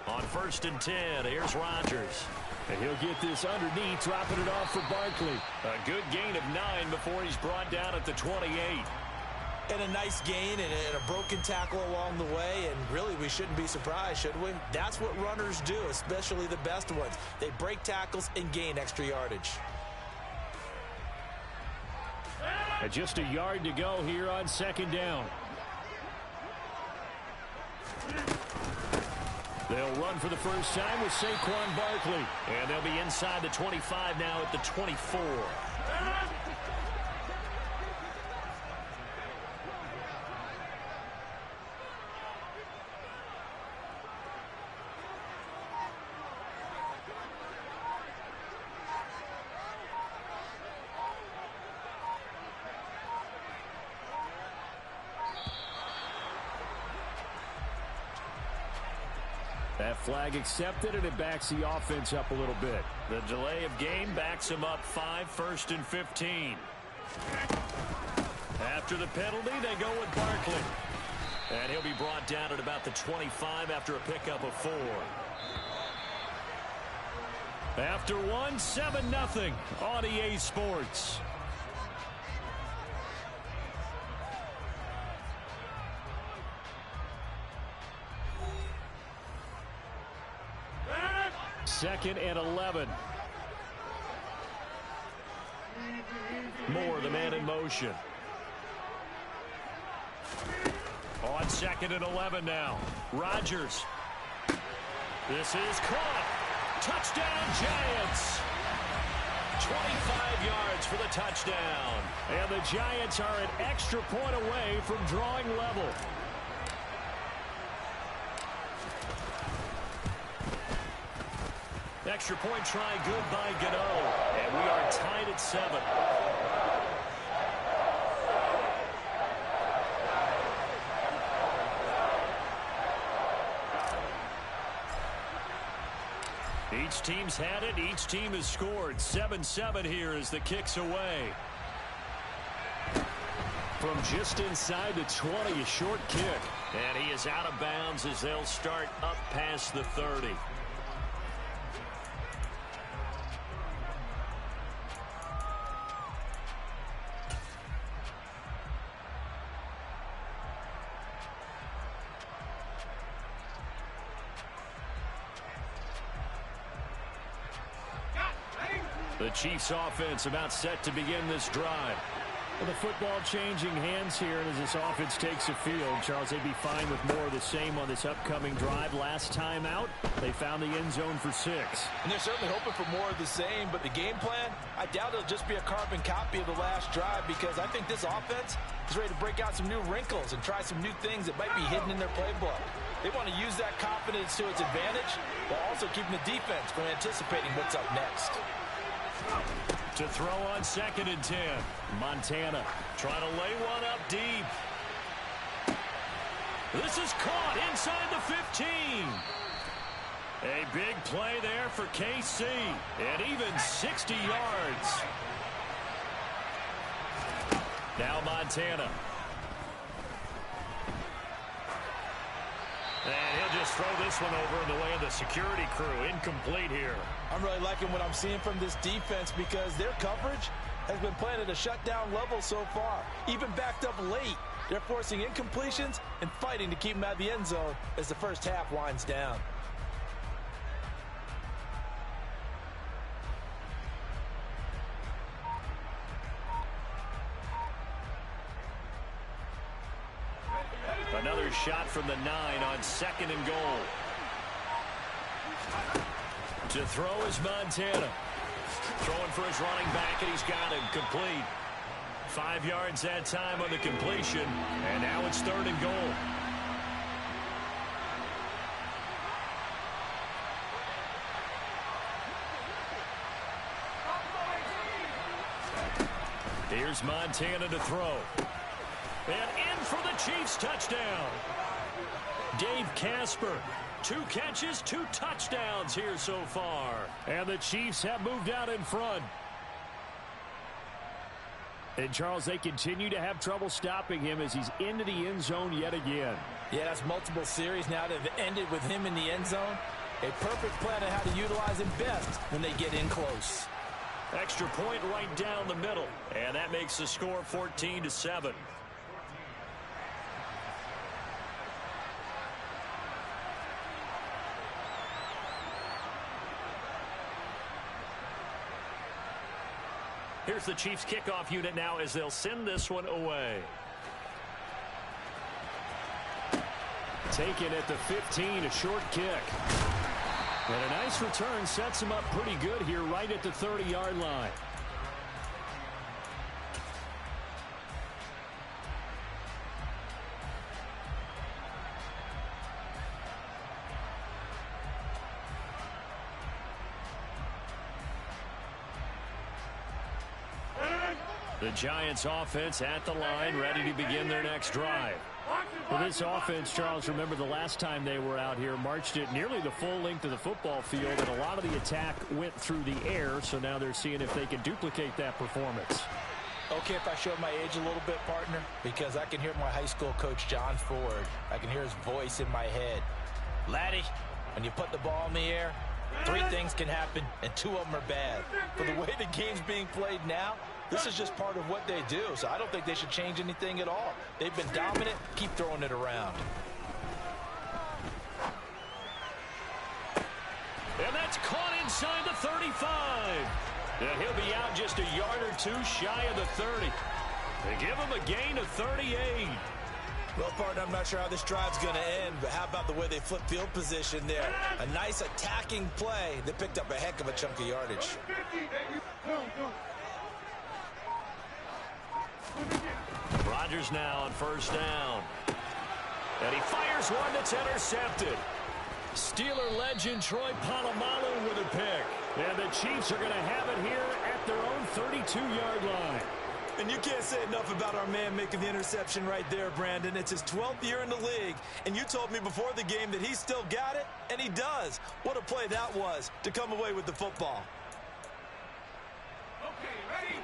On 1st and 10, here's Rodgers. And he'll get this underneath, dropping it off for Barkley. A good gain of 9 before he's brought down at the 28. And a nice gain and a broken tackle along the way, and really we shouldn't be surprised, should we? That's what runners do, especially the best ones. They break tackles and gain extra yardage. And just a yard to go here on 2nd down. They'll run for the first time with Saquon Barkley. And they'll be inside the 25 now at the 24. That flag accepted, and it backs the offense up a little bit. The delay of game backs him up 5, 1st and 15. After the penalty, they go with Barkley. And he'll be brought down at about the 25 after a pickup of 4. After one, 7-0 on EA Sports. Second and 11. Moore, the man in motion. On 2nd and 11 now. Rodgers. This is caught. Touchdown, Giants. 25 yards for the touchdown. And the Giants are an extra point away from drawing level. Extra point try good by Gano. And we are tied at 7. Each team's had it. Each team has scored. 7-7 here as the kick's away. From just inside the 20, a short kick. And he is out of bounds as they'll start up past the 30. The Chiefs offense about set to begin this drive. Well, the football changing hands here, and as this offense takes the field, Charles, they'd be fine with more of the same on this upcoming drive. Last time out, they found the end zone for 6. And they're certainly hoping for more of the same, but the game plan, I doubt it'll just be a carbon copy of the last drive, because I think this offense is ready to break out some new wrinkles and try some new things that might be hidden in their playbook. They want to use that confidence to its advantage while also keeping the defense from anticipating what's up next. To throw on 2nd and 10. Montana trying to lay one up deep. This is caught inside the 15. A big play there for KC. And even 60 yards. Now Montana. And he'll just throw this one over in the way of the security crew. Incomplete here. I'm really liking what I'm seeing from this defense because their coverage has been playing at a shutdown level so far. Even backed up late, they're forcing incompletions and fighting to keep them out of the end zone as the first half winds down. Another shot from the 9 on 2nd and goal. To throw is Montana. Throwing for his running back, and he's got him complete. 5 yards that time on the completion, and now it's 3rd and goal. Here's Montana to throw. And in for the Chiefs touchdown. Dave Casper. 2 catches, 2 touchdowns here so far. And the Chiefs have moved out in front. And, Charles, they continue to have trouble stopping him as he's into the end zone yet again. Yeah, that's multiple series now that have ended with him in the end zone. A perfect plan on how to utilize him best when they get in close. Extra point right down the middle. And that makes the score 14-7. Here's the Chiefs kickoff unit now as they'll send this one away. Taken at the 15, a short kick. And a nice return sets him up pretty good here right at the 30-yard line. The Giants offense at the line, ready to begin their next drive. Well, this offense, Charles, remember the last time they were out here, marched it nearly the full length of the football field, and a lot of the attack went through the air, so now they're seeing if they can duplicate that performance. Okay, if I show my age a little bit, partner, because I can hear my high school coach, John Ford. I can hear his voice in my head. Laddie, when you put the ball in the air, 3 things can happen, and 2 of them are bad. For the way the game's being played now, this is just part of what they do, so I don't think they should change anything at all. They've been dominant. Keep throwing it around. And that's caught inside the 35. And he'll be out just a yard or 2 shy of the 30. They give him a gain of 38. Well, partner, I'm not sure how this drive's going to end, but how about the way they flip field position there? A nice attacking play that picked up a heck of a chunk of yardage. Rodgers now on 1st down. And he fires one that's intercepted. Steeler legend Troy Polamalu with a pick. And the Chiefs are going to have it here at their own 32-yard line. And you can't say enough about our man making the interception right there, Brandon. It's his 12th year in the league, and you told me before the game that he still got it, and he does. What a play that was to come away with the football.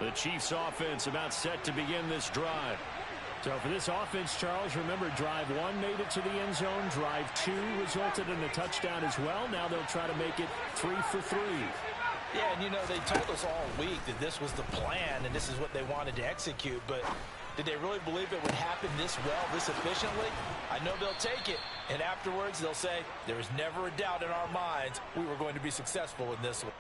The Chiefs offense about set to begin this drive. So for this offense, Charles, remember drive 1 made it to the end zone. Drive 2 resulted in a touchdown as well. Now they'll try to make it 3 for 3. Yeah, and you know, they told us all week that this was the plan and this is what they wanted to execute, but did they really believe it would happen this well, this efficiently? I know they'll take it, and afterwards they'll say, there was never a doubt in our minds we were going to be successful in this one.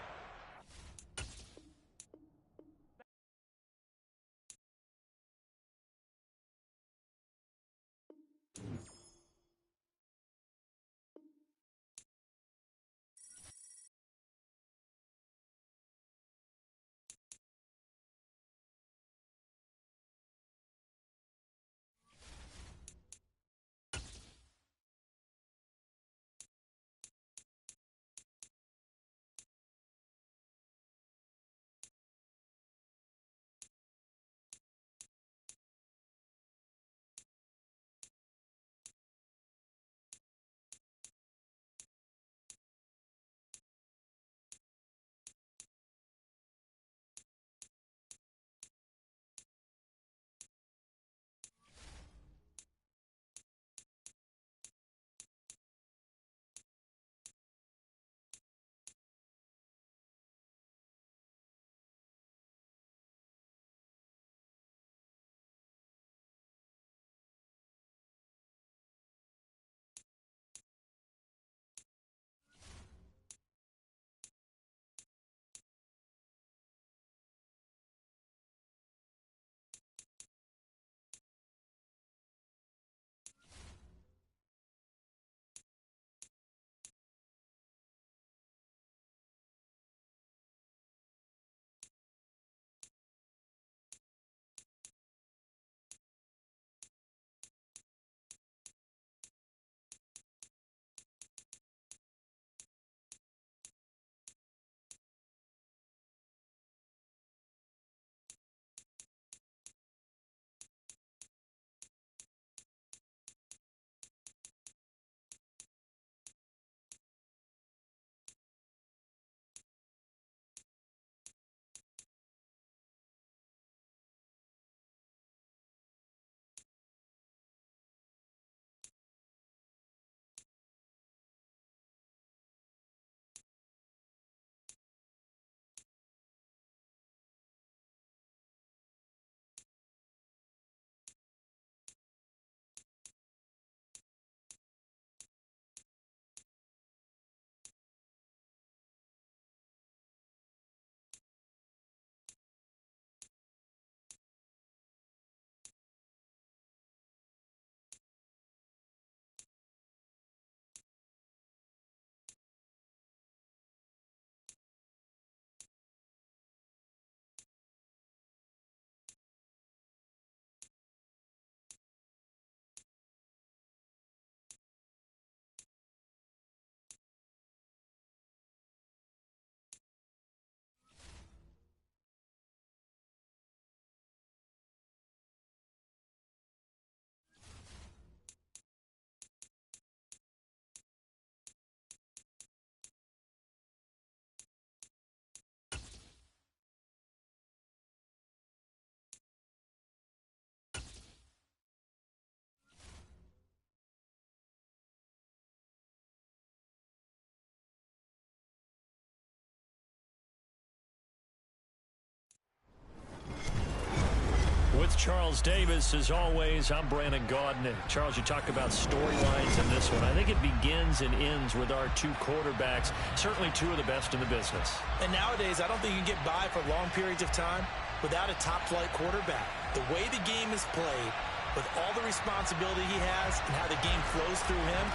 With Charles Davis, as always, I'm Brandon Gaudin. Charles, you talk about storylines in this one. I think it begins and ends with our two quarterbacks, certainly two of the best in the business. And nowadays, I don't think you can get by for long periods of time without a top-flight quarterback. The way the game is played, with all the responsibility he has and how the game flows through him,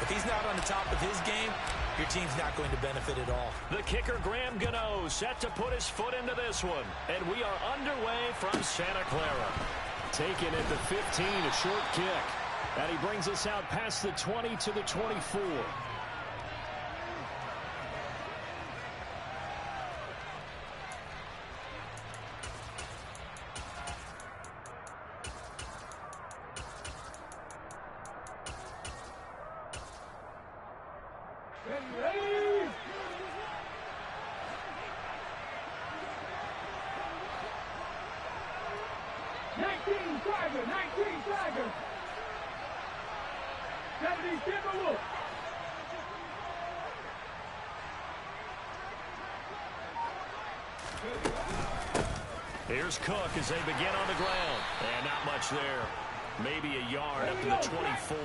if he's not on the top of his game, your team's not going to benefit at all. The kicker, Graham Gano, set to put his foot into this one. And we are underway from Santa Clara. Taken at the 15, a short kick. And he brings us out past the 20 to the 24. Here's Cook as they begin on the ground. And not much there. Maybe a yard up to the 24.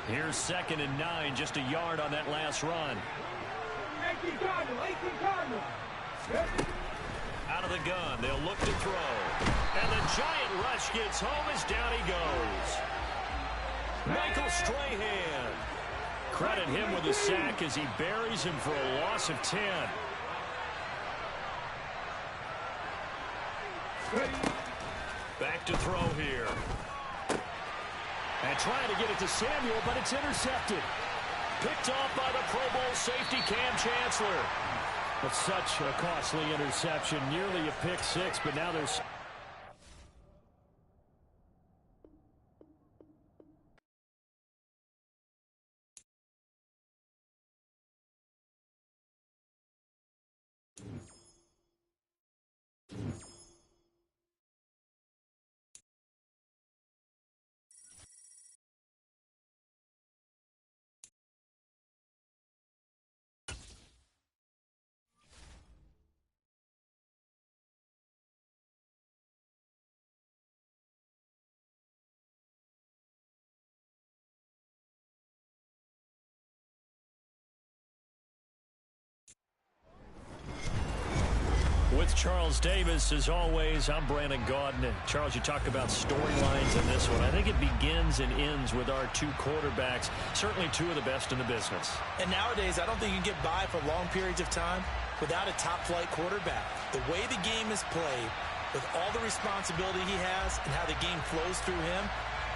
Here's 2nd and 9, just a yard on that last run. 18 Cardinal. Out of the gun, they'll look to throw. And the giant rush gets home as down he goes. Michael Strahan. Credit him with a sack as he buries him for a loss of 10. Back to throw here. And trying to get it to Samuel, but it's intercepted. Picked off by the Pro Bowl safety Cam Chancellor. But such a costly interception, nearly a pick six, but now there's... With Charles Davis, as always, I'm Brandon Gaudin. Charles, you talk about storylines in this one. I think it begins and ends with our two quarterbacks, certainly two of the best in the business. And nowadays, I don't think you can get by for long periods of time without a top-flight quarterback. The way the game is played, with all the responsibility he has and how the game flows through him,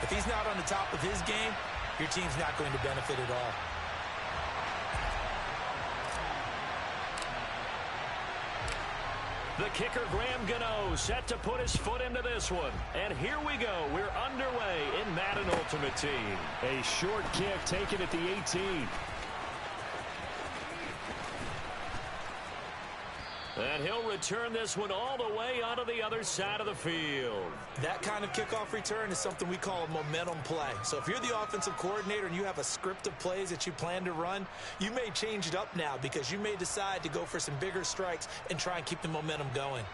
if he's not on the top of his game, your team's not going to benefit at all. The kicker, Graham Gano, set to put his foot into this one. And here we go. We're underway in Madden Ultimate Team. A short kick taken at the 18. And he'll return this one all the way onto the other side of the field. That kind of kickoff return is something we call a momentum play. So if you're the offensive coordinator and you have a script of plays that you plan to run, you may change it up now because you may decide to go for some bigger strikes and try and keep the momentum going.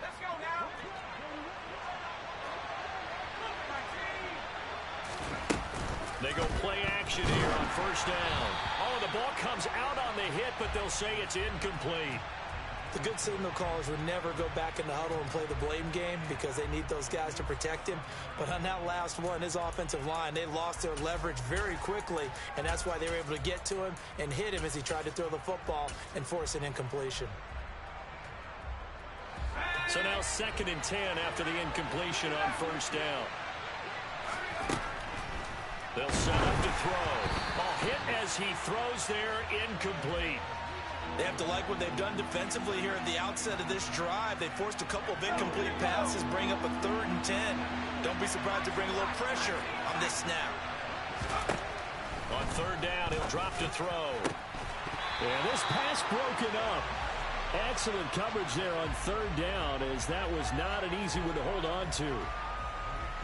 Let's go now. They go play action here on first down. Oh, the ball comes out on the hit, but they'll say it's incomplete. The good signal callers would never go back in the huddle and play the blame game because they need those guys to protect him. But on that last one, his offensive line, they lost their leverage very quickly, and that's why they were able to get to him and hit him as he tried to throw the football and force an incompletion. So now 2nd and 10 after the incompletion on first down. They'll set up to throw. Ball hit as he throws there, incomplete. They have to like what they've done defensively here at the outset of this drive. They forced a couple of incomplete passes, bring up a 3rd and 10. Don't be surprised to bring a little pressure on this snap. On 3rd down, he'll drop to throw. And this pass broken up. Excellent coverage there on 3rd down, as that was not an easy one to hold on to.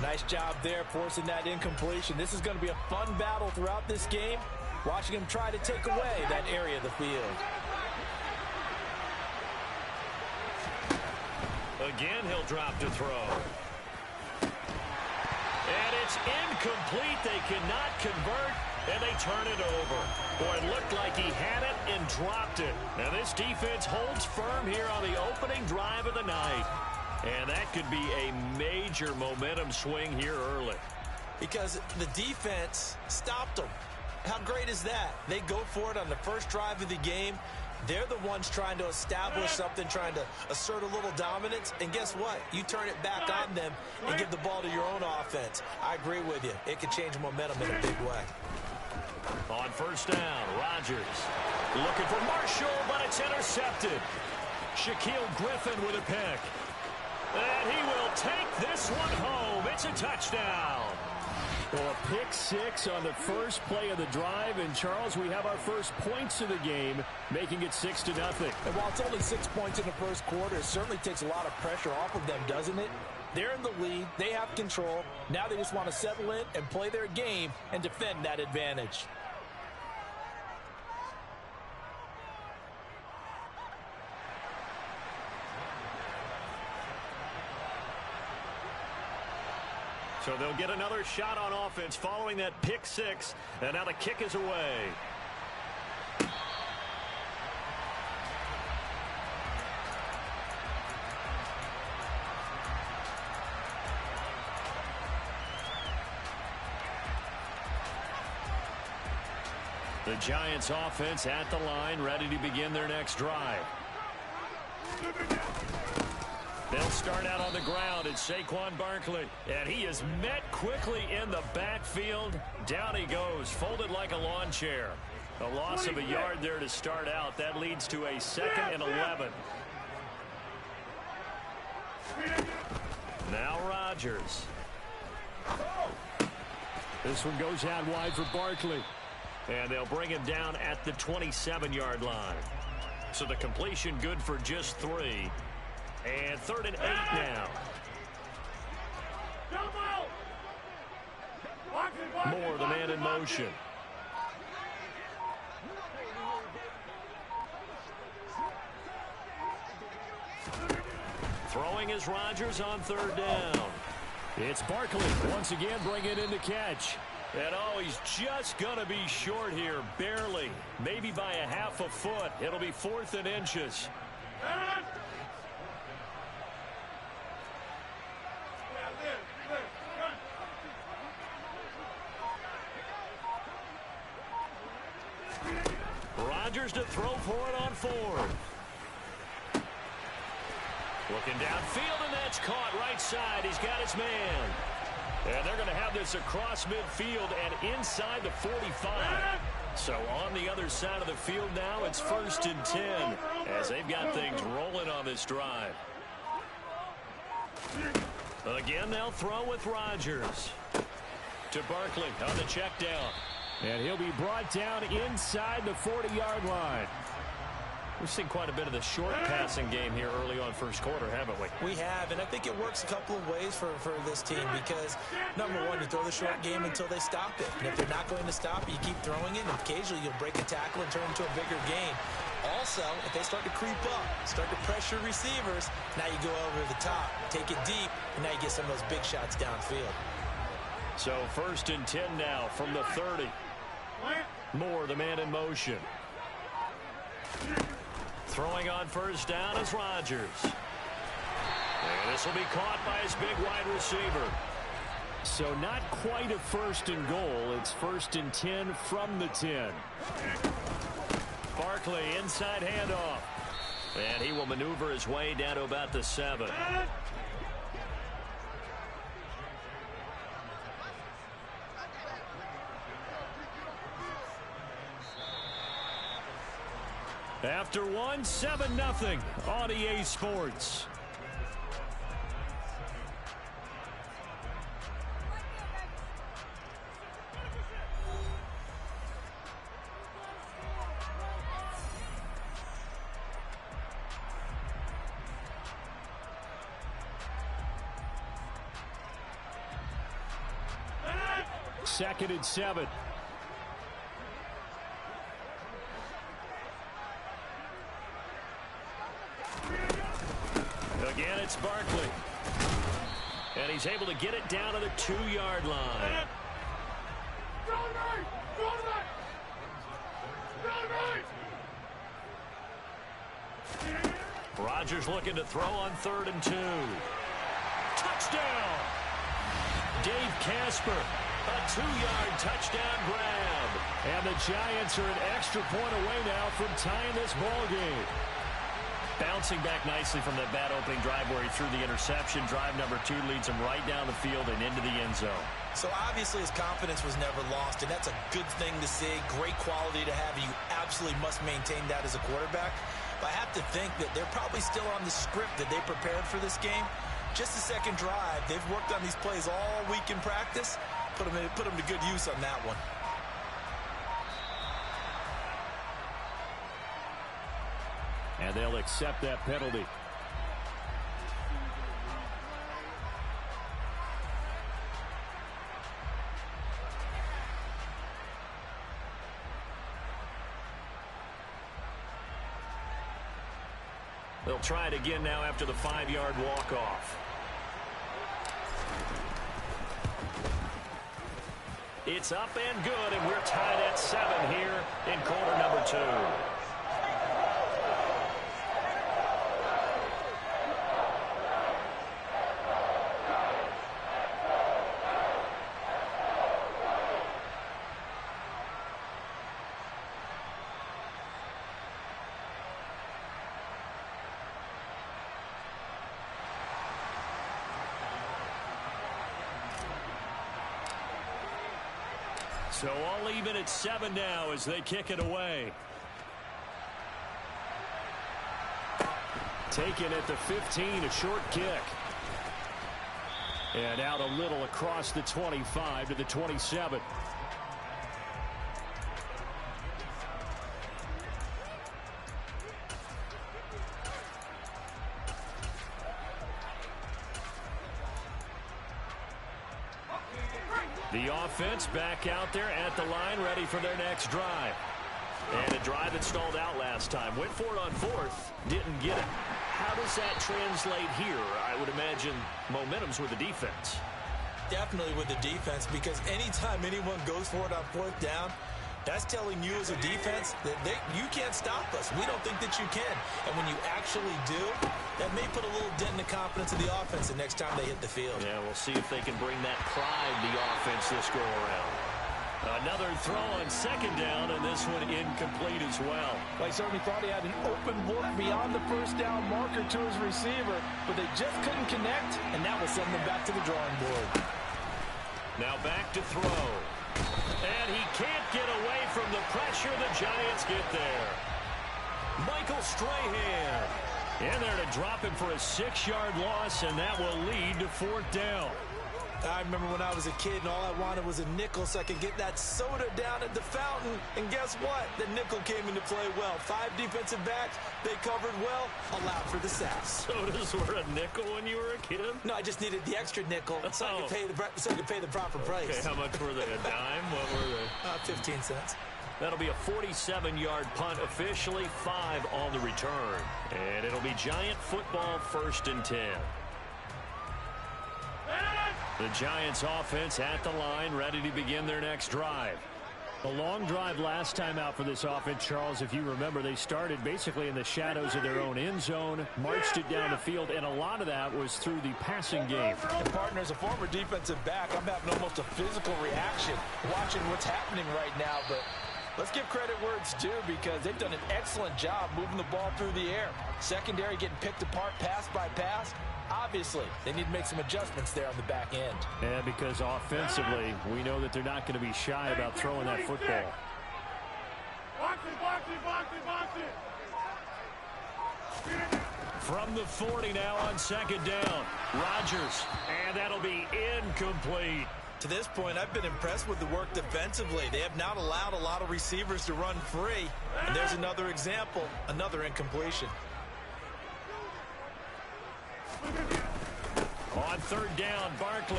Nice job there forcing that incompletion. This is going to be a fun battle throughout this game. watching him try to take away that area of the field. Again, he'll drop to throw. And it's incomplete. They cannot convert, and they turn it over. Boy, it looked like he had it and dropped it. Now this defense holds firm here on the opening drive of the night. And that could be a major momentum swing here early. Because the defense stopped them. How great is that? They go for it on the first drive of the game. They're the ones trying to establish something, trying to assert a little dominance. And guess what? You turn it back on them and give the ball to your own offense. I agree with you. It could change momentum in a big way. On first down, Rodgers looking for Marshall, but it's intercepted. Shaquille Griffin with a pick. And he will take this one home. It's a touchdown. Well, a pick six on the first play of the drive. And, Charles, we have our first points of the game, making it 6-0. And while it's only 6 points in the first quarter, it certainly takes a lot of pressure off of them, doesn't it? They're in the lead. They have control. Now they just want to settle in and play their game and defend that advantage. So they'll get another shot on offense following that pick six. And now the kick is away. The Giants offense at the line, ready to begin their next drive. They'll start out on the ground. It's Saquon Barkley. And he is met quickly in the backfield. Down he goes, folded like a lawn chair. A loss of a yard there to start out. That leads to a 2nd and 11. Now Rodgers. This one goes out wide for Barkley. And they'll bring him down at the 27-yard line. So the completion good for just 3. And 3rd and 8 now. Moore, the man in motion. Throwing is Rodgers on 3rd down. It's Barkley once again bringing in the catch. And oh, he's just going to be short here, barely. Maybe by a half a foot. It'll be 4th and inches. Rodgers to throw for it on 4th. Looking downfield, and that's caught right side. He's got his man. And they're going to have this across midfield and inside the 45. So on the other side of the field now, it's 1st and 10 as they've got things rolling on this drive. Again, they'll throw with Rodgers. To Barkley on the check down. And he'll be brought down inside the 40-yard line. We've seen quite a bit of the short passing game here early on first quarter, haven't we? We have, and I think it works a couple of ways for this team because, number one, you throw the short game until they stop it. And if they're not going to stop it, you keep throwing it, and occasionally you'll break a tackle and turn it into a bigger game. Also, if they start to creep up, start to pressure receivers, now you go over the top, take it deep, and now you get some of those big shots downfield. So 1st and 10 now from the 30. Moore, the man in motion. Throwing on 1st down is Rodgers. And this will be caught by his big wide receiver. So not quite a 1st and goal. It's 1st and 10 from the 10. Barkley inside handoff. And he will maneuver his way down to about the 7. After 7-0 on EA Sports. Second and 7. It's Barkley. And he's able to get it down to the 2-yard line. Rodgers looking to throw on 3rd and 2. Touchdown! Dave Casper, a 2-yard touchdown grab. And the Giants are an extra point away now from tying this ball game. Bouncing back nicely from that bad opening drive where he threw the interception. Drive number 2 leads him right down the field and into the end zone. So obviously his confidence was never lost, and that's a good thing to see. Great quality to have. You absolutely must maintain that as a quarterback. But I have to think that they're probably still on the script that they prepared for this game. Just the second drive. They've worked on these plays all week in practice. Put them to good use on that one. And they'll accept that penalty. They'll try it again now after the 5-yard walk-off. It's up and good, and we're tied at 7 here in quarter number 2. So all even at 7 now as they kick it away. Taken at the 15, a short kick. And out a little across the 25 to the 27. The offense back out there at the line, ready for their next drive. And a drive that stalled out last time. Went for it on 4th, didn't get it. How does that translate here? I would imagine momentum's with the defense. Definitely with the defense, because anytime anyone goes for it on 4th down, that's telling you as a defense that you can't stop us. We don't think that you can. And when you actually do, that may put a little dent in the confidence of the offense the next time they hit the field. Yeah, we'll see if they can bring that pride to the offense this go-around. Another throw on 2nd down, and this one incomplete as well. They certainly thought he had an open look beyond the 1st down marker to his receiver, but they just couldn't connect, and that will send them back to the drawing board. Now back to throw. And he can't get away from the pressure. The Giants get there. Michael Strahan in there to drop him for a 6-yard loss, and that will lead to 4th down. I remember when I was a kid and all I wanted was a nickel so I could get that soda down at the fountain. And guess what? The nickel came into play well. 5 defensive backs, they covered well, allowed for the sacks. Sodas were a nickel when you were a kid? No, I just needed the extra nickel so I could pay the proper price. Okay, how much were they? A dime? What were they? 15 cents. That'll be a 47-yard punt officially, 5 on the return. And it'll be Giant football 1st and 10. The Giants offense at the line, ready to begin their next drive. A long drive last time out for this offense, Charles. If you remember, they started basically in the shadows of their own end zone, marched it down the field, and a lot of that was through the passing game. And partner, as a former defensive back, I'm having almost a physical reaction watching what's happening right now, but let's give credit where it's due because they've done an excellent job moving the ball through the air. Secondary getting picked apart pass by pass. Obviously, they need to make some adjustments there on the back end. And because offensively, we know that they're not going to be shy about throwing that football. From the 40 now on 2nd down. Rodgers, and that'll be incomplete. To this point, I've been impressed with the work defensively. They have not allowed a lot of receivers to run free. And there's another example, another incompletion. On 3rd down, Barkley.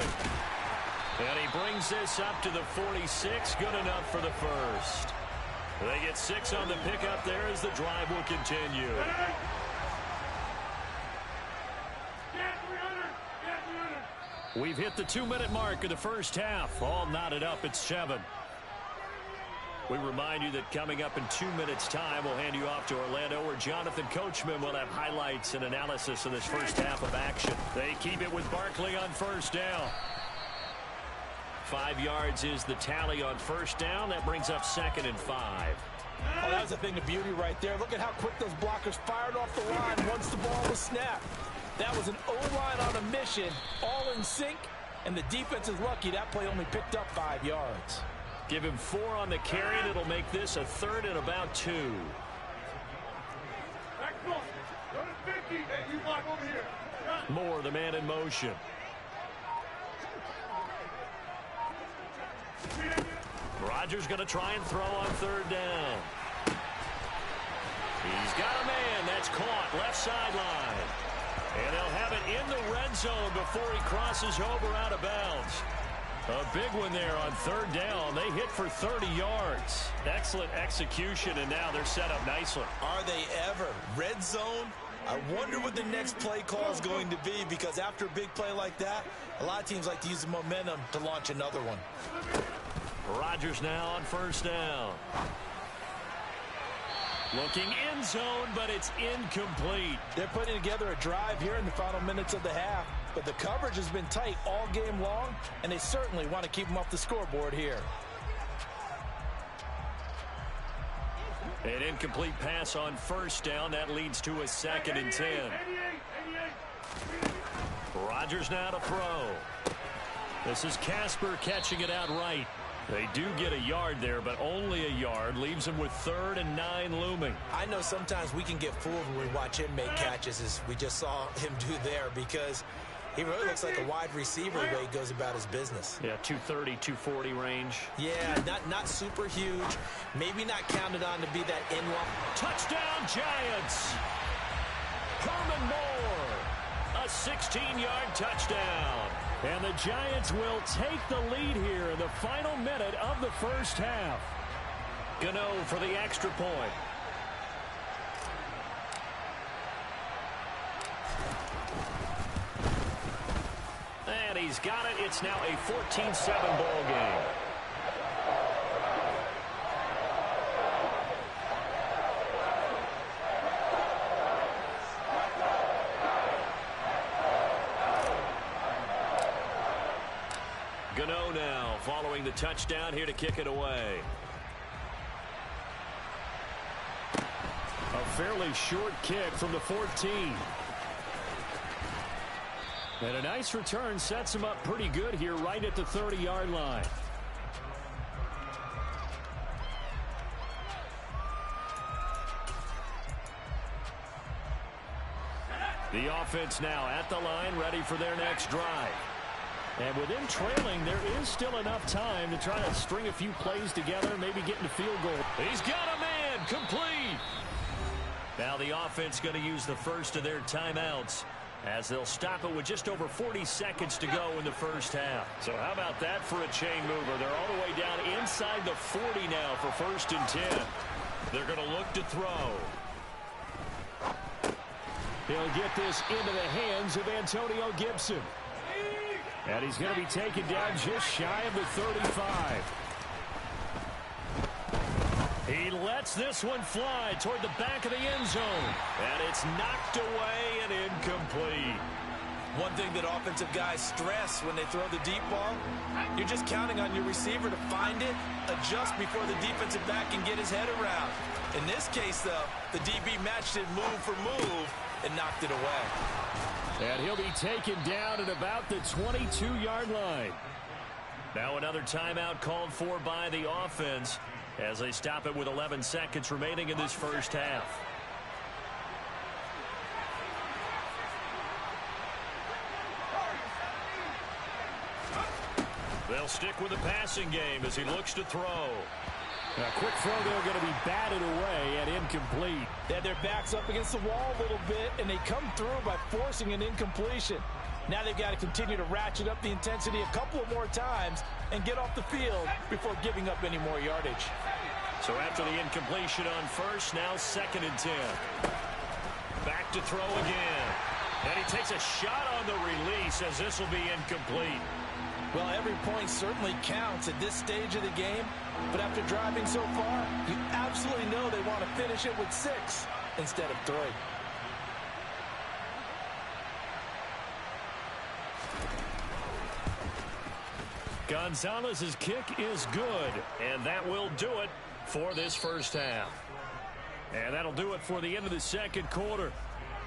And he brings this up to the 46. Good enough for the 1st. They get 6 on the pickup there as the drive will continue. We've hit the 2-minute mark of the first half. All knotted up at 7. We remind you that coming up in 2 minutes' time, we'll hand you off to Orlando, where Jonathan Coachman will have highlights and analysis of this first half of action. They keep it with Barkley on first down. 5 yards is the tally on first down. That brings up 2nd and 5. Oh, that was a thing of beauty right there. Look at how quick those blockers fired off the line once the ball was snapped. That was an O-line on a mission, all in sync, and the defense is lucky that play only picked up 5 yards. Give him 4 on the carry, and it'll make this a 3rd and about 2. Moore, the man in motion. Rodgers going to try and throw on 3rd down. He's got a man. That's caught left sideline. And they'll have it in the red zone before he crosses over out of bounds. A big one there on 3rd down. They hit for 30 yards. Excellent execution, and now they're set up nicely. Are they ever? Red zone? I wonder what the next play call is going to be, because after a big play like that, a lot of teams like to use the momentum to launch another one. Rodgers now on 1st down. Looking end zone, but it's incomplete. They're putting together a drive here in the final minutes of the half, but the coverage has been tight all game long, and they certainly want to keep them off the scoreboard here. An incomplete pass on 1st down. That leads to a 2nd and 10. Rodgers now to throw. This is Casper catching it out right. They do get a yard there, but only a yard. Leaves them with 3rd and 9 looming. I know sometimes we can get fooled when we watch him make catches, as we just saw him do there, because he really looks like a wide receiver the way he goes about his business. Yeah, 230, 240 range. Yeah, not super huge. Maybe not counted on to be that in-line. Touchdown, Giants! Herman Moore, a 16-yard touchdown. And the Giants will take the lead here in the final minute of the first half. Gano for the extra point. And he's got it. It's now a 14-7 ball game. Gano now following the touchdown here to kick it away. A fairly short kick from the 14. And a nice return sets him up pretty good here right at the 30-yard line. The offense now at the line, ready for their next drive. And with them trailing, there is still enough time to try to string a few plays together, maybe get into field goal. He's got a man, complete. Now the offense going to use the first of their timeouts, as they'll stop it with just over 40 seconds to go in the first half. So how about that for a chain mover? They're all the way down inside the 40 now for 1st and 10. They're going to look to throw. He'll get this into the hands of Antonio Gibson. And he's going to be taken down just shy of the 35. He lets this one fly toward the back of the end zone. And it's knocked away and incomplete. One thing that offensive guys stress when they throw the deep ball, you're just counting on your receiver to find it, adjust before the defensive back can get his head around. In this case, though, the DB matched it move for move and knocked it away. And he'll be taken down at about the 22-yard line. Now another timeout called for by the offense as they stop it with 11 seconds remaining in this first half. They'll stick with the passing game as he looks to throw. A quick throw there going to be batted away and incomplete. They had their backs up against the wall a little bit, and they come through by forcing an incompletion. Now they've got to continue to ratchet up the intensity a couple of more times and get off the field before giving up any more yardage. So after the incompletion on first, now 2nd and 10. Back to throw again. And he takes a shot on the release as this will be incomplete. Well, every point certainly counts at this stage of the game, but after driving so far, you absolutely know they want to finish it with 6 instead of 3. Gonzalez's kick is good, and that will do it for this first half. And that'll do it for the end of the second quarter.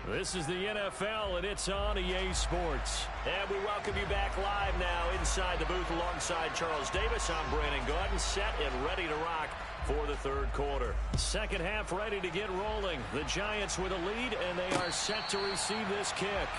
This is the NFL, and it's on EA Sports. And we welcome you back live now inside the booth alongside Charles Davis. I'm Brandon Gaudin, set and ready to rock for the third quarter. Second half ready to get rolling. The Giants with a lead, and they are set to receive this kick.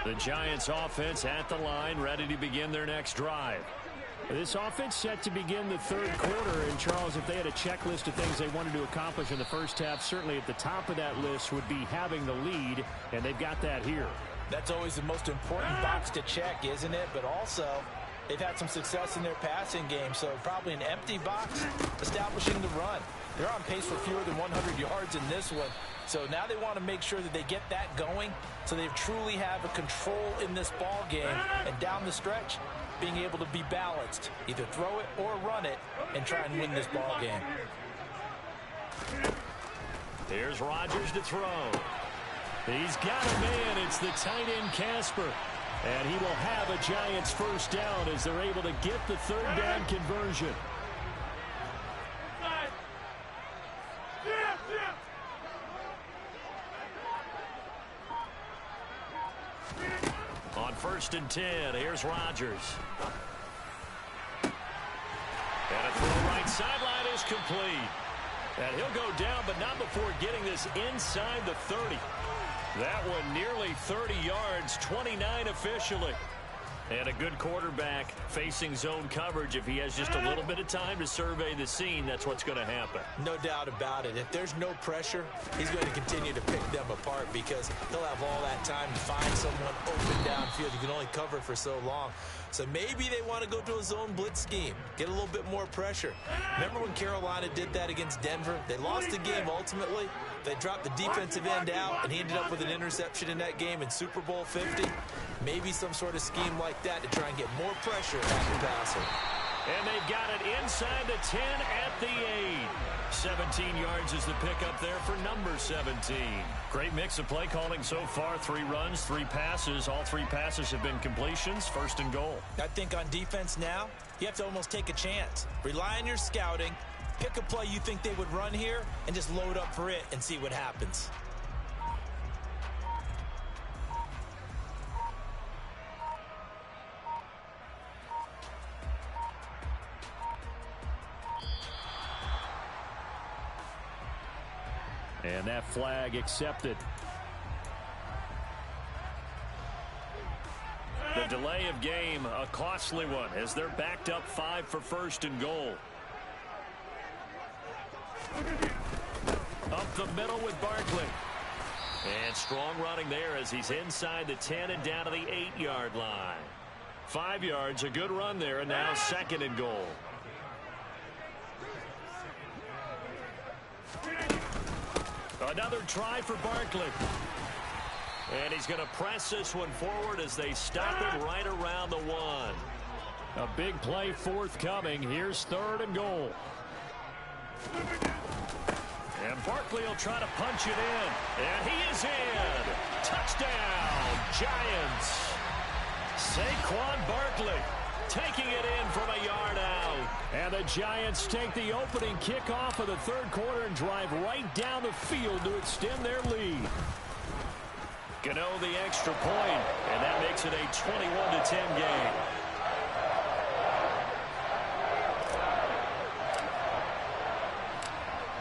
The Giants offense at the line, ready to begin their next drive. This offense set to begin the third quarter. And, Charles, if they had a checklist of things they wanted to accomplish in the first half, certainly at the top of that list would be having the lead, and they've got that here. That's always the most important box to check, isn't it? But also, they've had some success in their passing game, so probably an empty box establishing the run. They're on pace for fewer than 100 yards in this one. So now they want to make sure that they get that going so they truly have a control in this ball game. And down the stretch, being able to be balanced. Either throw it or run it and try and win this ball game. Here's Rodgers to throw. He's got a man. It's the tight end Casper. And he will have a Giants first down as they're able to get the third down conversion. On 1st and 10, here's Rodgers. And a throw right sideline is complete. And he'll go down, but not before getting this inside the 30. That one nearly 30 yards, 29 officially. And a good quarterback facing zone coverage. If he has just a little bit of time to survey the scene, that's what's going to happen. No doubt about it. If there's no pressure, he's going to continue to pick them apart because he'll have all that time to find someone open downfield. You can only cover for so long. So maybe they want to go to a zone blitz scheme, get a little bit more pressure. Remember when Carolina did that against Denver? They lost the game ultimately. They dropped the defensive end out, and he ended up with an interception in that game in Super Bowl 50. Maybe some sort of scheme like that to try and get more pressure at the passer. And they've got it inside the 10 at the 8. 17 yards is the pickup there for number 17. Great mix of play calling so far. 3 runs, 3 passes. All 3 passes have been completions. 1st and goal. I think on defense now, you have to almost take a chance. Rely on your scouting. Pick a play you think they would run here and just load up for it and see what happens. And that flag accepted. The delay of game, a costly one, as they're backed up 5 for 1st and goal. Up the middle with Barkley. And strong running there as he's inside the 10 and down to the 8-yard line. 5 yards, a good run there, and now 2nd and goal. Another try for Barkley. And he's going to press this one forward as they stop it right around the 1. A big play forthcoming. Here's 3rd and goal. And Barkley will try to punch it in. And he is in. Touchdown, Giants. Saquon Barkley taking it in from a yard out. And the Giants take the opening kickoff of the third quarter and drive right down the field to extend their lead. Gano the extra point, and that makes it a 21-10 game.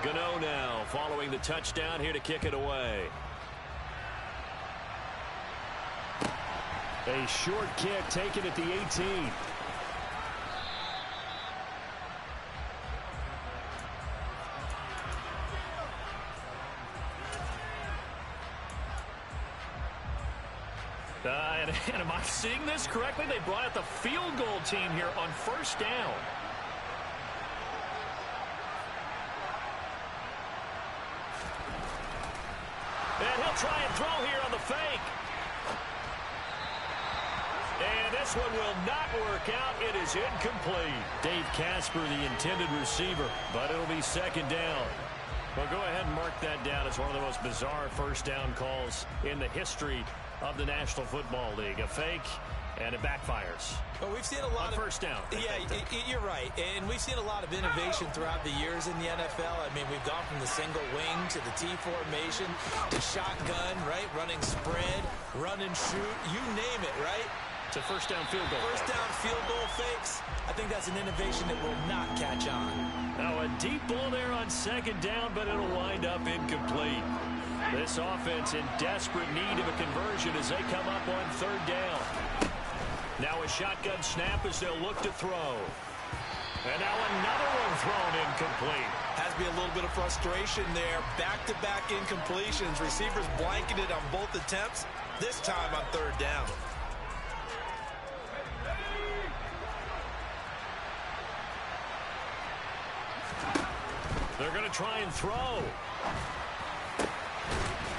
Gano now following the touchdown here to kick it away. A short kick taken at the 18. And am I seeing this correctly? They brought out the field goal team here on first down. And he'll try and throw here on the fake. And this one will not work out. It is incomplete. Dave Casper, the intended receiver, but it'll be second down. Well, go ahead and mark that down as one of the most bizarre first down calls in the history of the National Football League. A fake, and it backfires. Well, we've seen a lot on first down. Yeah, you're right. And we've seen a lot of innovation throughout the years in the NFL. I mean, we've gone from the single wing to the T formation to shotgun, right? Running spread, run and shoot, you name it, right? To first down field goal. First down field goal fakes. I think that's an innovation that will not catch on. Now a deep ball there on second down, but it'll wind up incomplete. This offense in desperate need of a conversion as they come up on third down. Now a shotgun snap as they'll look to throw. And now another one thrown incomplete. Has to be a little bit of frustration there. Back-to-back incompletions. Receivers blanketed on both attempts. This time on third down. They're going to try and throw.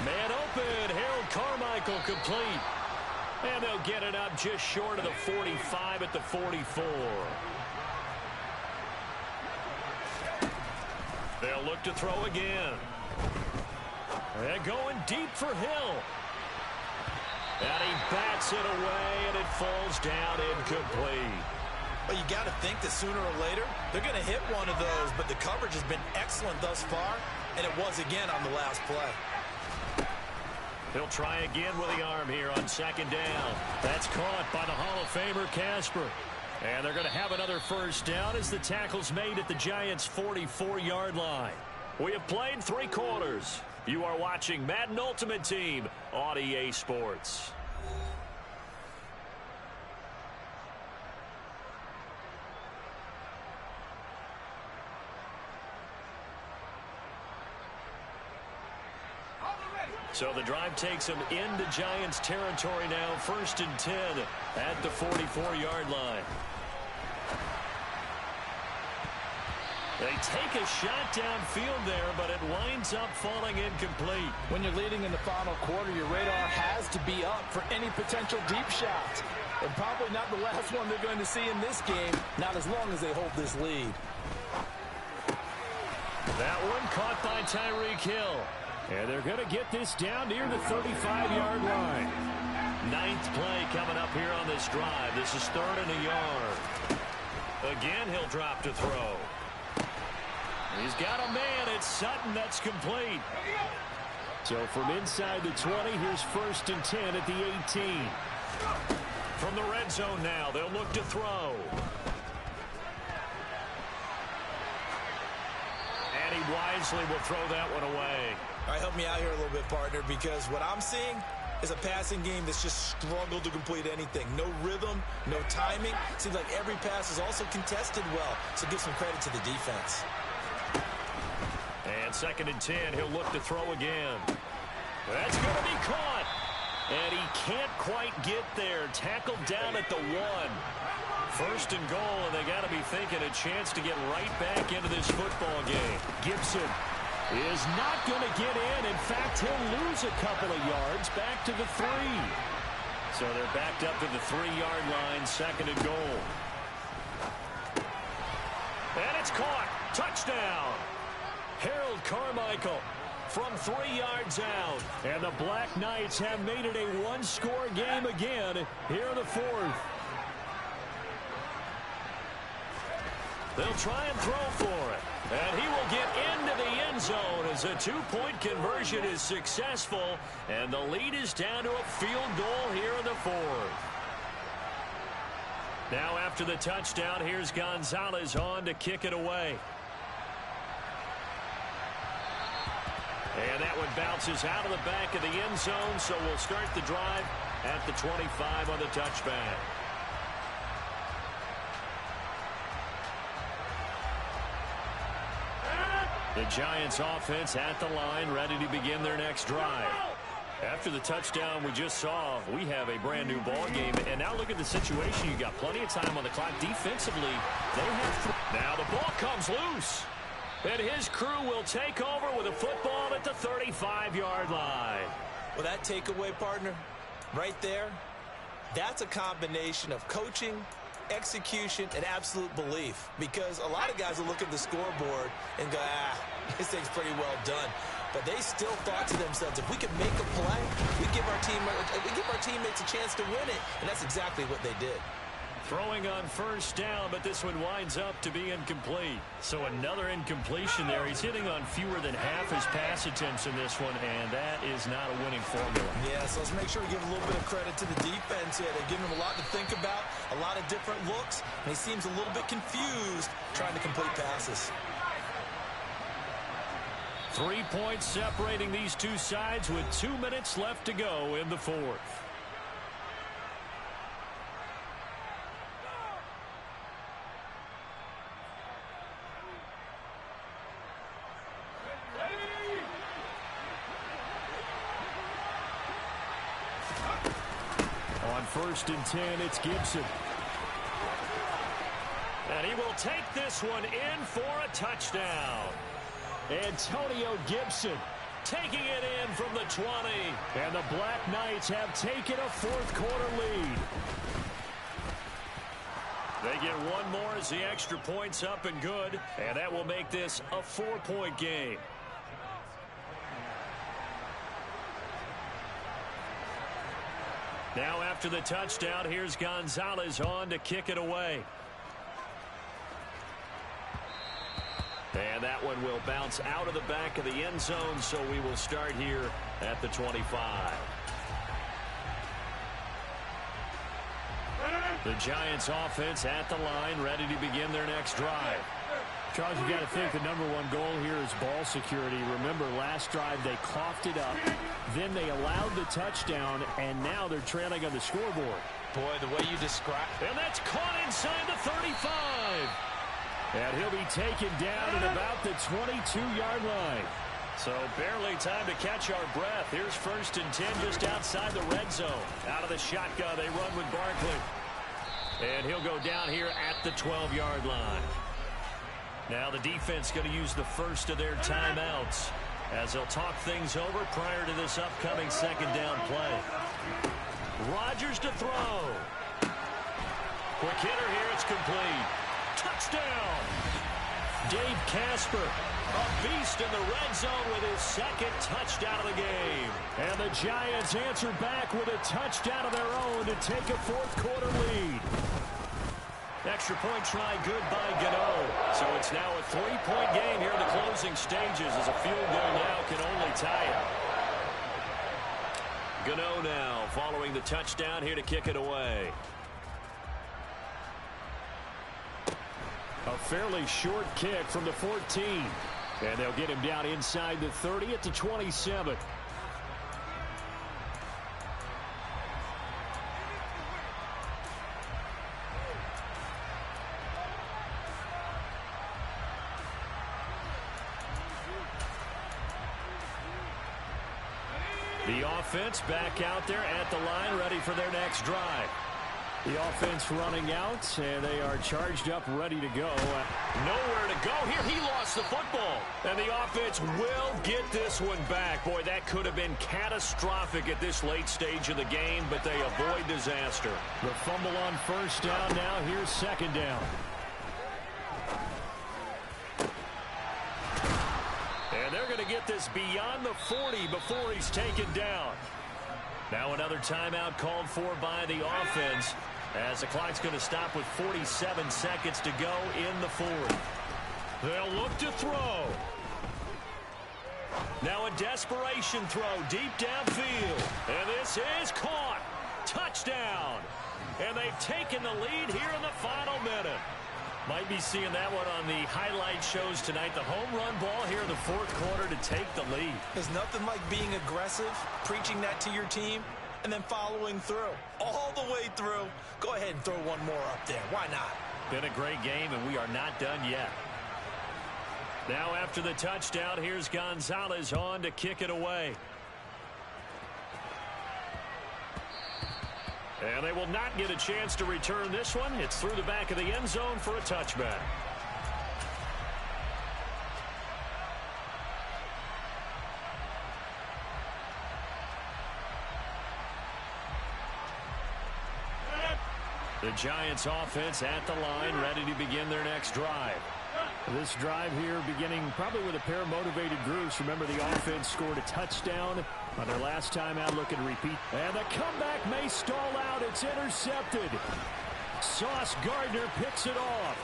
Man open. Harold Carmichael complete. And they'll get it up just short of the 45 at the 44. They'll look to throw again. And going deep for Hill. And he bats it away, and it falls down incomplete. Well, you got to think that sooner or later, they're going to hit one of those, but the coverage has been excellent thus far, and it was again on the last play. He'll try again with the arm here on second down. That's caught by the Hall of Famer Casper. And they're going to have another first down as the tackle's made at the Giants' 44-yard line. We have played 3 quarters. You are watching Madden Ultimate Team on EA Sports. So the drive takes them into Giants territory now. 1st and 10 at the 44-yard line. They take a shot downfield there, but it winds up falling incomplete. When you're leading in the final quarter, your radar has to be up for any potential deep shots. And probably not the last one they're going to see in this game, not as long as they hold this lead. That one caught by Tyreek Hill. And they're going to get this down near the 35-yard line. 9th play coming up here on this drive. This is 3rd and a yard. Again, he'll drop to throw. He's got a man. It's Sutton. That's complete. So from inside the 20, here's 1st and 10 at the 18. From the red zone now, they'll look to throw. And he wisely will throw that one away. All right, help me out here a little bit, partner, because what I'm seeing is a passing game that's just struggled to complete anything. No rhythm, no timing. Seems like every pass is also contested well, so give some credit to the defense. And 2nd and 10, he'll look to throw again. That's going to be caught. And he can't quite get there. Tackled down at the 1. 1st and goal, and they got to be thinking a chance to get right back into this football game. Gibson is not going to get in. In fact, he'll lose a couple of yards back to the 3. So they're backed up to the 3-yard line, 2nd and goal. And it's caught. Touchdown. Harold Carmichael from 3 yards out. And the Black Knights have made it a one-score game again here in the 4th. They'll try and throw for it. And he will get into the end zone as a 2-point conversion is successful. And the lead is down to a field goal here in the 4th. Now after the touchdown, here's Gonzalez on to kick it away. And that one bounces out of the back of the end zone, so we'll start the drive at the 25 on the touchback. The Giants offense at the line, ready to begin their next drive. After the touchdown we just saw, we have a brand new ball game. And now look at the situation. You got plenty of time on the clock. Defensively, they have now the ball comes loose. And his crew will take over with a football at the 35-yard line. Well, that takeaway, partner, right there, that's a combination of coaching, execution, and absolute belief. Because a lot of guys will look at the scoreboard and go, this thing's pretty well done. But they still thought to themselves, if we can make a play, we give our teammates a chance to win it. And that's exactly what they did. Throwing on first down, but this one winds up to be incomplete. So another incompletion there. He's hitting on fewer than half his pass attempts in this one, and that is not a winning formula. Yeah, so let's make sure we give a little bit of credit to the defense here. They're giving him a lot to think about, a lot of different looks, and he seems a little bit confused trying to complete passes. 3 points separating these two sides with 2 minutes left to go in the fourth. On 1st and 10, it's Gibson. And he will take this one in for a touchdown. Antonio Gibson taking it in from the 20. And the Black Knights have taken a fourth-quarter lead. They get one more as the extra point's up and good. And that will make this a 4-point game. Now after the touchdown, here's Gonzalez on to kick it away. And that one will bounce out of the back of the end zone, so we will start here at the 25. The Giants offense at the line, ready to begin their next drive. Charles, you got to think the #1 goal here is ball security. Remember, last drive they coughed it up, then they allowed the touchdown, and now they're trailing on the scoreboard. Boy, the way you describe. And that's caught inside the 35. And he'll be taken down at about the 22-yard line. So barely time to catch our breath. Here's 1st and 10 just outside the red zone. Out of the shotgun, they run with Barkley. And he'll go down here at the 12-yard line. Now the defense going to use the first of their timeouts as they'll talk things over prior to this upcoming second down play. Rodgers to throw. Quick hitter here. It's complete. Touchdown. Dave Casper, a beast in the red zone with his second touchdown of the game. And the Giants answer back with a touchdown of their own to take a fourth-quarter lead. Extra point try good by Gano. So it's now a 3-point game here in the closing stages as a field goal now can only tie it. Gano now following the touchdown here to kick it away. A fairly short kick from the 14. And they'll get him down inside the 30 at the 27. The offense back out there at the line, ready for their next drive. The offense running out, and they are charged up, ready to go. Nowhere to go here. He lost the football. And the offense will get this one back. Boy, that could have been catastrophic at this late stage of the game, but they avoid disaster. The fumble on first down now. Here's second down. And they're going to get this beyond the 40 before he's taken down. Now another timeout called for by the offense as the clock's going to stop with 47 seconds to go in the fourth. They'll look to throw. Now a desperation throw deep downfield. And this is caught. Touchdown. And they've taken the lead here in the final minute. Might be seeing that one on the highlight shows tonight. The home run ball here in the fourth quarter to take the lead. There's nothing like being aggressive, preaching that to your team, and then following through. All the way through. Go ahead and throw one more up there. Why not? Been a great game, and we are not done yet. Now after the touchdown, here's Gonzalez on to kick it away. And they will not get a chance to return this one. It's through the back of the end zone for a touchback. The Giants offense at the line, ready to begin their next drive. This drive here beginning probably with a pair of motivated groups. Remember, the offense scored a touchdown on their last time out. Looking to repeat. And the comeback may stall out. It's intercepted. Sauce Gardner picks it off.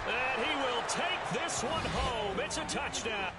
And he will take this one home. It's a touchdown.